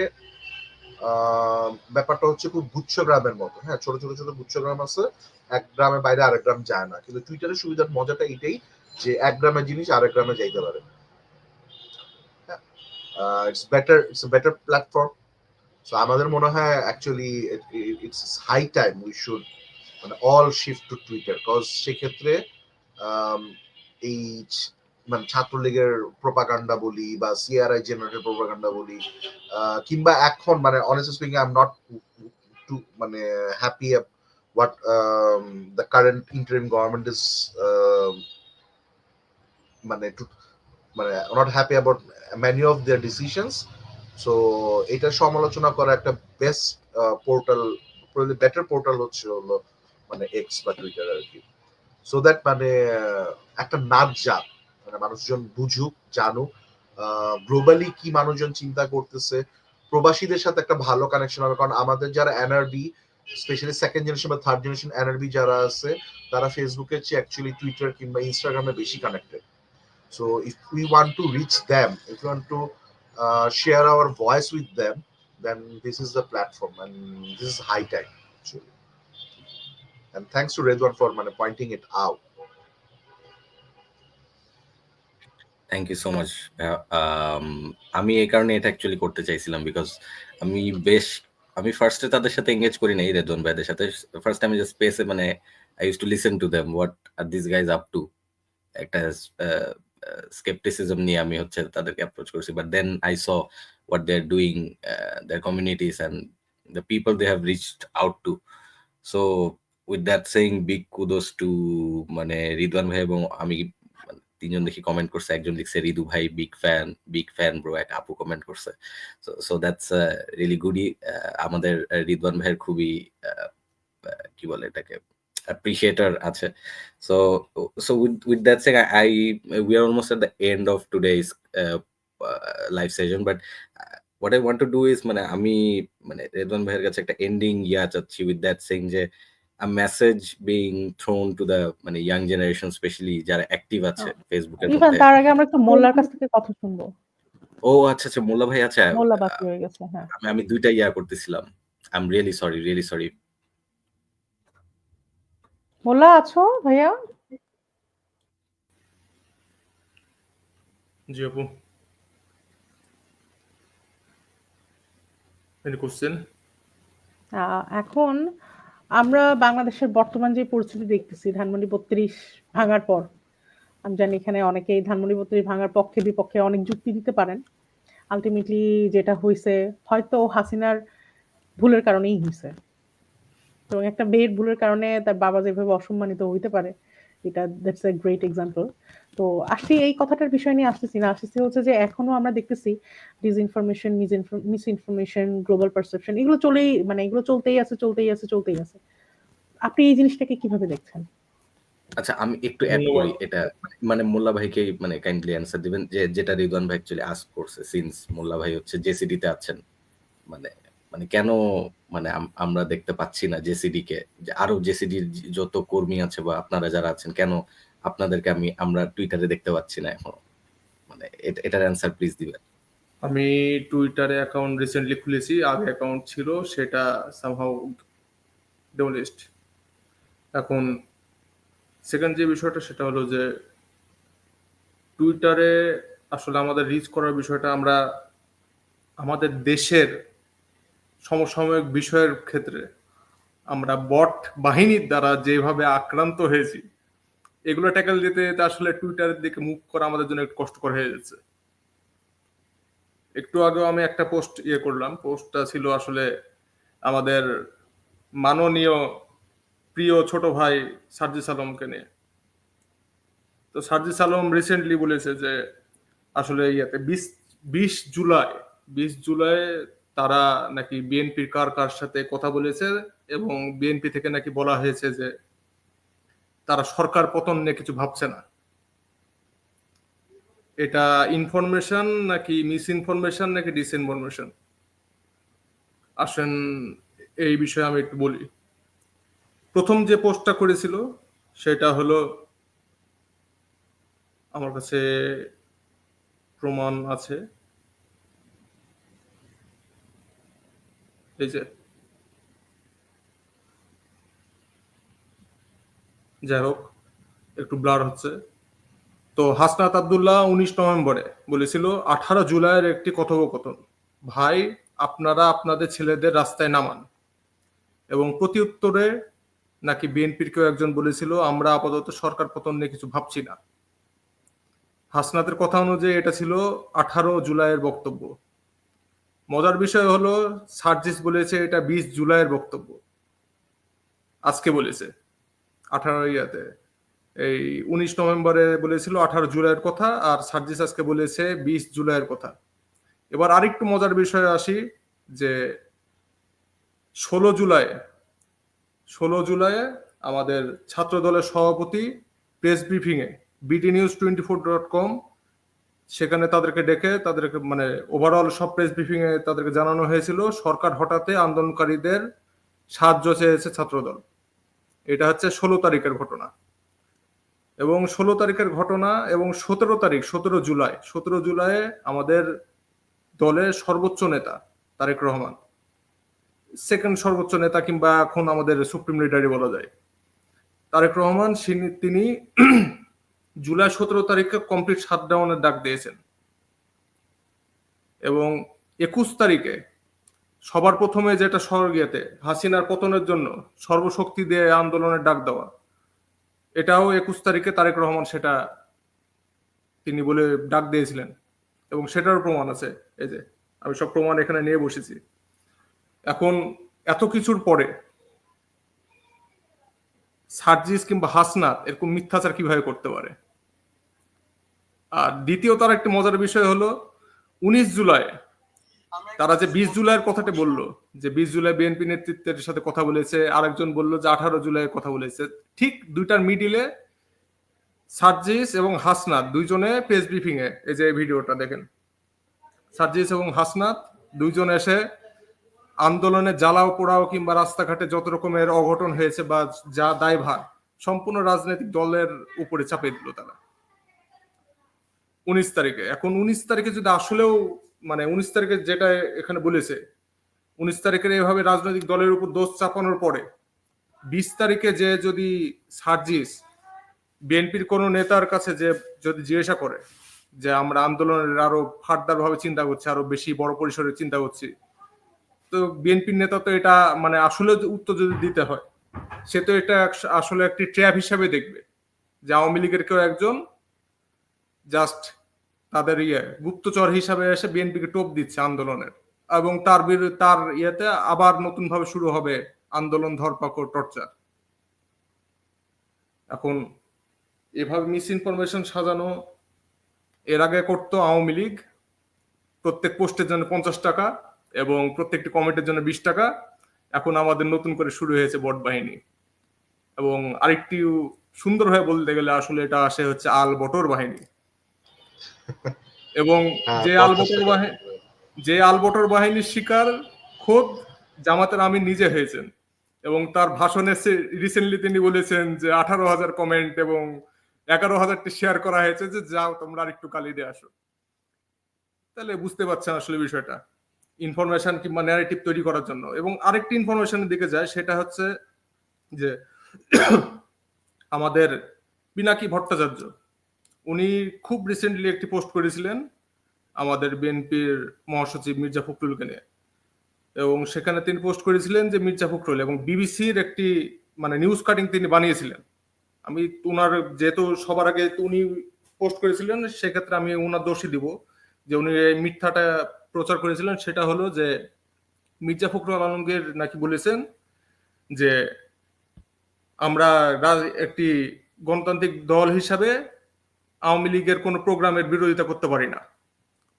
ব্যাপারটা হচ্ছে খুব গুচ্ছগ্রামের মতো। হ্যাঁ, ছোট ছোট ছোট গুচ্ছগ্রাম আছে, এক গ্রামের বাইরে আরেক গ্রাম যায় না। কিন্তু টুইটারের সুবিধার মজাটা এটাই যে এক গ্রামের জিনিস আরেক গ্রামে যাইতে পারে। It's better platform. সো আমাদের মনে হয় actually it's high time we should মানে all shift to Twitter, cause সেক্ষেত্রে এই মানে ছাত্রলীগের প্রোপাগান্ডা বলি বা সিআরআই জেনারেটেড প্রোপাগান্ডা বলি কিংবা এখন মানে honestly speaking I am not to মানে happy what the current interim government is মানে not happy about many of their decisions. So এটা সমালোচনা করা একটা বেস্ট পোর্টাল, বেটার পোর্টাল হচ্ছে হলো মানে এক্স বা টুইটার আর কি। সো দ্যাট মানে একটা নাচ যাক, মানে মানুষজন বুঝুক, জানুক গ্লোবালি কি মানুষজন চিন্তা করতেছে। প্রবাসীদের সাথে একটা ভালো কানেকশন হবে, কারণ আমাদের যারা এনআরবি স্পেশালি সেকেন্ড জেনারেশন বা থার্ড জেনারেশন এনআরবি যারা আছে তারা ফেসবুকের চেয়ে অ্যাকচুয়ালি টুইটার কিংবা ইনস্টাগ্রামে বেশি connected. So if we want to reach them, if we want to share our voice with them, then this is the platform and this is high time actually. And thanks to Redwan for pointing it out. Thank you so much. আমি এই কারণে এটা actually করতে চাইছিলাম, because আমি ফার্স্টে তাদের সাথে এঙ্গেজ করি নাই রেদওয়ান ভাইদের সাথে। ফার্স্ট আমি জাস্ট স্পেসে মানে I use to listen to them what are this guys up to, একটা স্কেপটিসিজম নিয়ে আমি হচ্ছে তাদেরকে অ্যাপ্রোচ করছি। But then I saw what they are doing, their communities and the people they have reached out to. So with that saying big kudos to মানে রিদওয়ান ভাই এবং আমি তিনজন দেখি কমেন্ট করছে, একজন লিখছে রিদু ভাই বিগ ফ্যান ব্রো, এক আপু কমেন্ট করছে। সো দ্যাটস রিয়েলি গুডই। আমাদের রিদওয়ান ভাইয়ের খুবই কি বলে এটাকে appreciator আছে। So with that saying, we are almost at the end of today's live session, but what I want to do is আমি রেদওয়ান ভাইয়ের কাছে একটা এন্ডিং চাচ্ছি with that saying যে a message being thrown to the young generation, especially যারা active আছে ফেসবুকের Ivan, মধ্যে। তার আগে আমরা একটু মোল্লার কাছ থেকে কথা শুনবো। ও আচ্ছা, মোল্লা ভাই আছে। মোল্লা বাকি হয়ে গেছে। হ্যাঁ, আমি দুইটা করতেছিলাম। I am really sorry. Molla আছো ভাইয়া? জি আপু, এনি কোশ্চেন? এখন আমরা বাংলাদেশের বর্তমান যে পরিস্থিতি দেখতেছি, ধানমন্ডি 32 ভাঙার পর, আমি জানি এখানে অনেকেই ধানমন্ডি 32 ভাঙার পক্ষে বিপক্ষে অনেক যুক্তি দিতে পারেন। আলটিমেটলি যেটা হয়েছে হয়তো হাসিনার ভুলের কারণেই হয়েছে, এবং একটা মেয়ের ভুলের কারণে তার বাবা যেভাবে অসম্মানিত হইতে পারে, এটা দ্যাটস এ গ্রেট এক্সাম্পল। তো আসছি এই কথাটার বিষয় নিয়ে আসতেছি না, আসতেছি হচ্ছে যে এখনো আমরা দেখতেছি ডিসইনফরমেশন, মিসইনফরমেশন, গ্লোবাল পারসেপশন, এগুলো এগুলো চলতেই আছে। আপনি এই জিনিসটাকে কিভাবে দেখছেন? আচ্ছা, আমি একটু অ্যাড করি এটা, মোল্লা ভাইকে কাইন্ডলি অ্যান্সার দিবেন যে যেটা রিদওয়ান ভাই অ্যাকচুয়ালি আস্ক করছে, সিন্স মোল্লা ভাই হচ্ছে জেসিডি তে আছেন, কেন আমরা দেখতে পাচ্ছি না জেসিডি কে, যে আরো জেসিডির যত কর্মী আছে বা আপনারা যারা আছেন, কেন আপনাদেরকে আমরা টুইটারে দেখতে পাচ্ছি না এখনো? এটার অ্যান্সার প্লিজ দিবেন। আমি টুইটারে অ্যাকাউন্ট রিসেন্টলি খুলেছি, আগে অ্যাকাউন্ট ছিল, সেটা সামহাউ ডিমোলিশড। এখন সেকেন্ড যে বিষয়টা সেটা হলো যে টুইটারে আসলে আমাদের রিচ করার বিষয়টা, আমরা আমাদের দেশের সমসাময়িক বিষয়ের ক্ষেত্রে আমরা বট বাহিনীর দ্বারা যেভাবে আক্রান্ত হয়েছি, এগুলো ট্যাকেল দিতে যেতে আসলে টুইটারের দিকে মুভ করা আমাদের জন্য একটু কষ্টকর হয়ে যাচ্ছে। একটু আগেও আমি একটা পোস্ট করলাম, পোস্টটা ছিল আসলে আমাদের মাননীয় প্রিয় ছোট ভাই সার্জিস আলমকে নিয়ে। তো সার্জিস আলম রিসেন্টলি বলেছে যে আসলে 20 জুলাই তারা নাকি বিএনপির কার সাথে কথা বলেছে, এবং বিএনপি থেকে নাকি বলা হয়েছে যে তারা সরকার পতন নিয়ে কিছু ভাবছে না। এটা ইনফরমেশন নাকি মিসইনফরমেশন নাকি ডিসইনফরমেশন? আসেন এই বিষয়ে আমি একটু বলি। প্রথম যে পোস্টটা করেছিল সেটা হলো, আমার কাছে প্রমাণ আছে, এই যে, যাই হোক একটু ব্লার হচ্ছে। তো হাসনাত আব্দুল্লাহ 19 নভেম্বরে বলেছিল 18 জুলাইয়ের একটি কথোপকথন, ভাই আপনারা আপনাদের ছেলেদের রাস্তায় নামান। এবং প্রতি উত্তরে নাকি বিএনপির কেউ একজন বলেছিল আমরা আপাতত সরকার পতন নিয়ে কিছু ভাবছি না। হাসনাতের কথা অনুযায়ী এটা ছিল 18 জুলাইয়ের বক্তব্য। মজার বিষয় হলো সার্জিস বলেছে এটা 20 জুলাইয়ের বক্তব্য, আজকে বলেছে 19 নভেম্বরে বলেছিল 18 জুলাইয়ের কথা, আর সার্জিস আজকে বলেছে 20 জুলাইয়ের কথা। এবার আরেকটু মজার বিষয়ে আসি যে 16 জুলাই আমাদের ছাত্র দলের সভাপতি প্রেস ব্রিফিংয়ে bdnews24.com, সেখানে তাদেরকে ডেকে তাদেরকে ওভারঅল সব প্রেস ব্রিফিংয়ে তাদেরকে জানানো হয়েছিল সরকার হঠাতে আন্দোলনকারীদের সাহায্য চেয়েছে ছাত্রদল। এটা হচ্ছে 16 তারিখের ঘটনা। এবং 16 তারিখের ঘটনা এবং 17 জুলাই আমাদের দলের সর্বোচ্চ নেতা তারেক রহমান, সেকেন্ড সর্বোচ্চ নেতা কিংবা এখন আমাদের সুপ্রিম লিডারই বলা যায়, তারেক রহমান, তিনি জুলাই 17 তারিখে কমপ্লিট শাটডাউনের ডাক দিয়েছেন। এবং 21 তারিখে সবার প্রথমে যেটা স্বর্গীয়তে হাসিনার পতনের জন্য সর্বশক্তি দিয়ে আন্দোলনের ডাক দেওয়া, এটাও 21 তারিখে তারেক রহমান সেটা তিনি বলে ডাক দিয়েছিলেন, এবং সেটার প্রমাণ আছে। এই যে আমি সব প্রমাণ এখানে নিয়ে বসেছি। এখন এত কিছুর পরে সার্জিস কিংবা হাসনাত এরকম মিথ্যাচার কিভাবে করতে পারে? আর দ্বিতীয়ত আর একটি মজার বিষয় হলো 19 জুলাই তারা যে 20 জুলাইয়ের কথাটা বললো যে 20 জুলাই বিএনপি নেতৃত্বের সাথে কথা বলেছে, আরেকজন বললো যে 18 জুলাই কথা বলেছে। ঠিক দুইটার মিডিলে সার্জিস এবং হাসনাত দুইজনে প্রেস ব্রিফিং এ, এই যে ভিডিওটা দেখেন, সার্জিস এবং হাসনাত দুইজন এসে আন্দোলনে জ্বালাও পোড়াও কিংবা রাস্তাঘাটে যত রকমের অঘটন হয়েছে বা যা দায়ভার সম্পূর্ণ রাজনৈতিক দলের উপরে চাপিয়ে দিল তারা 19 তারিখে। এখন 19 তারিখে যদি আসলেও মানে 19 তারিখে যেটা এখানে বলেছে, 19 তারিখের এইভাবে রাজনৈতিক দলের উপর দোষ চাপানোর পরে 20 তারিখে যে যদি সার্জিস বিএনপির কোন নেতার কাছে যে যদি জিজ্ঞাসা করে যে আমরা আন্দোলনের আরো ফার্দার ভাবে চিন্তা করছি, আরো বেশি বড় পরিসরে চিন্তা করছি, তো বিএনপির নেতা তো এটা মানে আসলে উত্তর যদি দিতে হয়, সে তো এটা আসলে একটি ট্র্যাপ হিসাবে দেখবে যে আওয়ামী লীগের কেউ একজন জাস্ট তাদের গুপ্তচর হিসাবে এসে বিএনপিকে টোপ দিচ্ছে আন্দোলনের, এবং তার বিরুদ্ধে তার ইয়েতে আবার নতুন ভাবে শুরু হবে আন্দোলন, ধরপাকড়, টর্চার। এখন এভাবে মিস ইনফরমেশন সাজানো এর আগে করতো আওয়ামী লীগ, প্রত্যেক পোস্টের জন্য 50 টাকা এবং প্রত্যেকটি কমেন্টের জন্য 20 টাকা। এখন আমাদের নতুন করে শুরু হয়েছে বট বাহিনী, এবং আরেকটি সুন্দরভাবে বলতে গেলে আসলে এটা আসে হচ্ছে আল বটর বাহিনী। এবং যে আল বটর বাহিনীর শিকার খোদ জামাতের আমির নিজে হয়েছেন, এবং তার ভাষণে রিসেন্টলি তিনি বলেছেন যে 18,000 কমেন্ট এবং 11,000টি শেয়ার করা হয়েছে যে যাও তোমরা আর একটু গালি দিয়ে আসো। তাহলে বুঝতে পারছেন আসলে বিষয়টা ইনফরমেশন কিংবা ন্যারেটিভ তৈরি করার জন্য। এবং আরেকটি ইনফরমেশনের দিকে যায়, সেটা হচ্ছে যে আমাদের পিনাকি ভট্টাচার্য উনি খুব রিসেন্টলি একটি পোস্ট করেছিলেন আমাদের বিএনপির মহাসচিব মির্জা ফখরুলকে নিয়ে, এবং সেখানে তিনি পোস্ট করেছিলেন যে মির্জা ফখরুল এবং বিবিসির একটি মানে নিউজ কাটিং তিনি বানিয়েছিলেন। আমি উনার যেহেতু সবার আগে উনি পোস্ট করেছিলেন, সেক্ষেত্রে আমি উনার দোষী দিব যে উনি এই মিথ্যাটা প্রচার করেছিলেন। সেটা হলো যে মির্জা ফখরুল আলমগীর নাকি বলেছেন যে আমরা একটি গণতান্ত্রিক দল হিসাবে আওয়ামী লীগের কোনো প্রোগ্রামের বিরোধিতা করতে পারি না,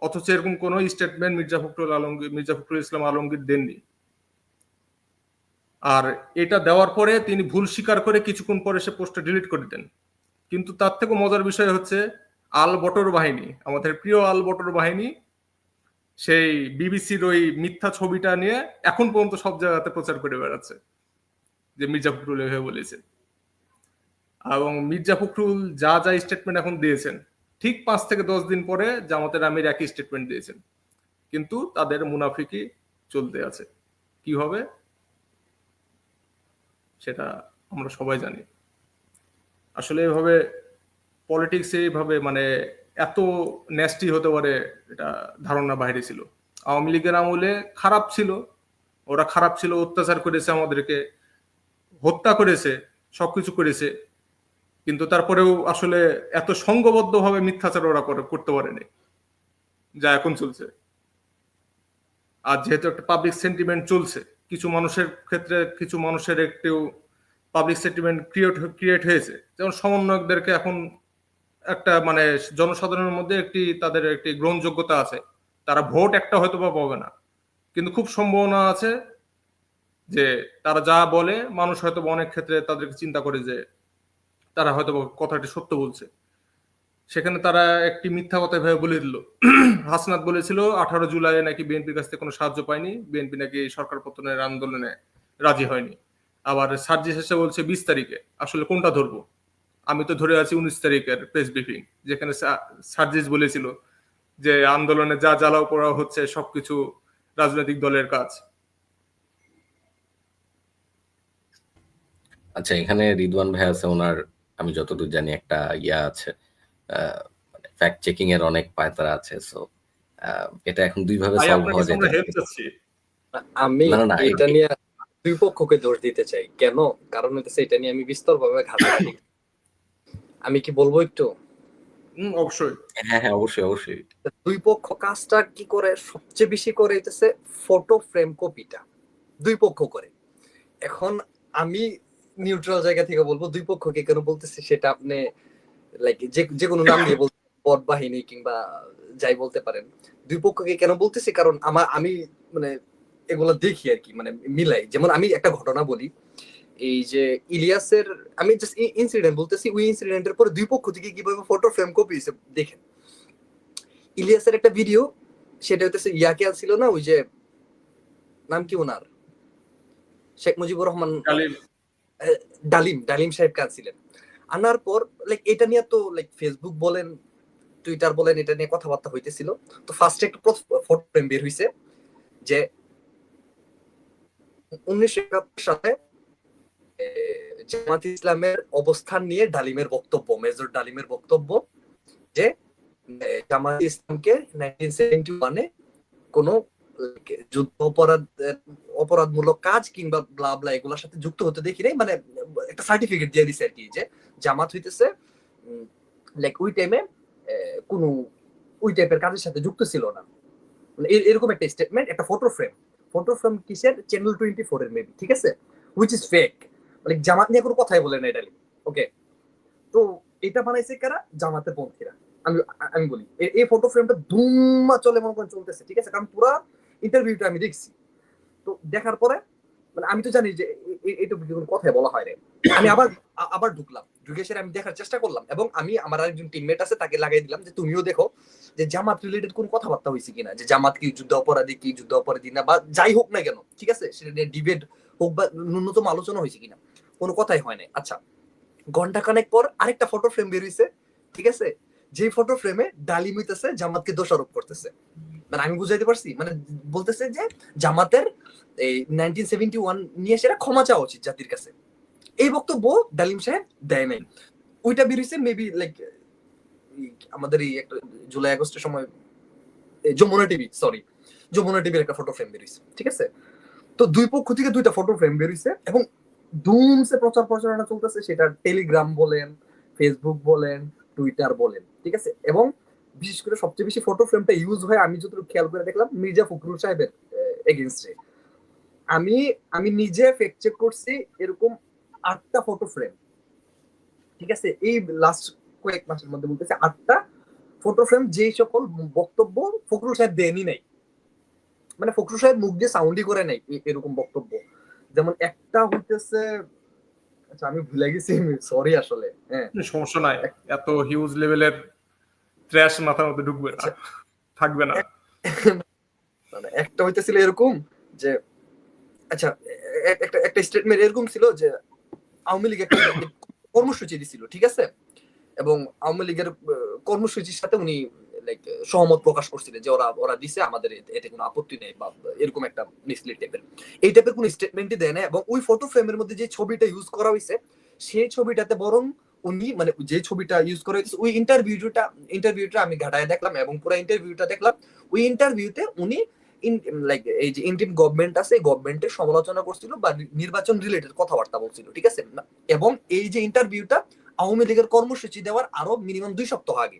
অথচ এরকম কোনো স্টেটমেন্ট মির্জা ফখরুল ইসলাম আলমগীর দেননি। আর এটা দেওয়ার পরে তিনি ভুল স্বীকার করে কিছুক্ষণ পরে সে পোস্টটা ডিলিট করে দেন। কিন্তু তার থেকে মজার বিষয় হচ্ছে আল বটর বাহিনী, আমাদের প্রিয় আল বটর বাহিনী, সেই বিবিসির ওই মিথ্যা ছবিটা নিয়ে এখন পর্যন্ত সব জায়গাতে প্রচার করে বেড়াচ্ছে যে মির্জা ফখরুল এভাবে বলেছেন। এবং মির্জা ফখরুল যা যা স্টেটমেন্ট এখন দিয়েছেন, ঠিক 5 থেকে 10 দিন পরে জামাতের আমির একই স্টেটমেন্ট দিয়েছেন, কিন্তু তাদের মুনাফিকি চলতে আছে। কি হবে সেটা আমরা সবাই জানি। আসলে এভাবে পলিটিক্স এইভাবে মানে এত ন্যাস্টি হতে পারে এটা ধারণা বাইরে ছিল। আওয়ামী লীগের আমলে খারাপ ছিল, ওরা খারাপ ছিল, অত্যাচার করেছে, আমাদেরকে হত্যা করেছে, সবকিছু করেছে, কিন্তু তারপরেও আসলে এত সংঘবদ্ধভাবে মিথ্যাচার ওরা করতে পারেনি যা এখন চলছে। আর যেহেতু একটা পাবলিক সেন্টিমেন্ট চলছে, কিছু মানুষের ক্ষেত্রে কিছু মানুষের একটু পাবলিক সেন্টিমেন্ট ক্রিয়েট হয়েছে, যেমন সমন্বয়কদেরকে এখন একটা মানে জনসাধারণের মধ্যে তাদের একটি গ্রহণযোগ্যতা আছে, তারা ভোট একটা হয়তো বা পাবে না, কিন্তু খুব সম্ভাবনা আছে যে তারা যা বলে মানুষ হয়তো অনেক ক্ষেত্রে তাদেরকে চিন্তা করে যে তারা হয়তো কথাটি সত্য বলছে। সেখানে তারা একটি মিথ্যা কথা ভেবে বলে দিল। হাসনাত বলেছিল 18 জুলাই নাকি বিএনপির কাছ থেকে কোনো সাহায্য পায়নি, বিএনপি নাকি সরকার পতনের আন্দোলনে রাজি হয়নি। আবার সার্জিস এসে বলছে 20 তারিখে। আসলে কোনটা ধরবো? আমি তো ধরে আছি 19 তারিখের প্রেস ব্রিফিং, যেখানে সার্জিস বলেছিল যে আন্দোলনে যা জ্বালাও করা হচ্ছে সবকিছু রাজনৈতিক দলের কাজ। আচ্ছা, এখানে রিদওয়ান ভাই আছে, ওনার আমি যতদূর জানি একটা ইয়া আছে, ফ্যাক্ট চেকিং এর অনেক পায়তারা আছে। সো এটা এখন দুই ভাবে সলভ হওয়া যায়। আমি এটা নিয়ে দুই পক্ষকে দোষ দিতে চাই। কেন? কারণ হচ্ছে এটা নিয়ে আমি বিস্তরভাবে ঘাটাঘাটি। আমি কি বলবো একটু? অবশ্যই। হ্যাঁ, অবশ্যই। দুই পক্ষ কাজটা কি করে সবচেয়ে বেশি করে হইতেছে ফটো ফ্রেম কপিটা দুই পক্ষ করে। এখন আমি নিউট্রাল জায়গা থেকে বলবো দুই পক্ষকে কেন বলতেছি সেটা আপনি লাইক যে কোনো নাম দিয়ে পদ বাহিনী কিংবা যাই বলতে পারেন, দুই পক্ষকে কেন বলতেছি, কারণ আমি মানে এগুলো দেখি আর কি, মানে মিলাই। যেমন আমি একটা ঘটনা বলি, এই যে ইলিয়াসের, আমি জাস্ট ইনসিডেন্ট বলতেছি, ওই ইনসিডেন্টের পরে দুই পক্ষ থেকে কিভাবে ফটো ফ্রেম কপি হয়েছে দেখেন। ইলিয়াসের একটা ভিডিও, সেটা হচ্ছে ইয়াকে ছিল না, ওই যে নাম কি ওনার, শেখ মুজিবুর রহমান, ডালিম সাহেব কাজ ছিলেন। আনার পর লাইক এটা নিয়ে তো লাইক ফেসবুক বলেন টুইটার বলেন এটা নিয়ে কথাবার্তা হইতেছিল। তো ফার্স্টে একটা ফটো ফ্রেম বের হইছে যে 1971 সালে জামাত ইসলামের অবস্থান নিয়ে ডালিমের বক্তব্য, মেজর ডালিমের বক্তব্য যে জামাত ইসলামকে 1971-এ কোনো যুদ্ধ অপরাধমূলক কাজ কিংবা ব্লা ব্লা এগুলোর সাথে যুক্ত হতে দেখি নাই, মানে একটা সার্টিফিকেট দিয়ে দিছে আর কি, যে জামাত হইতেছে লাইক ওই টাইমে কোন ওই টাইপের কাজের সাথে যুক্ত ছিল না, মানে এরকম একটা স্টেটমেন্ট, একটা ফটো ফ্রেম কিসের, চ্যানেল 24 এর মেবি, ঠিক আছে, হুইচ ইজ ফেক, মানে জামাত নিয়ে কোনো কথাই বলে না এটা। ওকে, তো এটা বানাইছে কারা? জামাতের পন্থীরা। আমি আমি বলি এই ফটো ফ্রেমটা ধুমা চলে মনে করেন চলতেছে, ঠিক আছে, কারণ পুরা ইন্টারভিউটা আমি দেখছি। তো দেখার পরে মানে আমি তো জানি যে এইটুকু কোনো কথাই বলা হয় না। আমি আবার ঢুকলাম, ঢুকে সেটা আমি দেখার চেষ্টা করলাম, এবং আমি আমার আরেকজন টিমমেট আছে তাকে লাগাই দিলাম যে তুমিও দেখো যে জামাত রিলেটেড কোন কথাবার্তা হয়েছে কিনা, যে জামাত কি যুদ্ধ অপরাধী না, বা যাই হোক না কেন, ঠিক আছে, সেটা নিয়ে ডিবেট হোক বা ন্যূনতম আলোচনা হয়েছে কিনা, কোনো কথাই হয় নাই। আচ্ছা, ঘন্টা খানেক পর আরেকটা ফটো ফ্রেম বের হইছে, ঠিক আছে, যে ফটো ফ্রেমে ডালিম হইতেছে জামাতকে দোষারোপ করতেছে। মানে আমি বুঝাইতে পারছি, মানে বলতেছে যে জামাতের এই 1971 নিয়ে সেটা ক্ষমা চাওয়া উচিত জাতির কাছে। এই বক্তব্য ডালিম সাহেব দেয় নাই। ওইটা বের হইছে মেবি লাইক আমাদের এই একটা জুলাই আগস্টের সময় যমুনা টিভির একটা ফটো ফ্রেম বের হইছে, ঠিক আছে। তো দুই পক্ষ থেকে দুইটা ফটো ফ্রেম বের হইছে এবং ধুমসে প্রচারণা চলতেছে, সেটা টেলিগ্রাম বলেন, ফেসবুক বলেন, টুইটার বলেন, ঠিক আছে। এবং বিশেষ করে সবচেয়ে বেশি ফটো ফ্রেমটা ইউজ হয়, আমি যতটুকু খেয়াল করে দেখলাম, মির্জা ফখরুল সাহেবের এগেইনস্টে। আমি নিজে ফেক্ট চেক করছি, এরকম 8টা ফটো ফ্রেম, ঠিক আছে, এই লাস্ট কয়েক মাসের মধ্যে বলতেছে 8টা ফটো ফ্রেম, যেই সকল বক্তব্য ফখরুল সাহেব দেনই নাই, মানে ফখরুল সাহেব মুখ দিয়ে সাউন্ডই করে নাই এরকম বক্তব্য। যেমন একটা হইতেছে, আচ্ছা আমি ভুলে গেছি, সরি আসলে, হ্যাঁ সমস্যা নাই, এত হিউজ লেভেলের ট্র্যাশ মাথার মধ্যে ঢুকবে না, থাকবে না। মানে একটা হইতেছিল এরকম যে, আচ্ছা একটা স্টেটমেন্ট এরকম ছিল যে আওয়ামী লীগ একটা কর্মসূচি দিছিল, ঠিক আছে, এবং আওয়ামী লীগের কর্মসূচির সাথে উনি লাইক সহমত প্রকাশ করছিলেন যে ওরা দিছে, আমাদের এতে কোনো আপত্তি নেই, বা এরকম একটা মিসলিড টাইপের, এই টাইপের কোনো স্টেটমেন্টই দেয় না। এবং ওই ফটো ফ্রেমের মধ্যে যে ছবিটা ইউজ করা হয়েছে, সেই ছবিটাতে বরং উনি, মানে যে ছবিটা ইউজ করা হয়েছে, ওই ইন্টারভিউটা আমি ঘাটায় দেখলাম, এবং পুরো ইন্টারভিউটা দেখলাম, ওই ইন্টারভিউতে উনি লাইক এই যে ইন্ডিয়ান গভর্নমেন্ট আছে, গভর্নমেন্টের সমালোচনা করছিল বা নির্বাচন রিলেটেড কথাবার্তা বলছিল, ঠিক আছে। এবং এই যে ইন্টারভিউটা আওয়ামী লীগের কর্মসূচি দেওয়ার আরো মিনিমাম 2 সপ্তাহ আগে,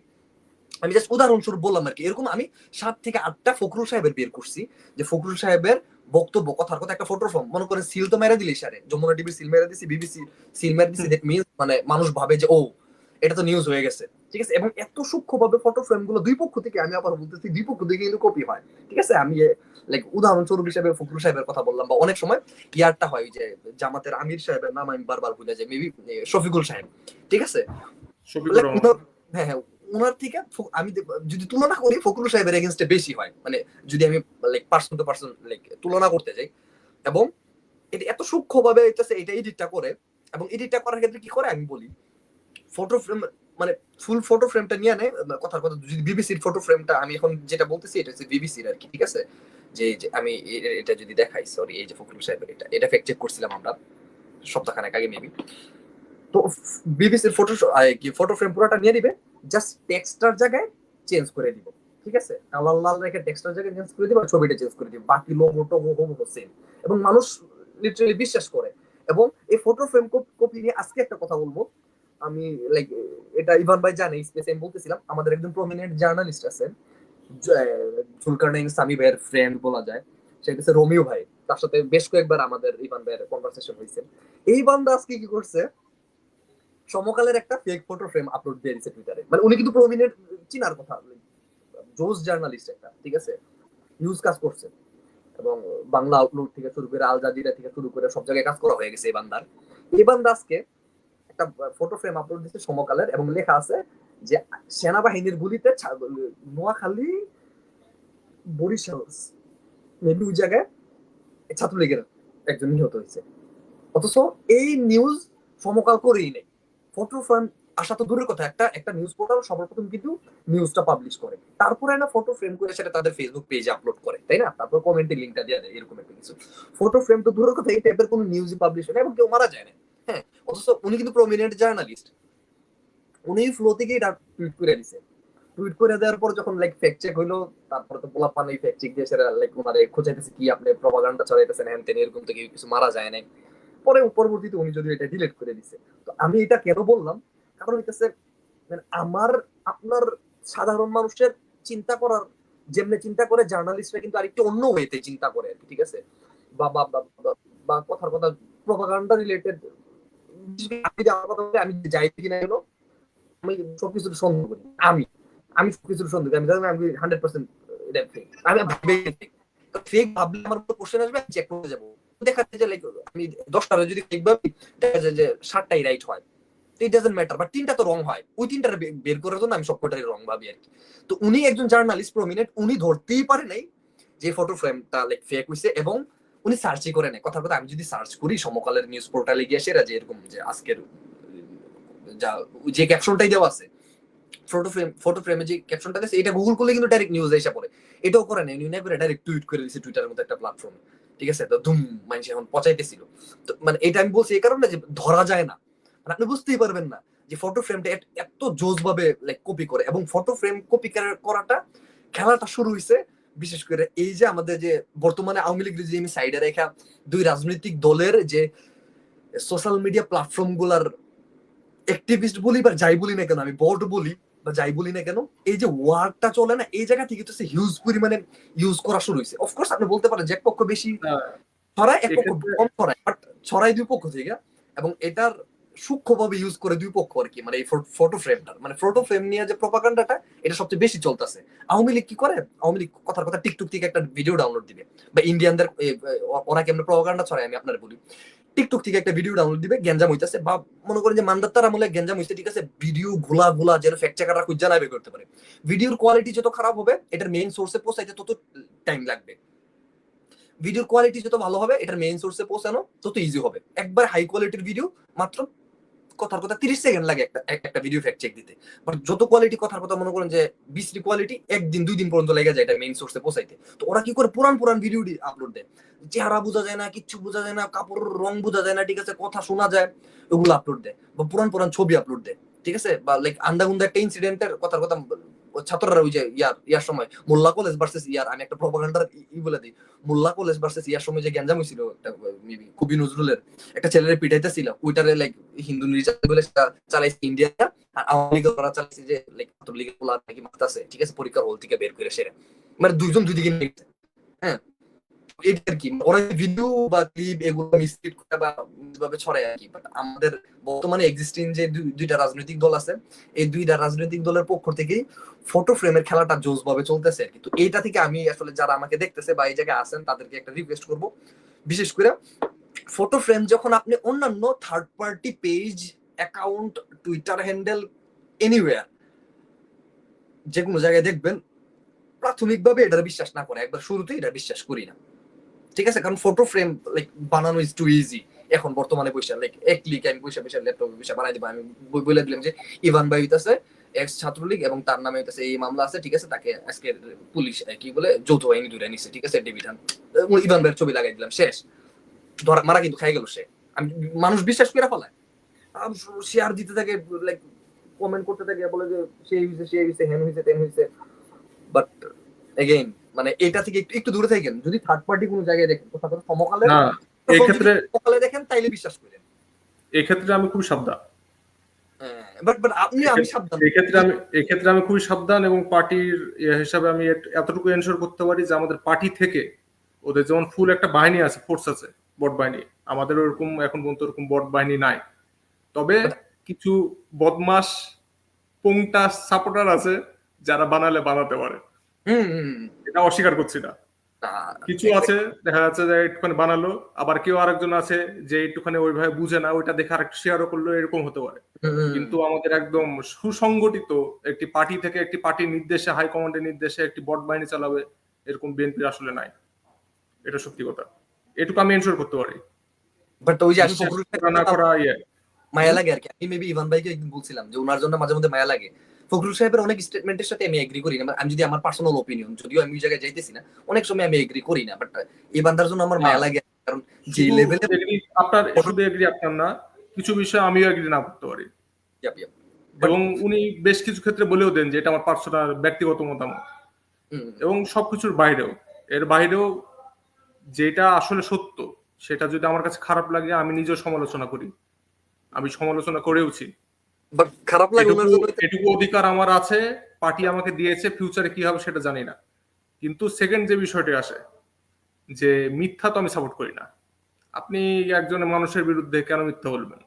আমি জাস্ট উদাহরণস্বরূপ বললাম আর কি। এরকম আমি 7 থেকে 8টা ফখরুল সাহেবের বের করছি, যে ফখরুল সাহেবের বক্তব্য, কথার কথা, একটা ফটো ফর্ম, মনে করেন সিল তো মেরে দিলি সারে, যমুনা টিভির সিল মেরে দিছি, বিবিসি সিল মেরে দিছি, দ্যাট মিন্স মানে মানুষ ভাবে যে ও এটা তো নিউজ হয়ে গেছে, ঠিক আছে। এবং এত সূক্ষ্মভাবে ফটো ফ্রেম গুলো দুই পক্ষ থেকে, আমি আবার বলতেছি দুই পক্ষ থেকে কিন্তু কপি হয়, ঠিক আছে। আমি লাইক উদাহরণস্বরূপ হিসেবে ফখরুল সাহেবের কথা বললাম, বা অনেক সময় ইয়ারটা হয় যে জামাতের আমির সাহেবের নাম আমি বারবার ভুলে যাই, মেবি শফিকুল সাহেব, ঠিক আছে, হ্যাঁ হ্যাঁ, ওনার থেকে আমি যদি তুলনা করি ফখরুল সাহেবের এগেইনস্টে বেশি হয়, মানে যদি আমি like person to person like তুলনা করতে যাই। এবং এটা এত সূক্ষ্মভাবে এটা এডিটটা করে, এবং এডিটটা করার ক্ষেত্রে কি করে আমি বলি, ফটো ফ্রেম মানে ফুল ফটো ফ্রেমটা নিয়ে নেয়, কথার কথা, যদি বিবিসির ফটো ফ্রেমটা, আমি এখন যেটা বলতেছি এটা হচ্ছে বিবিসির আর কি, ঠিক আছে। যে আমি এটা যদি দেখাই, সরি, এই যে ফখরুল সাহেবের এটা ফেক্ট চেক করছিলাম আমরা সপ্তাহখানেক আগে মেবি। তো বিবিসির ফটো ফ্রেম পুরোটা নিয়ে নিবে, জাস্ট টেক্সটার জায়গায় চেঞ্জ করে দিব, ঠিক আছে, কালার লাল রেখে টেক্সটার জায়গায় চেঞ্জ করে দিব, আর ছবিটা চেঞ্জ করে দিব, বাকি লোগো টোগো হুবহু সেম, এবং মানুষ লিটারালি বিশ্বাস করে। এবং এই ফটো ফ্রেম কপি নিয়ে আজকে একটা কথা বলবো আমি, লাইক এটা ইভান ভাই জানে, স্পেসে আমি বলতেছিলাম, আমাদের একজন প্রমিনেন্ট জার্নালিস্ট আছেন, জুলকারনাইন সামি ভাইয়ের ফ্রেন্ড বলা যায়, সেটা হচ্ছে রোমিও ভাই, তার সাথে বেশ কয়েকবার আমাদের ইভান ভাইয়ের কনভারসেশন হয়েছে। এই বান্দা আজকে কি করছে, সমকালের একটা ফেক ফটো ফ্রেম আপলোড দিয়ে দিয়েছে টুইটারে। মানে উনি কিন্তু প্রমিনেন্ট, চিনার কথা, জোস জার্নালিস্ট একটা, ঠিক আছে, নিউজ কাজ করছে এবং বাংলা আউটলুক থেকে শুরু করে আল জাজিরা থেকে শুরু করে সব জায়গায় কাজ করা হয়ে গেছে এই বান্দার। এই বান্দা আজকে একটা ফটো ফ্রেম আপলোড দিচ্ছে সমকালের এবং লেখা আছে যে সেনাবাহিনীর গুলিতে নোয়াখালী, বরিশাল মেবি ওই জায়গায় ছাত্রলীগের একজন নিহত হয়েছে। অথচ এই নিউজ সমকাল করেই নেই। ফটো ফ্রেম আসা তো দূরের কথা, একটা নিউজ পোর্টাল সর্বপ্রথম কিন্তু নিউজটা পাবলিশ করে, তারপরে না ফটো ফ্রেম করে সেটা তাদের ফেসবুক পেজে আপলোড করে, তাই না? তারপর কমেন্টে লিঙ্কটা দিয়ে দেয়, এরকম একটা কিছু। ফটো ফ্রেম তো দূরের কথা, এই টাইপের কোনো নিউজই পাবলিশ হয় না এবং কেউ মারা যায় না। হ্যাঁ, অথচ উনি কিন্তু প্রমিনেন্ট জার্নালিস্ট, উনি ফ্লো থেকে এটা টুইট করে দিছে। টুইট করে দেওয়ার পর যখন লাইক ফ্যাক্ট চেক হইলো, তারপরে তো পোলা পানি ফ্যাক্ট চেক দিয়ে সেটা লাইক ওনারে খোঁজাইতেছে কি আপনি প্রপাগান্ডা ছড়াইতেছেন হ্যান তেন, এরকম তো কিছু মারা যায় নাই। পরে পরবর্তীতে উনি যদি এটা ডিলিট করে দিছে। তো আমি এটা কেন বললাম, কারণ হইতেছে মানে আমার আপনার সাধারণ মানুষের চিন্তা করার, যেমনি চিন্তা করে জার্নালিস্টরা কিন্তু আরেকটু অন্য ওয়েতে চিন্তা করে আর কি, ঠিক আছে? বা বা বা কথার কথা প্রপাগান্ডা রিলেটেড, আমি যাই কিনা গেল, আমি সবকিছুর সন্দেহ করি। আমি সবকিছুর সন্দেহ করি, আমি 100% এটা ফেক। আমি ফেক ভাবলে আমার উপর কোশ্চেন আসবে, আমি চেক করতে যাবো, দেখা যায় যে লাইক আমি 10টারে যদি ফেক ভাবি, দেখা যায় যে 7টাই রাইট হয়। ইট ডাজন্ট ম্যাটার, বাট 3টা তো রং হয়, ওই 3টার বের করার জন্য আমি সবকটাই রং ভাবি আর কি। তো উনি একজন জার্নালিস্ট প্রমিনেন্ট, উনি ধরতেই পারে নাই যে ফটো ফ্রেমটা লাইক ফেক হইছে এবং উনি সার্চই করে নাই। কথার কথা, আমি যদি সার্চ করি সমকালের নিউজ পোর্টালে গিয়ে সেরা যে এরকম যে আজকের যা যে ক্যাপশনটাই দেওয়া আছে, ফটো ফ্রেমে যে ক্যাপশনটা আছে, এটা গুগল করলে কিন্তু ডাইরেক্ট নিউজ এসে পড়ে। এটাও করে নাই, উনি না করে ডাইরেক্ট টুইট করে দিয়েছে টুইটারের মতো একটা প্ল্যাটফর্ম, ঠিক আছে? তো ধুম মানুষ এখন পচাইতেছিল। তো মানে এটা আমি বলছি এই কারণে যে ধরা যায় না, মানে আপনি বুঝতেই পারবেন না যে ফটো ফ্রেমটা এত জোস ভাবে লাইক কপি করে। এবং ফটো ফ্রেম কপি করাটা খেলাটা শুরু হয়েছে বিশেষ করে এই যে আমাদের যে বর্তমানে আওয়ামী লীগ যে আমি সাইডে রেখা দুই রাজনৈতিক দলের যে সোশ্যাল মিডিয়া প্ল্যাটফর্ম গুলার অ্যাক্টিভিস্ট বলি বা যাই বলি না কেন, আমি বট বলি বা যাই বলি না কেন, এই যে ওয়ার্ডটা চলে না, এই জায়গা থেকে তো হিউজ পরিমাণে ইউজ করা শুরু হয়েছে। অফকোর্স আপনি বলতে পারেন যে এক পক্ষ বেশি ছড়ায়, এক পক্ষ কম ছড়ায়, বাট ছড়ায় দুই পক্ষ থেকে। এবং এটার সূক্ষ্মভাবে ইউজ করে দুই পক্ষ আর কি। মানে এই ফটো ফ্রেমটা, মানে ফটো ফ্রেম নিয়ে যে প্রপাগান্ডাটা, এটা সবচেয়ে বেশি চলতেছে। আওয়ামী লীগ কি করে, আওয়ামী লীগ কথার কথা টিকটক থেকে একটা ভিডিও ডাউনলোড দিবে, বা ইন্ডিয়ানদের ওরা কেমন প্রপাগান্ডা ছড়ায় আমি আপনার বলি। টিকটক থেকে একটা ভিডিও ডাউনলোড দিবে, গ্যাঞ্জাম হইতেছে, বা মনে করেন যে মান্দাত্তার আমলে গ্যাঞ্জাম হইছে, ঠিক আছে, ভিডিও গোলা যেন ফ্যাক্ট চেকাররা খুঁজে না বের করতে পারে। ভিডিওর কোয়ালিটি যত খারাপ হবে, এটার মেইন সোর্সে পৌঁছাইতে তত টাইম লাগবে। ভিডিওর কোয়ালিটি যত ভালো হবে, এটার মেইন সোর্সে পৌঁছানো তত ইজি হবে। একবার হাই কোয়ালিটির ভিডিও মাত্র কথার কথা 30 সেকেন্ড লাগে একটা ভিডিও ফ্যাক্ট চেক দিতে। বাট যত কোয়ালিটি কথার কথা মনে করেন যে বিশ্রী কোয়ালিটি, 1 দিন 2 দিন পর্যন্ত লেগে যায় এটা মেইন সোর্সে পৌঁছাইতে। তো ওরা কি করে পুরান ভিডিও আপলোড দেয়, চেহারা বোঝা যায় না, কিচ্ছু বোঝা যায় না, কাপড়ের রং বোঝা যায় না, ঠিক আছে, কথা শোনা যায়, ওগুলো আপলোড দেয়। বা পুরান ছবি আপলোড দেয়, ঠিক আছে। বা লাইক আন্দাগুন্দা একটা ইনসিডেন্টের কথার কথা ছাত্ররা ওই যে ইয়ার সময় মোল্লা কলেজ ভার্সেস ইয়ার, আমি একটা প্রপাগান্ডার বলে দিই, মোল্লা কলেজ ভার্সেস ইয়ার সময় যে গ্যাঞ্জাম হয়েছিল, একটা কবি নজরুলের একটা ছেলের পিটাইতেছিল, ওইটারে লাইক হিন্দু নির্যাতন বলে চালাইছে ইন্ডিয়া, আর আওয়ামী লীগ ওরা চালাইছে যে লাইক ছাত্রলীগের পোলা নাকি মারতাছে, ঠিক আছে, পরীক্ষার হল থেকে বের করে সেরে, মানে দুইজন দুই দিকে নিয়ে। হ্যাঁ, এটা আর কি ওরা ভিডিও বা ক্লিপ এগুলো মিসলিড করে বা ভাবে ছড়ায় আর কি। বাট আমাদের বর্তমানে এক্সিস্টিং যে দুইটা রাজনৈতিক দল আছে, এই দুইটা রাজনৈতিক দলের পক্ষ থেকেই ফটো ফ্রেমের খেলাটা জোস ভাবে চলতেছে আর কি। তো এইটা থেকে আমি আসলে যারা আমাকে দেখতেছে বা এই জায়গায় আছেন তাদেরকে একটা রিকোয়েস্ট করব, বিশেষ করে ফটো ফ্রেম যখন আপনি অন্যান্য third party page, account, Twitter handle, anywhere যে কোনো জায়গায় দেখবেন, প্রাথমিকভাবে এটা বিশ্বাস না করে, একবার শুরুতেই এটা বিশ্বাস করি না, ঠিক আছে? কারণ ফটো ফ্রেম লাইক বানানো ইজ টু ইজি এখন বর্তমানে বসে, লাইক এক ক্লিক আমি বসে ল্যাপটপে বসে বানাই দিব। আমি বলে দিলাম যে ইভান ভাই হইতাছে এক্স ছাত্রলীগ এবং তার নামে হইতাছে এই মামলা আছে, ঠিক আছে, তাকে আজকে পুলিশ কি বলে যৌথ বাহিনী ধরে নিছে, ঠিক আছে, ডেভিড ইভান ভাইয়ের ছবি লাগাই দিলাম, শেষ, ধরা মারা কিন্তু খাই গেল সে। আমি মানুষ বিশ্বাস করে ফেলায়, শেয়ার দিতে থাকে, লাইক কমেন্ট করতে থাকে, বলে যে সে হইছে হেন হইছে তেন হইছে। বাট এগেইন মানে এটা থেকে একটু দূরে থাকেন। যদি থার্ড পার্টি কোনো জায়গায় দেখেন, কথা কথা সমকালে না, এই ক্ষেত্রে সমকালে দেখেন, তাইলে বিশ্বাস করেন। এই ক্ষেত্রে আমি খুব সাবধান। বাট আমি সাবধান, এই ক্ষেত্রে আমি খুবই সাবধান, এবং পার্টির হিসাবে আমি এতটুকু এনশোর করতে পারি যে আমাদের পার্টি থেকে ওদের যেমন ফুল একটা বাহিনী আছে, ফোর্স আছে, বট বাহিনী, আমাদের ওরকম এখন পর্যন্ত ওরকম বট বাহিনী নাই। তবে কিছু বদমাস পোংটা সাপোর্টার আছে যারা বানালে বানাতে পারে, হুম হুম, এটা অস্বীকার করছি না। না, কিছু আছে দেখা যাচ্ছে যে একটুখানি বানালো, আবার কেউ আরেকজন আছে যে একটুখানি ওইভাবে বুঝে না, ওইটা দেখে আরেকটু শেয়ারও করলো, এরকম হতে পারে। হুম, কিন্তু আমাদের একদম সুসংগঠিত একটি পার্টি থেকে একটি পার্টির নির্দেশে, হাইকমান্ডের নির্দেশে একটি বট বাহিনী চালাবে, এরকম বিএনপির আসলে নাই। এটা সত্যি কথা, এটুকু আমি এনশোর করতে পারি। বাট ওই যে আমি বিশ্বাস ফখরুল করা না করা ইয়ে। মায়া লাগে আর কি। আমি মেবি ইভান ভাইকে একদিন বলছিলাম যে ওনার জন্য মাঝে মধ্যে মায়া লাগে। ফখরুল সাহেবের অনেক স্টেটমেন্টের সাথে আমি এগ্রি করি না, আমি যদি আমার পার্সোনাল ওপিনিয়ন, যদিও আমি ওই জায়গায় যাইতেছি না, অনেক সময় আমি এগ্রি করি না, বাট এই বান্দার জন্য আমার মায়া লাগে, কারণ যে শুধু লেভেলে আপনার শুধু এগ্রি আপনার না, কিছু বিষয়ে আমিও এগ্রি না করতে পারি। এবং উনি বেশ কিছু ক্ষেত্রে বলেও দেন যে এটা আমার পার্সোনাল ব্যক্তিগত মতামত, এবং সবকিছুর বাইরেও, এর বাইরেও যেটা আসলে সত্য সেটা যদি আমার কাছে খারাপ লাগে, আমি নিজেও সমালোচনা করি, আমি সমালোচনা করেওছি। বাট খারাপ লাগে ওনার জন্য, এটুকু অধিকার আমার আছে, পার্টি আমাকে দিয়েছে, ফিউচারে কি হবে সেটা জানি না। কিন্তু সেকেন্ড যে বিষয়টি আসে যে মিথ্যা তো আমি সাপোর্ট করি না। আপনি একজন মানুষের বিরুদ্ধে কেন মিথ্যা বলবেন?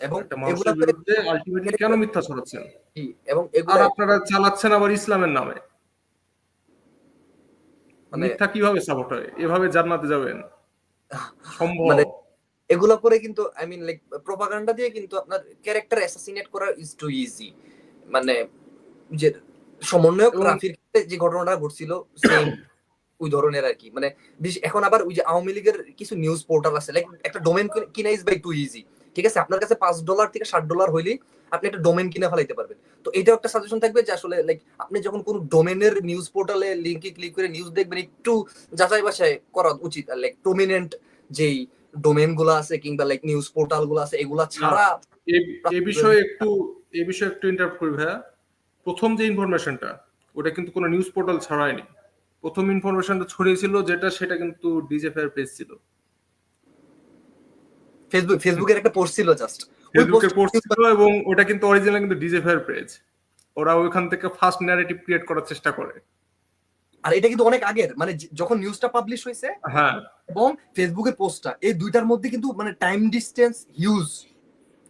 এবং একটা মানুষের বিরুদ্ধে আলটিমেটলি কেন মিথ্যা ছড়াচ্ছেন? এবং আর আপনারা চালাচ্ছেন আবার ইসলামের নামে। মিথ্যা কিভাবে সাপোর্ট হয়? এভাবে জান্নাতে যাবেন সম্ভব? মানে এগুলা করে কিন্তু আই মিন লাইক প্রপাগান্ডা দিয়ে কিন্তু আপনার ক্যারেক্টার অ্যাসাসিনেট করা ইজ টু ইজি। মানে যে সমন্বয়ক রাফির ক্ষেত্রে যে ঘটনাটা ঘটছিল সেম ওই ধরনের আর কি। মানে এখন আবার ওই যে আওয়ামী লীগের কিছু নিউজ পোর্টাল আছে, লাইক একটা ডোমেন কিনা ইজ বাই টু ইজি। ঠিক আছে, আপনার কাছে $5 থেকে $60 হইলেই আপনি একটা ডোমেন কিনে ফেলাইতে পারবেন। তো এটাও একটা সাজেশন থাকবে যে আসলে লাইক আপনি যখন কোন ডোমেনের নিউজ পোর্টালে লিংকে ক্লিক করে নিউজ দেখবেন, একটু যাচাই বাছাই করা উচিত। আর লাইক প্রমিনেন্ট যেই ডোমেন গুলো আছে কিংবা লাইক নিউজ পোর্টাল গুলো আছে, এগুলা ছাড়া এই বিষয়ে একটু ইন্টারাপ্ট করি ভাইয়া। প্রথম যে ইনফরমেশনটা, ওটা কিন্তু কোনো নিউজ পোর্টাল ছড়ায়নি। প্রথম ইনফরমেশনটা ছড়িয়েছিল সেটা কিন্তু ডিজেফাইয়ের পেজ ছিল, ফেসবুকের একটা পোস্ট ছিল, জাস্ট ফেসবুকের পোস্ট ছিল, এবং ওটা কিন্তু অরিজিনাল কিন্তু ডিজেফাইয়ের পেজ। ওরা ওইখান থেকে ফার্স্ট ন্যারেটিভ ক্রিয়েট করার চেষ্টা করে। আর এটা কিন্তু অনেক আগের, মানে যখন নিউজটা পাবলিশ হয়েছে হ্যাঁ, এবং ফেসবুকের পোস্টটা, এই দুইটার মধ্যে কিন্তু মানে টাইম ডিসটেন্স হিউজ।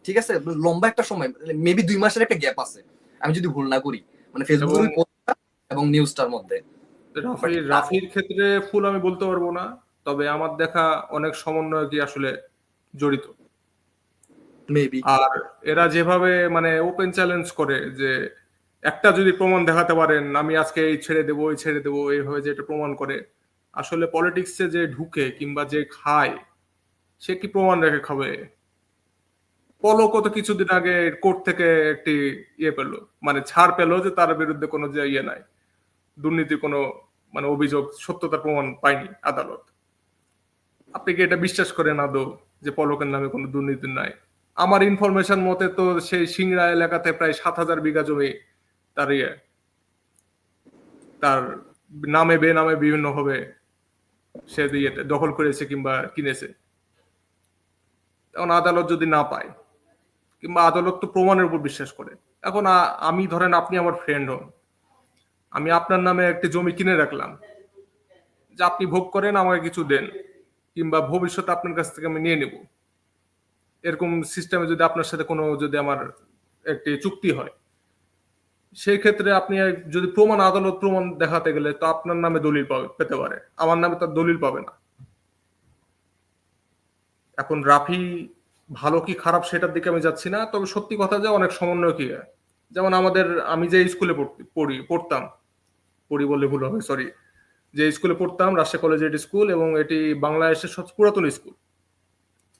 ঠিক আছে, লম্বা একটা সময়, মেবি 2 মাসের একটা গ্যাপ আছে আমি যদি ভুল না করি, মানে ফেসবুকের পোস্টটা এবং নিউজটার মধ্যে। রাফির ক্ষেত্রে ফুল আমি বলতে পারবো না, তবে আমার দেখা অনেক সমন্বয়কই আসলে জড়িত। মেবি আর এরা যেভাবে মানে ওপেন চ্যালেঞ্জ করে যে একটা যদি প্রমাণ দেখাতে পারেন, আমি আজকে এই ছেড়ে দেবো, এই ছেড়ে দেবো, এইভাবে যে এটা প্রমাণ করে, আসলে পলিটিক্সে যে ঢুকে কিংবা যে খায় সে কি প্রমাণ রেখে খাবে? পলক তো কিছুদিন আগে কোর্ট থেকে একটি পেলো, মানে ছাড় পেলো যে তার বিরুদ্ধে কোনো যে নাই, দুর্নীতির কোনো মানে অভিযোগ, সত্যতার প্রমাণ পায়নি আদালত। আপনি কি এটা বিশ্বাস করেন আদৌ যে পলকের নামে কোনো দুর্নীতি নাই? আমার ইনফরমেশন মতে তো সেই সিংড়া এলাকাতে প্রায় 7,000 বিঘা জমি তার নামে বেনামে বিভিন্ন ভাবে সে দখল করেছে কিংবা কিনেছে। এখন আদালত যদি না পায়, কিংবা আদালত তো প্রমাণের উপর বিশ্বাস করে, এখন আমি ধরেন আপনি আমার ফ্রেন্ড হন, আমি আপনার নামে একটি জমি কিনে রাখলাম যে আপনি ভোগ করেন, আমাকে কিছু দেন, কিংবা ভবিষ্যতে আপনার কাছ থেকে আমি নিয়ে নেব, এরকম সিস্টেমে যদি আপনার সাথে কোনো যদি আমার একটি চুক্তি হয়, সেই ক্ষেত্রে আপনি যদি আদালত প্রমাণ দেখাতে গেলে তো আপনার নামে দলিল পেতে পারে, আমার নামে তার দলিল পাবে না। এখন রাফি ভালো কি খারাপ সেটার দিকে আমি যাচ্ছি না, তবে সত্যি কথা যে অনেক সমন্বয় কি, যেমন আমি যে স্কুলে পড়ি বললে ভুল হবে, সরি, যে স্কুলে পড়তাম, রাজশাহী কলেজিয়েট স্কুল, এবং এটি বাংলাদেশের সবচেয়ে পুরাতন স্কুল,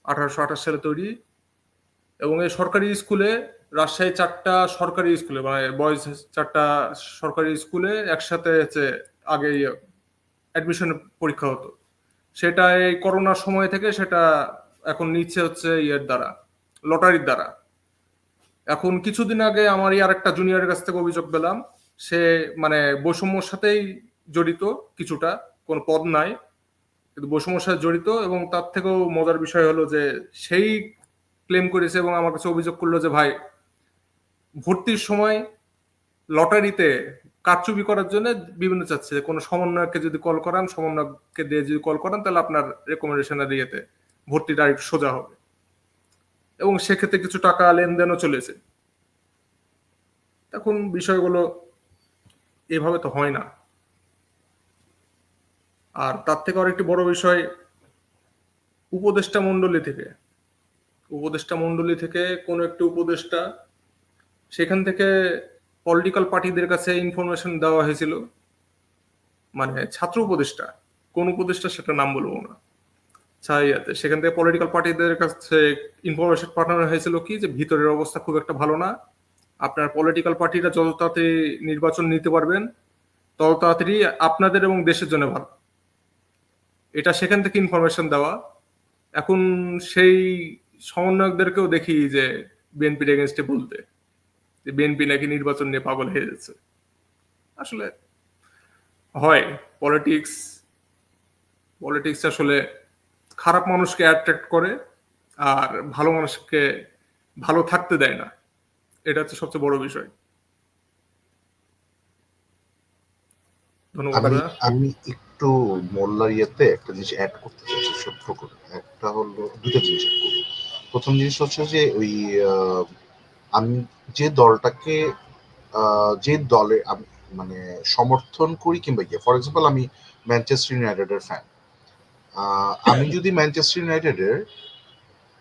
1828 সালে তৈরি। এবং এই সরকারি স্কুলে, রাজশাহী 4টা সরকারি স্কুলে, মানে বয়েজ 4টা সরকারি স্কুলে একসাথে আগে অ্যাডমিশন পরীক্ষা হতো। সেটা এই করোনার সময় থেকে সেটা এখন নিচ্ছে হচ্ছে দ্বারা, লটারির দ্বারা। এখন কিছুদিন আগে আমার আরেকটা জুনিয়রের কাছ থেকে অভিযোগ পেলাম, সে মানে বৈষম্যর সাথেই জড়িত কিছুটা, কোন পদ নাই কিন্তু বৈষম্যর সাথে জড়িত। এবং তার থেকেও মজার বিষয় হলো যে সেই ক্লেম করেছে এবং আমার কাছে অভিযোগ করলো যে ভাই, ভর্তির সময় লটারিতে কারচুপি করার জন্য বিভিন্ন চাচ্ছে, কোনো সমন্বয়কে যদি কল করান, সমন্বয়কে দিয়ে যদি কল করান, তাহলে আপনার রেকমেন্ডেশনের ভর্তিটা একটু সোজা হবে। এবং সেক্ষেত্রে কিছু টাকা লেনদেনও চলেছে। এখন বিষয়গুলো এভাবে তো হয় না। আর তার থেকে আরেকটি বড় বিষয়, উপদেষ্টা মণ্ডলী থেকে কোনো একটি উপদেষ্টা, সেখান থেকে পলিটিক্যাল পার্টিদের কাছে ইনফরমেশন দেওয়া হয়েছিল, মানে ছাত্র উপদেষ্টা, কোন উপদেষ্টা সেটা নাম বলবো না, সেখান থেকে পলিটিক্যাল পার্টিদের কাছে ইনফরমেশন পাঠানো হয়েছিল কি যে ভিতরের অবস্থা খুব একটা ভালো না, আপনার পলিটিক্যাল পার্টিরা যত তাড়াতাড়ি নির্বাচন নিতে পারবেন তত তাড়াতাড়ি আপনাদের এবং দেশের জন্য ভালো। এটা সেখান থেকে ইনফরমেশন দেওয়া। এখন সেই সমন্বয়কদেরকেও দেখি যে বিএনপির এগেনস্টে বলতে যে বিএনপি নাকি নির্বাচন নিয়ে পাগল হয়ে যাচ্ছে। আসলে হয় পলিটিক্স আসলে খারাপ মানুষকে অ্যাট্রাক্ট করে আর ভালো মানুষকে ভালো থাকতে দেয় না, এটা হচ্ছে সবচেয়ে বড় বিষয়। ধন্যবাদ আমি দাদা। আমি একটু মোল্লার ইয়েতে একটা জিনিস অ্যাড করতে চাইছি ছোট্ট করে। একটা হলো, দুটো জিনিস add করবো। প্রথম জিনিস হচ্ছে যে ওই আমি যে দলটাকে যে দলে আমি মানে সমর্থন করি কিংবা ফর এক্সাম্পল আমি ম্যানচেস্টার ইউনাইটেডের ফ্যান, আমি যদি ম্যানচেস্টার ইউনাইটেডের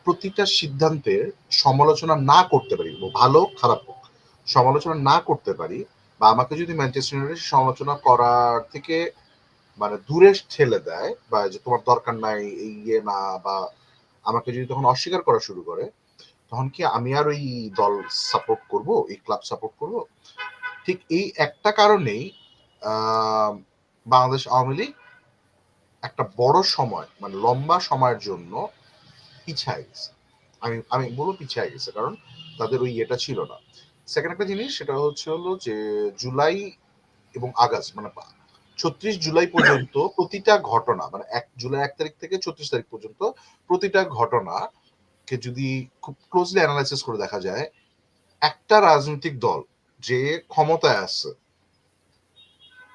প্রতিটা সিদ্ধান্তের সমালোচনা না করতে পারি, ভালো খারাপ হোক, সমালোচনা না করতে পারি, বা আমাকে যদি ম্যানচেস্টার ইউনাইটেড সমালোচনা করার থেকে মানে দূরে ঠেলে দেয়, বা যে তোমার দরকার নাই এই না, বা আমাকে যদি তখন অস্বীকার করা শুরু করে, তখন কি আমি আর ওই দল সাপোর্ট করব, এই ক্লাব সাপোর্ট করব? ঠিক এই একটা কারণেই বাংলাদেশ আওয়ামী লীগ একটা বড় সময় মানে লম্বা সময়ের জন্য পিছায় গেছে। আমি বলবো পিছায় গেছে কারণ তাদের ওই এটা ছিল না। সেকেন্ড একটা জিনিস সেটা হলো যে জুলাই এবং আগস্ট মানে ৩৬ জুলাই পর্যন্ত প্রতিটা ঘটনা মানে জুলাই ১ তারিখ থেকে ৩৬ তারিখ পর্যন্ত প্রতিটা ঘটনাকে যদি খুব ক্লোজলি অ্যানালাইসিস করে দেখা যায়, একটা রাজনৈতিক দল যে ক্ষমতায় আছে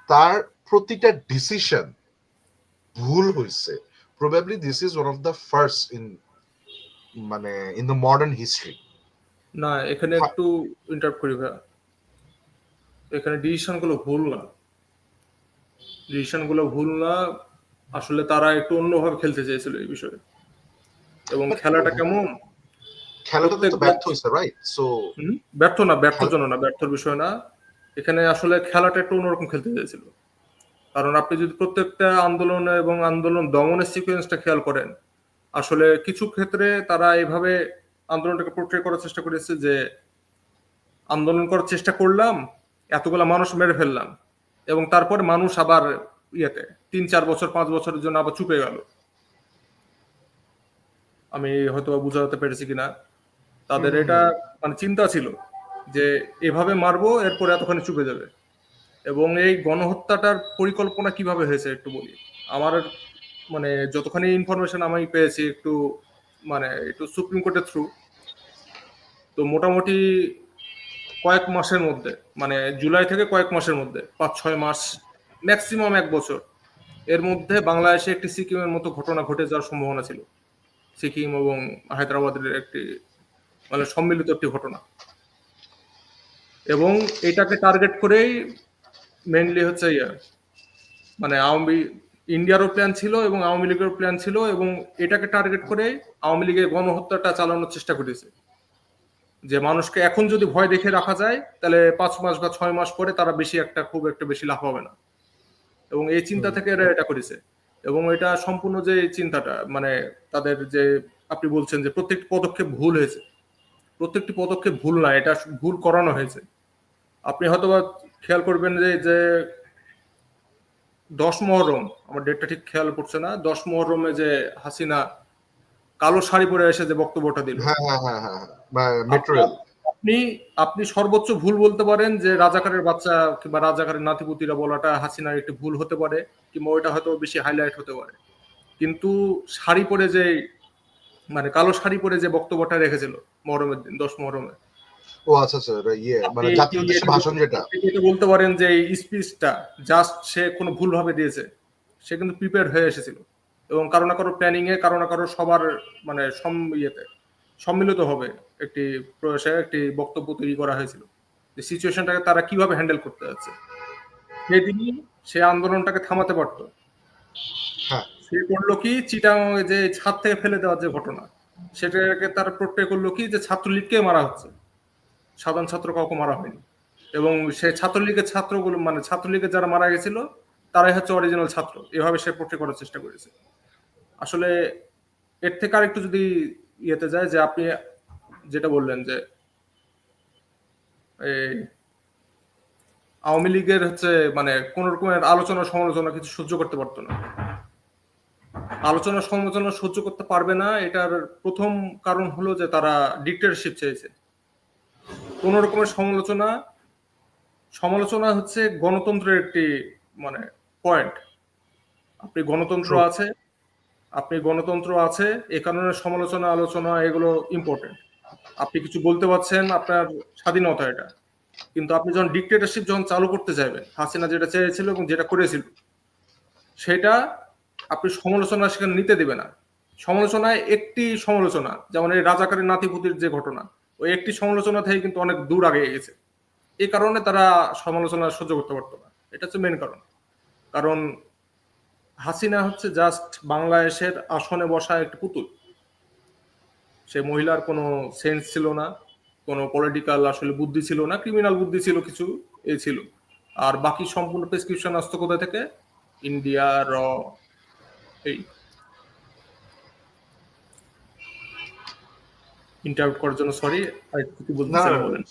তার প্রতিটা ডিসিশন ভুল হয়েছে। Probably this is one of the first in the modern history. না, এখানে একটু ইন্টারাপ্ট করি ভাইয়া। এখানে ডিসিশনগুলো ভুল না, আসলে তারা একটু অন্যভাবে খেলতে চেয়েছিল এই বিষয়ে। এবং খেলাটা কেমন, খেলাটা তো ব্যর্থ হয়েছে, রাইট? সো ব্যর্থর জন্য না, ব্যর্থর বিষয় না। এখানে আসলে খেলাটা একটু অন্যরকম খেলতে চেয়েছিল। কারণ আপনি যদি প্রত্যেকটা আন্দোলন এবং আন্দোলন দমনের সিকোয়েন্সটা খেয়াল করেন, আসলে কিছু ক্ষেত্রে তারা এভাবে আন্দোলনটাকে পোর্ট্রে করার চেষ্টা করেছে যে আন্দোলন করার চেষ্টা করলাম, এতগুলা মানুষ মেরে ফেললাম, এবং তারপরে মানুষ আবার ৩-৪ বছর ৫ বছরের জন্য আবার চুপে গেল। আমি হয়তো বুঝাতে পেরেছি কিনা। তাদের এটা মানে চিন্তা ছিল যে এভাবে মারবো, এরপরে এতখানি চুপে যাবে। এবং এই গণহত্যাটার পরিকল্পনা কিভাবে হয়েছে একটু বলি। আমার মানে যতখানি ইনফরমেশন আমি পেয়েছি একটু সুপ্রিম কোর্টের থ্রু, তো মোটামুটি কয়েক মাসের মধ্যে, মানে জুলাই থেকে কয়েক মাসের মধ্যে ৫-৬ মাস, ম্যাক্সিমাম ১ বছর, এর মধ্যে বাংলাদেশে একটি সিকিমের মতো ঘটনা ঘটে যাওয়ার সম্ভাবনা ছিল। সিকিম এবং হায়দ্রাবাদের একটি মানে সম্মিলিত একটি ঘটনা, এবং এটাকে টার্গেট করেই মেইনলি হচ্ছে মানে ইন্ডিয়ারও প্ল্যান ছিল এবং আওয়ামী লীগের প্ল্যান ছিল, এবং এটাকে টার্গেট করে আওয়ামী লীগের গণহত্যাটা চালানোর চেষ্টা করেছে যে মানুষকে এখন যদি ভয় দেখে রাখা যায় তাহলে ৫ মাস বা ৬ মাস পরে তারা খুব একটা বেশি লাভ হবে না। এবং এই চিন্তা থেকে এরা এটা করেছে। এবং এটা সম্পূর্ণ যে চিন্তাটা মানে তাদের যে আপনি বলছেন যে প্রত্যেকটি পদক্ষেপ ভুল হয়েছে, প্রত্যেকটি পদক্ষেপ ভুল না, এটা ভুল করানো হয়েছে। আপনি হয়তোবা খেয়াল করবেন যে ১০ মুহররম, আমার ডেটটা ঠিক খেয়াল পড়ছে না, ১০ মুহররমে যে হাসিনা কালো শাড়ি পরে এসে যে বক্তব্যটা দিল, আপনি সর্বোচ্চ ভুল বলতে পারেন যে রাজাকারের বাচ্চা কিংবা রাজাকারের নাতিপুতিরা বলাটা হাসিনার একটি ভুল হতে পারে, কিংবা ওইটা হয়তো বেশি হাইলাইট হতে পারে। কিন্তু শাড়ি পরে যে মানে কালো শাড়ি পরে যে বক্তব্যটা রেখেছিল মুহররমের দিন, ১০ মুহররমে, ও আচ্ছা মানে জাতীয় উদ্দেশ্যে ভাষণ, যেটা বলতে পারেন যে এই স্পিচটা জাস্ট সে কোনো ভুল ভাবে দিয়েছে, সে কিন্তু প্রিপেয়ার হয়ে এসেছিল এবং কারো না কারো প্ল্যানিং এ, কারো না কারো সবার মানে সম্মিলিতভাবে একটি প্রয়াসে একটি বক্তব্য তৈরি করা হয়েছিল যে সিচুয়েশনটাকে তারা কিভাবে হ্যান্ডেল করতে যাচ্ছে। সেদিনই সে আন্দোলনটাকে থামাতে পারতো। হ্যাঁ সে করলো কি, চিটাং যে ছাদ থেকে ফেলে দেওয়ার যে ঘটনা, সেটাকে তারা প্রত্যয় করলো কি যে ছাত্রলীগকে মারা হচ্ছে, সাধারণ ছাত্র কাউকে মারা হয়নি। এবং সে ছাত্রলীগের ছাত্রগুলো মানে ছাত্রলীগের যারা মারা গেছিল তারাই হচ্ছে অরিজিনাল ছাত্র, এভাবে সে পোর্ট্রে করার চেষ্টা করেছে। আসলে এর থেকে আর একটু যদি ইয়েতে যায়, যে আপনি যেটা বললেন যে এই আওয়ামী লীগের হচ্ছে মানে কোন রকমের আলোচনা সমালোচনা কিছু সহ্য করতে পারতো না। আলোচনা সমালোচনা সহ্য করতে পারবে না, এটার প্রথম কারণ হলো যে তারা ডিক্টেটরশিপ চেয়েছে। কোন রকমের সমালোচনা হচ্ছে গণতন্ত্রের একটি মানে পয়েন্ট। আপনি গণতন্ত্র আছে এই কারণে সমালোচনা আলোচনা এগুলো ইম্পর্টেন্ট। আপনি কিছু বলতে পারছেন, আপনার স্বাধীনতা এটা। কিন্তু আপনি যখন ডিক্টেটরশিপ যখন চালু করতে চাইবেন, হাসিনা যেটা চেয়েছিল এবং যেটা করেছিল, সেটা আপনি সমালোচনা সেখানে নিতে দেবে না। সমালোচনায় একটি সমালোচনা, যেমন এই রাজাকারের নাতিপুতির যে ঘটনা, ওই একটি সমালোচনা থেকে কিন্তু অনেক দূর আগে গেছে। এই কারণে তারা সমালোচনা সহ্য করতে পারতো না। এটা হচ্ছে মেন কারণ। কারণ হাসিনা হচ্ছে জাস্ট বাংলাদেশের আসনে বসা একটা পুতুল। সে মহিলার কোনো সেন্স ছিল না, কোনো পলিটিক্যাল আসলে বুদ্ধি ছিল না, ক্রিমিনাল বুদ্ধি ছিল কিছু, এই ছিল। আর বাকি সম্পূর্ণ প্রেসক্রিপশন আসতো কোথা থেকে? ইন্ডিয়া র এই ইন্টারভিউ করার জন্য সরি, আর কিছু বলতে না চাইলে বলেন।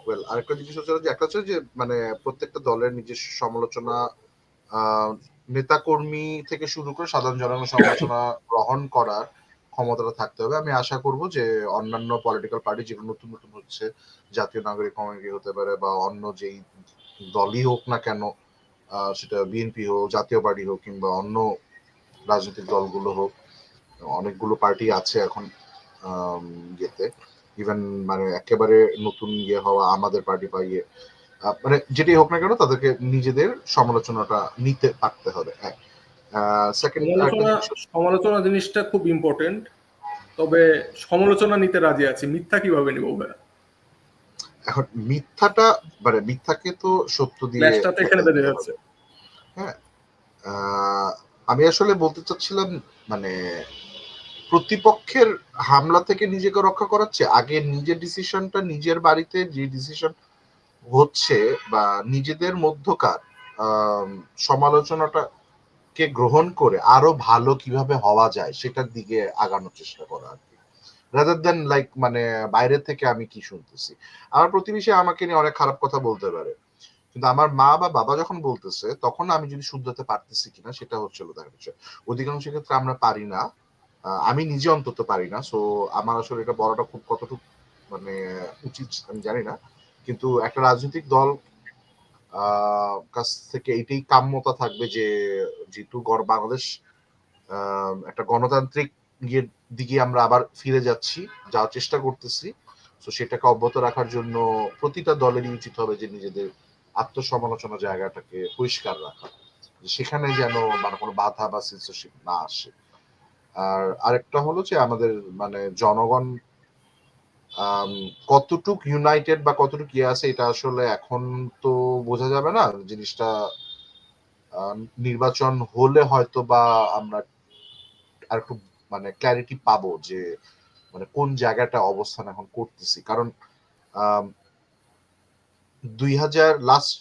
ওয়েল আরেকটা জিনিস হচ্ছে যে একটা হচ্ছে যে মানে প্রত্যেকটা দলের নিজস্ব সমালোচনা নেতাকর্মী থেকে শুরু করে সাধারণ জনগণের সমালোচনা গ্রহণ করার ক্ষমতাটা থাকতে হবে। আমি আশা করব যে অন্যান্য পলিটিক্যাল পার্টি যেগুলো নতুন নতুন হচ্ছে, জাতীয় নাগরিক কমিটি হতে পারে বা অন্য যেই দলই হোক না কেন, সেটা বিএনপি হোক, জাতীয় পার্টি হোক কিংবা অন্য রাজনৈতিক দলগুলো হোক, অনেকগুলো পার্টি আছে এখন ইয়েতে, ইভেন মানে একেবারে নতুন ইয়ে হওয়া আমাদের পার্টি বা ইয়ে, মানে যেটাই হোক না কেন তাদেরকে নিজেদের সমালোচনাটা নিতে পারতে হবে। সেকেন্ড সমালোচনা জিনিসটা খুব ইম্পর্টেন্ট, তবে সমালোচনা নিতে রাজি আছি, মিথ্যা কিভাবে নিব ভাইয়া? এখন মিথ্যাটা মানে মিথ্যাকে তো সত্য দিয়ে এখানে বেঁধে যাচ্ছে। হ্যাঁ, আমি আসলে বলতে চাচ্ছিলাম মানে প্রতিপক্ষের হামলা থেকে নিজেকে রক্ষা করাচ্ছে আগে নিজের ডিসিশনটা, নিজের বাড়িতে যে ডিসিশন হচ্ছে বা নিজেদের মধ্যকার সমালোচনাটা কে গ্রহণ করে আরো ভালো কিভাবে হওয়া যায় সেটার দিকে আগানোর চেষ্টা করা আর কি, রাদার দেন লাইক মানে বাইরে থেকে আমি কি শুনতেছি। আমার প্রতিবেশী আমাকে নিয়ে অনেক খারাপ কথা বলতে পারে, কিন্তু আমার মা বা বাবা যখন বলতেছে তখন আমি যদি শুনতে পারতেছি কিনা সেটা হচ্ছিল তার বিষয়। অধিকাংশ ক্ষেত্রে আমরা পারি না, আমি নিজে অন্তত পারি না। সো আমার আসলে এটা বলাটা খুব কতটুকু মানে উচিত আমি জানি না, কিন্তু একটা রাজনৈতিক দল কাছ থেকে এটাই কাম্যতা থাকবে যে যেহেতু বাংলাদেশ একটা গণতান্ত্রিক ইয়ের দিকে আমরা আবার ফিরে যাচ্ছি, যাওয়ার চেষ্টা করতেছি, তো সেটাকে অব্যাহত রাখার জন্য প্রতিটা দলেরই উচিত হবে যে নিজেদের আত্মসমালোচনা জায়গাটাকে পরিষ্কার রাখা, সেখানে যেন মানে কোনো বাধা বা সেন্সরশিপ না আসে। আর আরেকটা হলো যে আমাদের মানে জনগণ কতটুক ইউনাইটেড বা কতটুক ইয়ে আছে এটা আসলে এখন তো বোঝা যাবে না। জিনিসটা নির্বাচন হলে হয়তো বা আমরা আর একটু মানে ক্ল্যারিটি পাবো যে মানে কোন জায়গাটা অবস্থান এখন করতেছি। কারণ 2000 লাস্ট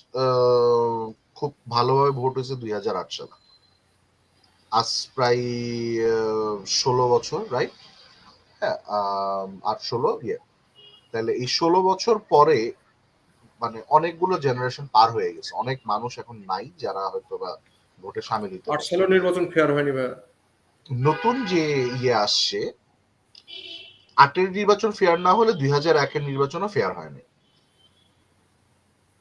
খুব ভালোভাবে ভোট হয়েছে 2008 সালে, আজ প্রায় 16 বছর, রাইট? হ্যাঁ, 8-16 ইয়ে। তাহলে এই 16 বছর পরে মানে অনেকগুলো জেনারেশন পার হয়ে গেছে, অনেক মানুষ এখন নাই যারা হয়তো বা ভোটে সামিল হতে 8 সালের নির্বাচন ফেয়ার হয়নি ভাইয়া। নতুন যে ইয়ে আসছে 8-এর নির্বাচন ফেয়ার না হলে 2001-এর নির্বাচনও ফেয়ার হয়নি।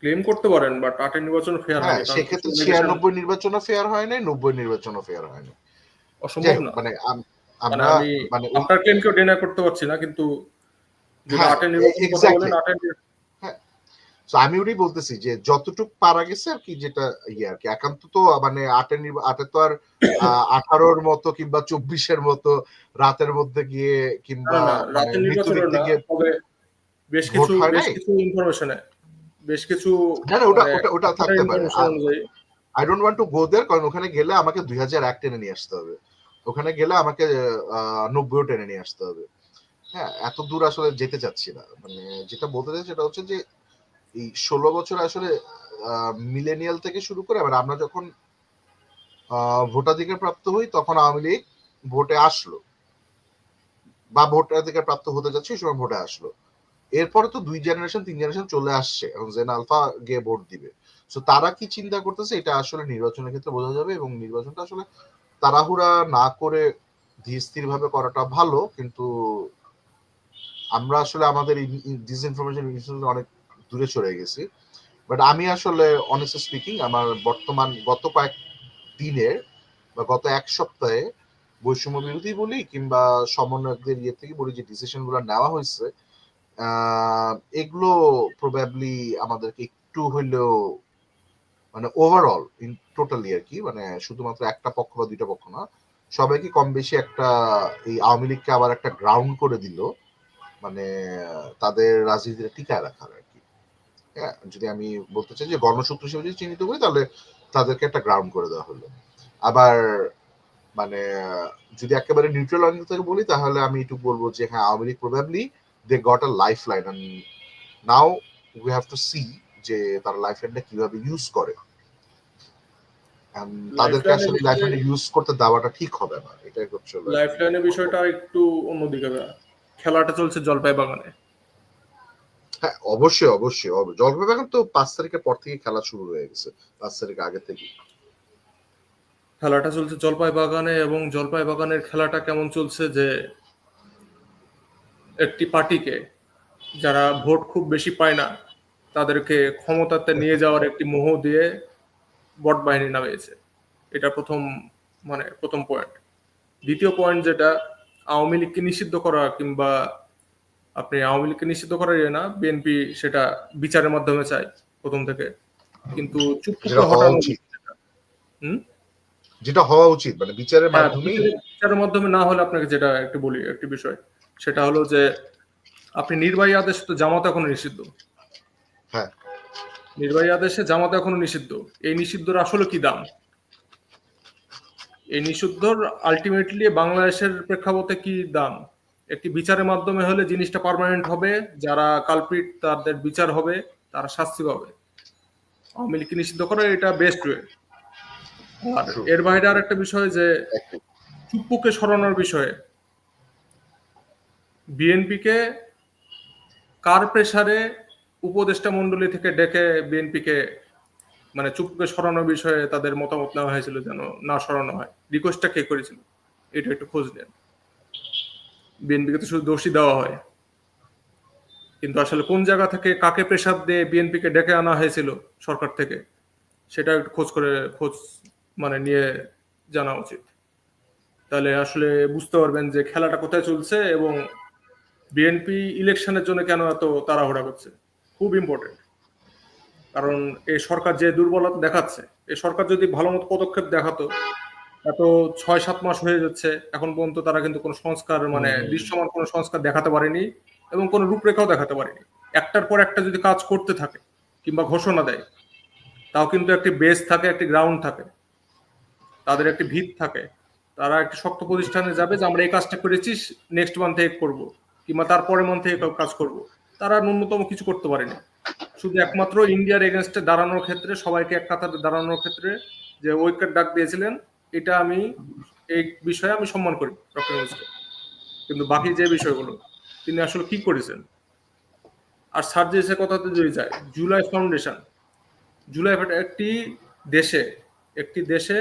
ক্লেম করতে পারেন, বাট 8-এর নির্বাচন ফেয়ার হয়নি। সেক্ষেত্রে 96 নির্বাচনও ফেয়ার হয় নাই, 90 নির্বাচনও ফেয়ার হয়নি। অসম্ভব না। মানে আমরা মানে আপনার ক্লেমকেও ডিনাই করতে পারছি না, কিন্তু যদি 8-এর নির্বাচন কথা বলেন, 8-এর হ্যাঁ তো আমি ওটাই বলতেছি যে যতটুক পারা গেছে আর কি, যেটা ইয়ে আর কি, একান্ত তো মানে আটে তো আর 18-র মতো কিংবা 24-এর মতো রাতের মধ্যে গিয়ে না কিংবা না মানে রাতের মৃত্যু নির্বাচনের দেখতে না, গিয়ে তবে ভোট হয় নাই। ইনফরমেশনে বেশ কিছু না না, ওটা মানে ওটা ওটা থাকতে পারে। ইনফরমেশন অনুযায়ী I don't want to go there, কারণ ওখানে গেলে আমাকে 2001 টেনে নিয়ে আসতে হবে, ওখানে গেলে আমাকে 90 টেনে নিয়ে আসতে হবে। হ্যাঁ, এত দূর আসলে যেতে চাচ্ছি না। মানে যেটা বলতে চাই সেটা হচ্ছে যে এই 16 বছর আসলে মিলেনিয়াল থেকে শুরু করে আবার আমরা যখন ভোটাধিকার প্রাপ্ত হই তখন আওয়ামী লীগ ভোটে আসলো, বা ভোটাধিকার প্রাপ্ত হতে যাচ্ছে এই সময় ভোটে আসলো। এরপরে তো 2 জেনারেশন 3 জেনারেশন চলে আসছে, এখন জেন আলফা গিয়ে ভোট দিবে। সো তারা কি চিন্তা করতেছে এটা আসলে নির্বাচনের ক্ষেত্রে বোঝা যাবে, এবং নির্বাচনটা আসলে তাড়াহুড়া না করে ধীর স্থির ভাবে করাটা ভালো। কিন্তু আমরা আসলে আমাদের ডিসইনফরমেশন অনেক দূরে সরে গেছি। বাট আমি আসলে অনেস্টলি স্পিকিং আমার বর্তমান গত কয়েক দিনের বা গত এক সপ্তাহে বৈষম্য বিরোধী বলি কিংবা সমন্বয়কদের ইয়ে থেকে বলি যে ডিসিশন গুলো নেওয়া হয়েছে, এগুলো প্রবাবলি আমাদেরকে একটু হইলেও মানে ওভারঅল ইন টোটালি আর কি, মানে শুধুমাত্র একটা পক্ষ বা দুইটা পক্ষ না, সবাইকে কম বেশি একটা এই আওয়ামী লীগকে আবার একটা গ্রাউন্ড করে দিল, মানে তাদের রাজনীতিটা টিকায় রাখার আর কি। হ্যাঁ, যদি আমি বলতে চাই যে গণশত্রু হিসেবে যদি চিহ্নিত করি তাহলে তাদেরকে একটা গ্রাউন্ড করে দেওয়া হলো। আবার মানে যদি একেবারে নিউট্রাল অ্যাঙ্গেল থেকে বলি তাহলে আমি একটু বলবো যে হ্যাঁ, Awami League probably they got a life line, and now we have to see যে তারা লাইফ লাইনটা কিভাবে ইউজ করে। তাদেরকে আসলে লাইফ লাইনে ইউজ করতে দেওয়াটা ঠিক হবে না, এটাই হচ্ছে লাইফলাইনের বিষয়টা একটু অন্যদিকে। খেলাটা চলছে জলপাই বাগানে। হ্যাঁ, অবশ্যই অবশ্যই জলপাই বাগান তো 5 তারিখের পর থেকে খেলা শুরু হয়ে গেছে, 5 তারিখ আগে থেকে খেলাটা চলছে জলপাই বাগানে, এবং জলপাই বাগানের খেলাটা কেমন চলছে যে একটি পার্টিকে যারা ভোট খুব বেশি পায় না তাদেরকে ক্ষমতাতে নিয়ে যাওয়ার একটি মোহ দিয়ে বট বাহিনী নামিয়েছে। এটা প্রথম পয়েন্ট। দ্বিতীয় পয়েন্ট যেটা, আওয়ামী লীগকে নিষিদ্ধ করা, কিংবা আপনি আওয়ামী লীগকে নিষিদ্ধ করার না, বিএনপি সেটা বিচারের মাধ্যমে চায় প্রথম থেকে, কিন্তু চুপকে যেটা হওয়া হটানো। উচিত, হুম, যেটা হওয়া উচিত মানে বিচারের হ্যাঁ, মাধ্যমেই। বিচারের মাধ্যমে না হলে আপনাকে যেটা একটু বলি একটি বিষয়, সেটা হলো যে আপনি নির্বাহী আদেশ তো জামাত এখনো নিষিদ্ধ। হ্যাঁ, নির্বাহী আদেশে জামাত এখনো নিষিদ্ধ। এই নিষিদ্ধর আসলে কি দাম? এই নিষিদ্ধর আলটিমেটলি বাংলাদেশের প্রেক্ষাপটে কি দাম? একটি বিচারের মাধ্যমে হলে জিনিসটা পার্মানেন্ট হবে, যারা কালপ্রিট তাদের বিচার হবে, তারা শাস্তি পাবে। আওয়ামী লীগকে নিষিদ্ধ করা এটা বেস্ট ওয়ে। আর true. এর বাইরে আর একটা বিষয় যে চুপ্পুকে সরানোর বিষয়ে বিএনপিকে কার প্রেসারে উপদেষ্টা মন্ডলী থেকে ডেকে বিএনপিকে মানে চুপ্পুকে সরানোর বিষয়ে তাদের মতামত নেওয়া হয়েছিল যেন না সরানো হয়। রিকোয়েস্টটা কে করেছিল এটা একটু খোঁজ নেন। বিএনপিকে তো শুধু দোষী দেওয়া হয়, কিন্তু আসলে কোন জায়গা থেকে কাকে প্রেসার দিয়ে বিএনপিকে ডেকে আনা হয়েছিল সরকার থেকে, সেটা একটু খোঁজ মানে নিয়ে জানা উচিত। তাহলে আসলে বুঝতে পারবেন যে খেলাটা কোথায় চলছে এবং বিএনপি ইলেকশনের জন্য কেন এত তাড়াহুড়া করছে। খুব ইম্পর্টেন্ট, কারণ এই সরকার যে দুর্বলতা দেখাচ্ছে, এই সরকার যদি ভালো মতো পদক্ষেপ দেখাতো, এত 6-7 মাস হয়ে যাচ্ছে এখন পর্যন্ত তারা কিন্তু কোনো সংস্কার মানে দৃশ্যমান কোনো সংস্কার দেখাতে পারেনি, এবং কোনো রূপরেখাও দেখাতে পারেনি। একটার পর একটা যদি কাজ করতে থাকে কিংবা ঘোষণা দেয়, তাও কিন্তু একটি বেস থাকে, একটি গ্রাউন্ড থাকে, তাদের একটি ভিত থাকে। তারা একটি শক্ত প্রতিষ্ঠানে যাবে যে আমরা এই কাজটা করেছি, নেক্সট মান্থ থেকে করবো, কিংবা তারপরের মান্থ থেকে কাজ করব। তারা ন্যূনতম কিছু করতে পারেনি। শুধু একমাত্র ইন্ডিয়ার এগেনস্টে দাঁড়ানোর ক্ষেত্রে, সবাইকে এক কাতারে দাঁড়ানোর ক্ষেত্রে যে ঐক্যের ডাক দিয়েছিলেন, এটা আমি এই বিষয়ে আমি সম্মান করি ডক্টর ইউনূসকে। কিন্তু বাকি যে বিষয়গুলো তিনি আসলে কি করেছেন। আর সার্জিসের কথাতে যদি যায়, জুলাই ফাউন্ডেশন, জুলাই একটি দেশে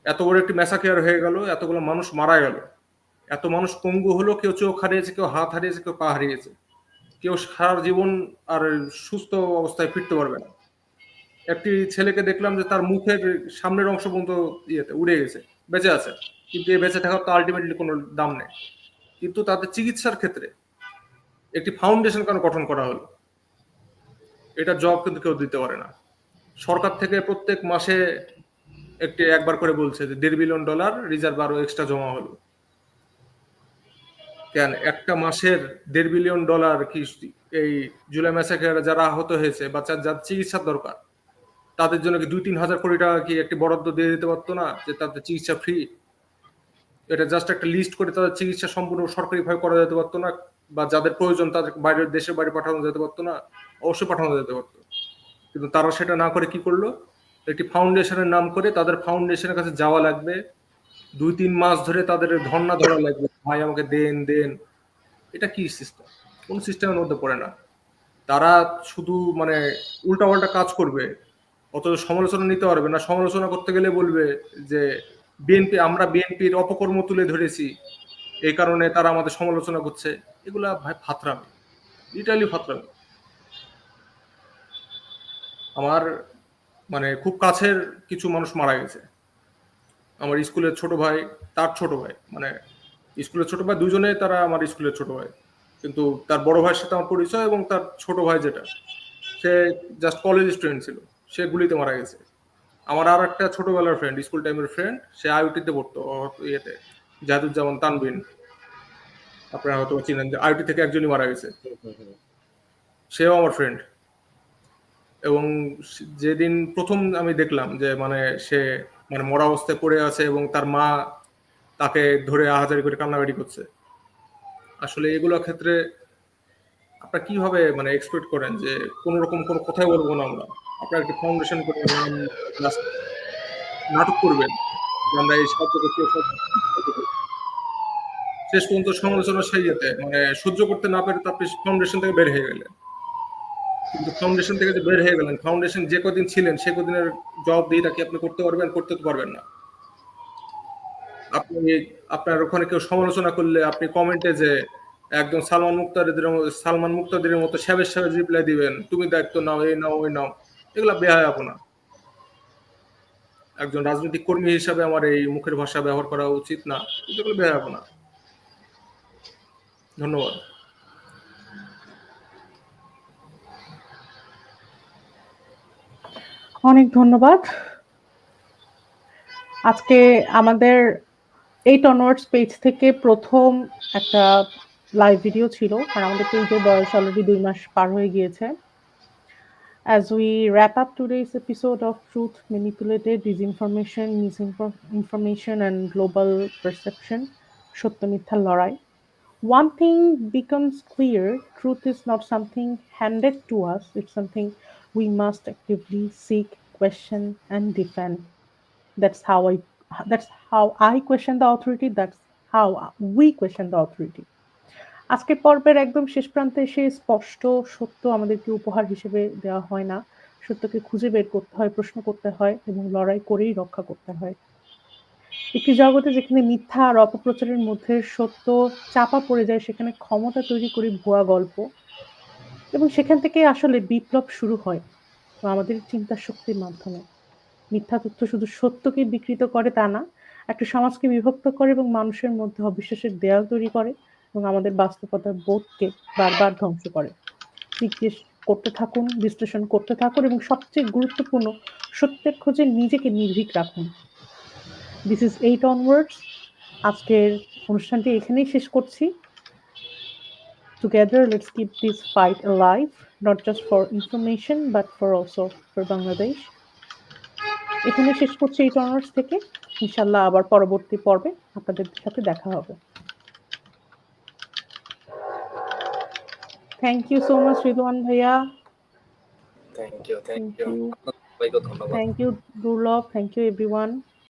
এত বড় একটি ম্যাসাকেয়ার হয়ে গেল, এতগুলো মানুষ মারা গেল, এত মানুষ পঙ্গু হলো, কেউ চোখ হারিয়েছে, কেউ হাত হারিয়েছে, কেউ পা হারিয়েছে, কেউ সারা জীবন আর সুস্থ অবস্থায় ফিরতে পারবে না। একটি ছেলেকে দেখলাম যে তার মুখের সামনের অংশ পর্যন্ত উড়ে গেছে, বেঁচে আছে, কিন্তু এই বেঁচে থাকার তো আলটিমেটলি কোনো দাম নেই। কিন্তু তাদের চিকিৎসার ক্ষেত্রে একটি ফাউন্ডেশন কেন গঠন করা হলো? এটা জব কিন্তু কেউ দিতে পারে না। সরকার থেকে প্রত্যেক মাসে একবার করে বলছে যে $1.5 বিলিয়ন রিজার্ভ আরো এক্সট্রা জমা হলো। কেন একটা মাসের $1.5 বিলিয়ন কি এই জুলাই ম্যাসাকারে যারা আহত হয়েছে বা যার চিকিৎসার দরকার তাদের জন্য কি 2-3 হাজার কোটি টাকা কি একটি বরাদ্দ দিয়ে দিতে পারতো না, যে তাদের চিকিৎসা ফ্রি? এটা জাস্ট একটা লিস্ট করে তাদের চিকিৎসা সম্পূর্ণ সরকারিভাবে করা যেতে পারতো না? বা যাদের প্রয়োজন তাদের বাইরের দেশের বাইরে পাঠানো যেতে পারতো না? অবশ্যই পাঠানো যেতে পারতো, কিন্তু তারা সেটা না করে কি করলো? একটি ফাউন্ডেশনের নাম করে তাদের ফাউন্ডেশনের কাছে যাওয়া লাগবে, 2-3 মাস ধরে তাদের ধর্ণা ধরা লাগবে, ভাই আমাকে দেন দেন। এটা কি সিস্টেম? কোন সিস্টেমের মধ্যে পড়ে না। তারা শুধু মানে উল্টাপাল্টা কাজ করবে, অথচ সমালোচনা নিতে পারবে না। সমালোচনা করতে গেলে বলবে যে আমরা বিএনপির অপকর্ম তুলে ধরেছি, এই কারণে তারা আমাদের সমালোচনা করছে। এগুলা ভাই ফাতরামি, লিটারালি ফাতরামি। আমার মানে খুব কাছের কিছু মানুষ মারা গেছে। আমার স্কুলের ছোট ভাই, তার ছোট ভাই, মানে স্কুলের ছোট ভাই দুজনে, তারা আমার স্কুলের ছোট ভাই, কিন্তু তার বড় ভাইয়ের সাথে আমার পরিচয়, এবং তার ছোট ভাই যেটা, সে জাস্ট কলেজ স্টুডেন্ট ছিল, সে গুলিতে মারা গেছে। আমার আর একটা ছোটবেলার ফ্রেন্ড, স্কুল টাইমের ফ্রেন্ড, সে আইউটিতে পড়তো, ইয়েতে জাহিদুজ্জামান তানবিন, আপনারা হয়তো চিনেন, যে আইউটি থেকে একজনই মারা গেছে, সেও আমার ফ্রেন্ড। এবং যেদিন প্রথম আমি দেখলাম যে মানে সে মানে মরা অবস্থায় পড়ে আছে এবং তার মা তাকে ধরে আহাজারি করে কান্নাকাটি করছে, আসলে এগুলো ক্ষেত্রে আপনারা কিভাবে মানে এক্সপেক্ট করেন যে কোন রকম কোনো কথাই বলবো না আমরা? আপনারা একটা ফাউন্ডেশন করে নাটক করবেন যে আমরা এই সাহায্য করছি, শেষ পর্যন্ত সমালোচনা সেই মানে সহ্য করতে না পেরে তো আপনি ফাউন্ডেশন থেকে বের হয়ে গেলেন। কিন্তু ফাউন্ডেশন থেকে যে বের হয়ে গেলেন, ফাউন্ডেশন যে কদিন ছিলেন সে কদিনের জবাবদিহিটা কি আপনি করতে পারবেন? করতে তো পারবেন না। আপনি আপনার ওখানে কেউ সমালোচনা করলে আপনি কমেন্টে যে একদম সালমান মুক্তাদিরের মতো সাবেজ রিপ্লাই দিবেন, তুমি দায়িত্ব নাও, এই নাও ওই নাও। এগুলা বেহায়াপনা। একজন রাজনৈতিক কর্মী হিসাবে আমার এই মুখের ভাষা ব্যবহার করা উচিত না, কিন্তু এগুলো বেহায়াপনা। ধন্যবাদ। অনেক ধন্যবাদ। আজকে আমাদের 8 onwards পেজ থেকে প্রথম একটা লাইভ ভিডিও ছিল, আর আমাদের পেজের বয়স অলরেডি 2 মাস পার হয়ে গিয়েছে। As we wrap up today's episode of Truth Manipulated, Disinformation, Misinformation and Global Perception, সত্য মিথ্যার লড়াই, one thing becomes clear: truth is not something handed to us, it's something we must actively seek, question and defend. That's how I question the authority, that's how we question the authority. আজকের পর্বের একদম শেষ প্রান্তে এসে স্পষ্ট সত্য আমাদেরকে উপহার হিসেবে দেওয়া হয় না, সত্যকে খুঁজে বের করতে হয়, প্রশ্ন করতে হয় এবং লড়াই করেই রক্ষা করতে হয়। একটি জগতে যেখানে মিথ্যা আর অপপ্রচারের মধ্যে সত্য চাপা পড়ে যায়, সেখানে ক্ষমতা তৈরি করি ভুয়া গল্প, এবং সেখান থেকে আসলে বিপ্লব শুরু হয় আমাদের চিন্তা শক্তির মাধ্যমে। মিথ্যা তথ্য শুধু সত্যকে বিকৃত করে তা না, একটা সমাজকে বিভক্ত করে এবং মানুষের মধ্যে অবিশ্বাসের দেয়াল তৈরি করে এবং আমাদের বাস্তবতার বোধকে বারবার ধ্বংস করে। জিজ্ঞেস করতে থাকুন, বিশ্লেষণ করতে থাকুন এবং সবচেয়ে গুরুত্বপূর্ণ, সত্যের খোঁজে নিজেকে নির্ভীক রাখুন। This is 8 onwards। আজকের অনুষ্ঠানটি এখানেই শেষ করছি। Together, let's keep this fight alive, not just for information, but for also for Bangladesh. এখানে শেষ করছি 8 onwards থেকে। ইনশাআল্লাহ আবার পরবর্তী পর্বে আপনাদের সাথে দেখা হবে। Thank you so much, Ridwan Bhaiya. Thank you Thank you. সবাইকে ধন্যবাদ। Thank you, Durlab. Thank you, everyone.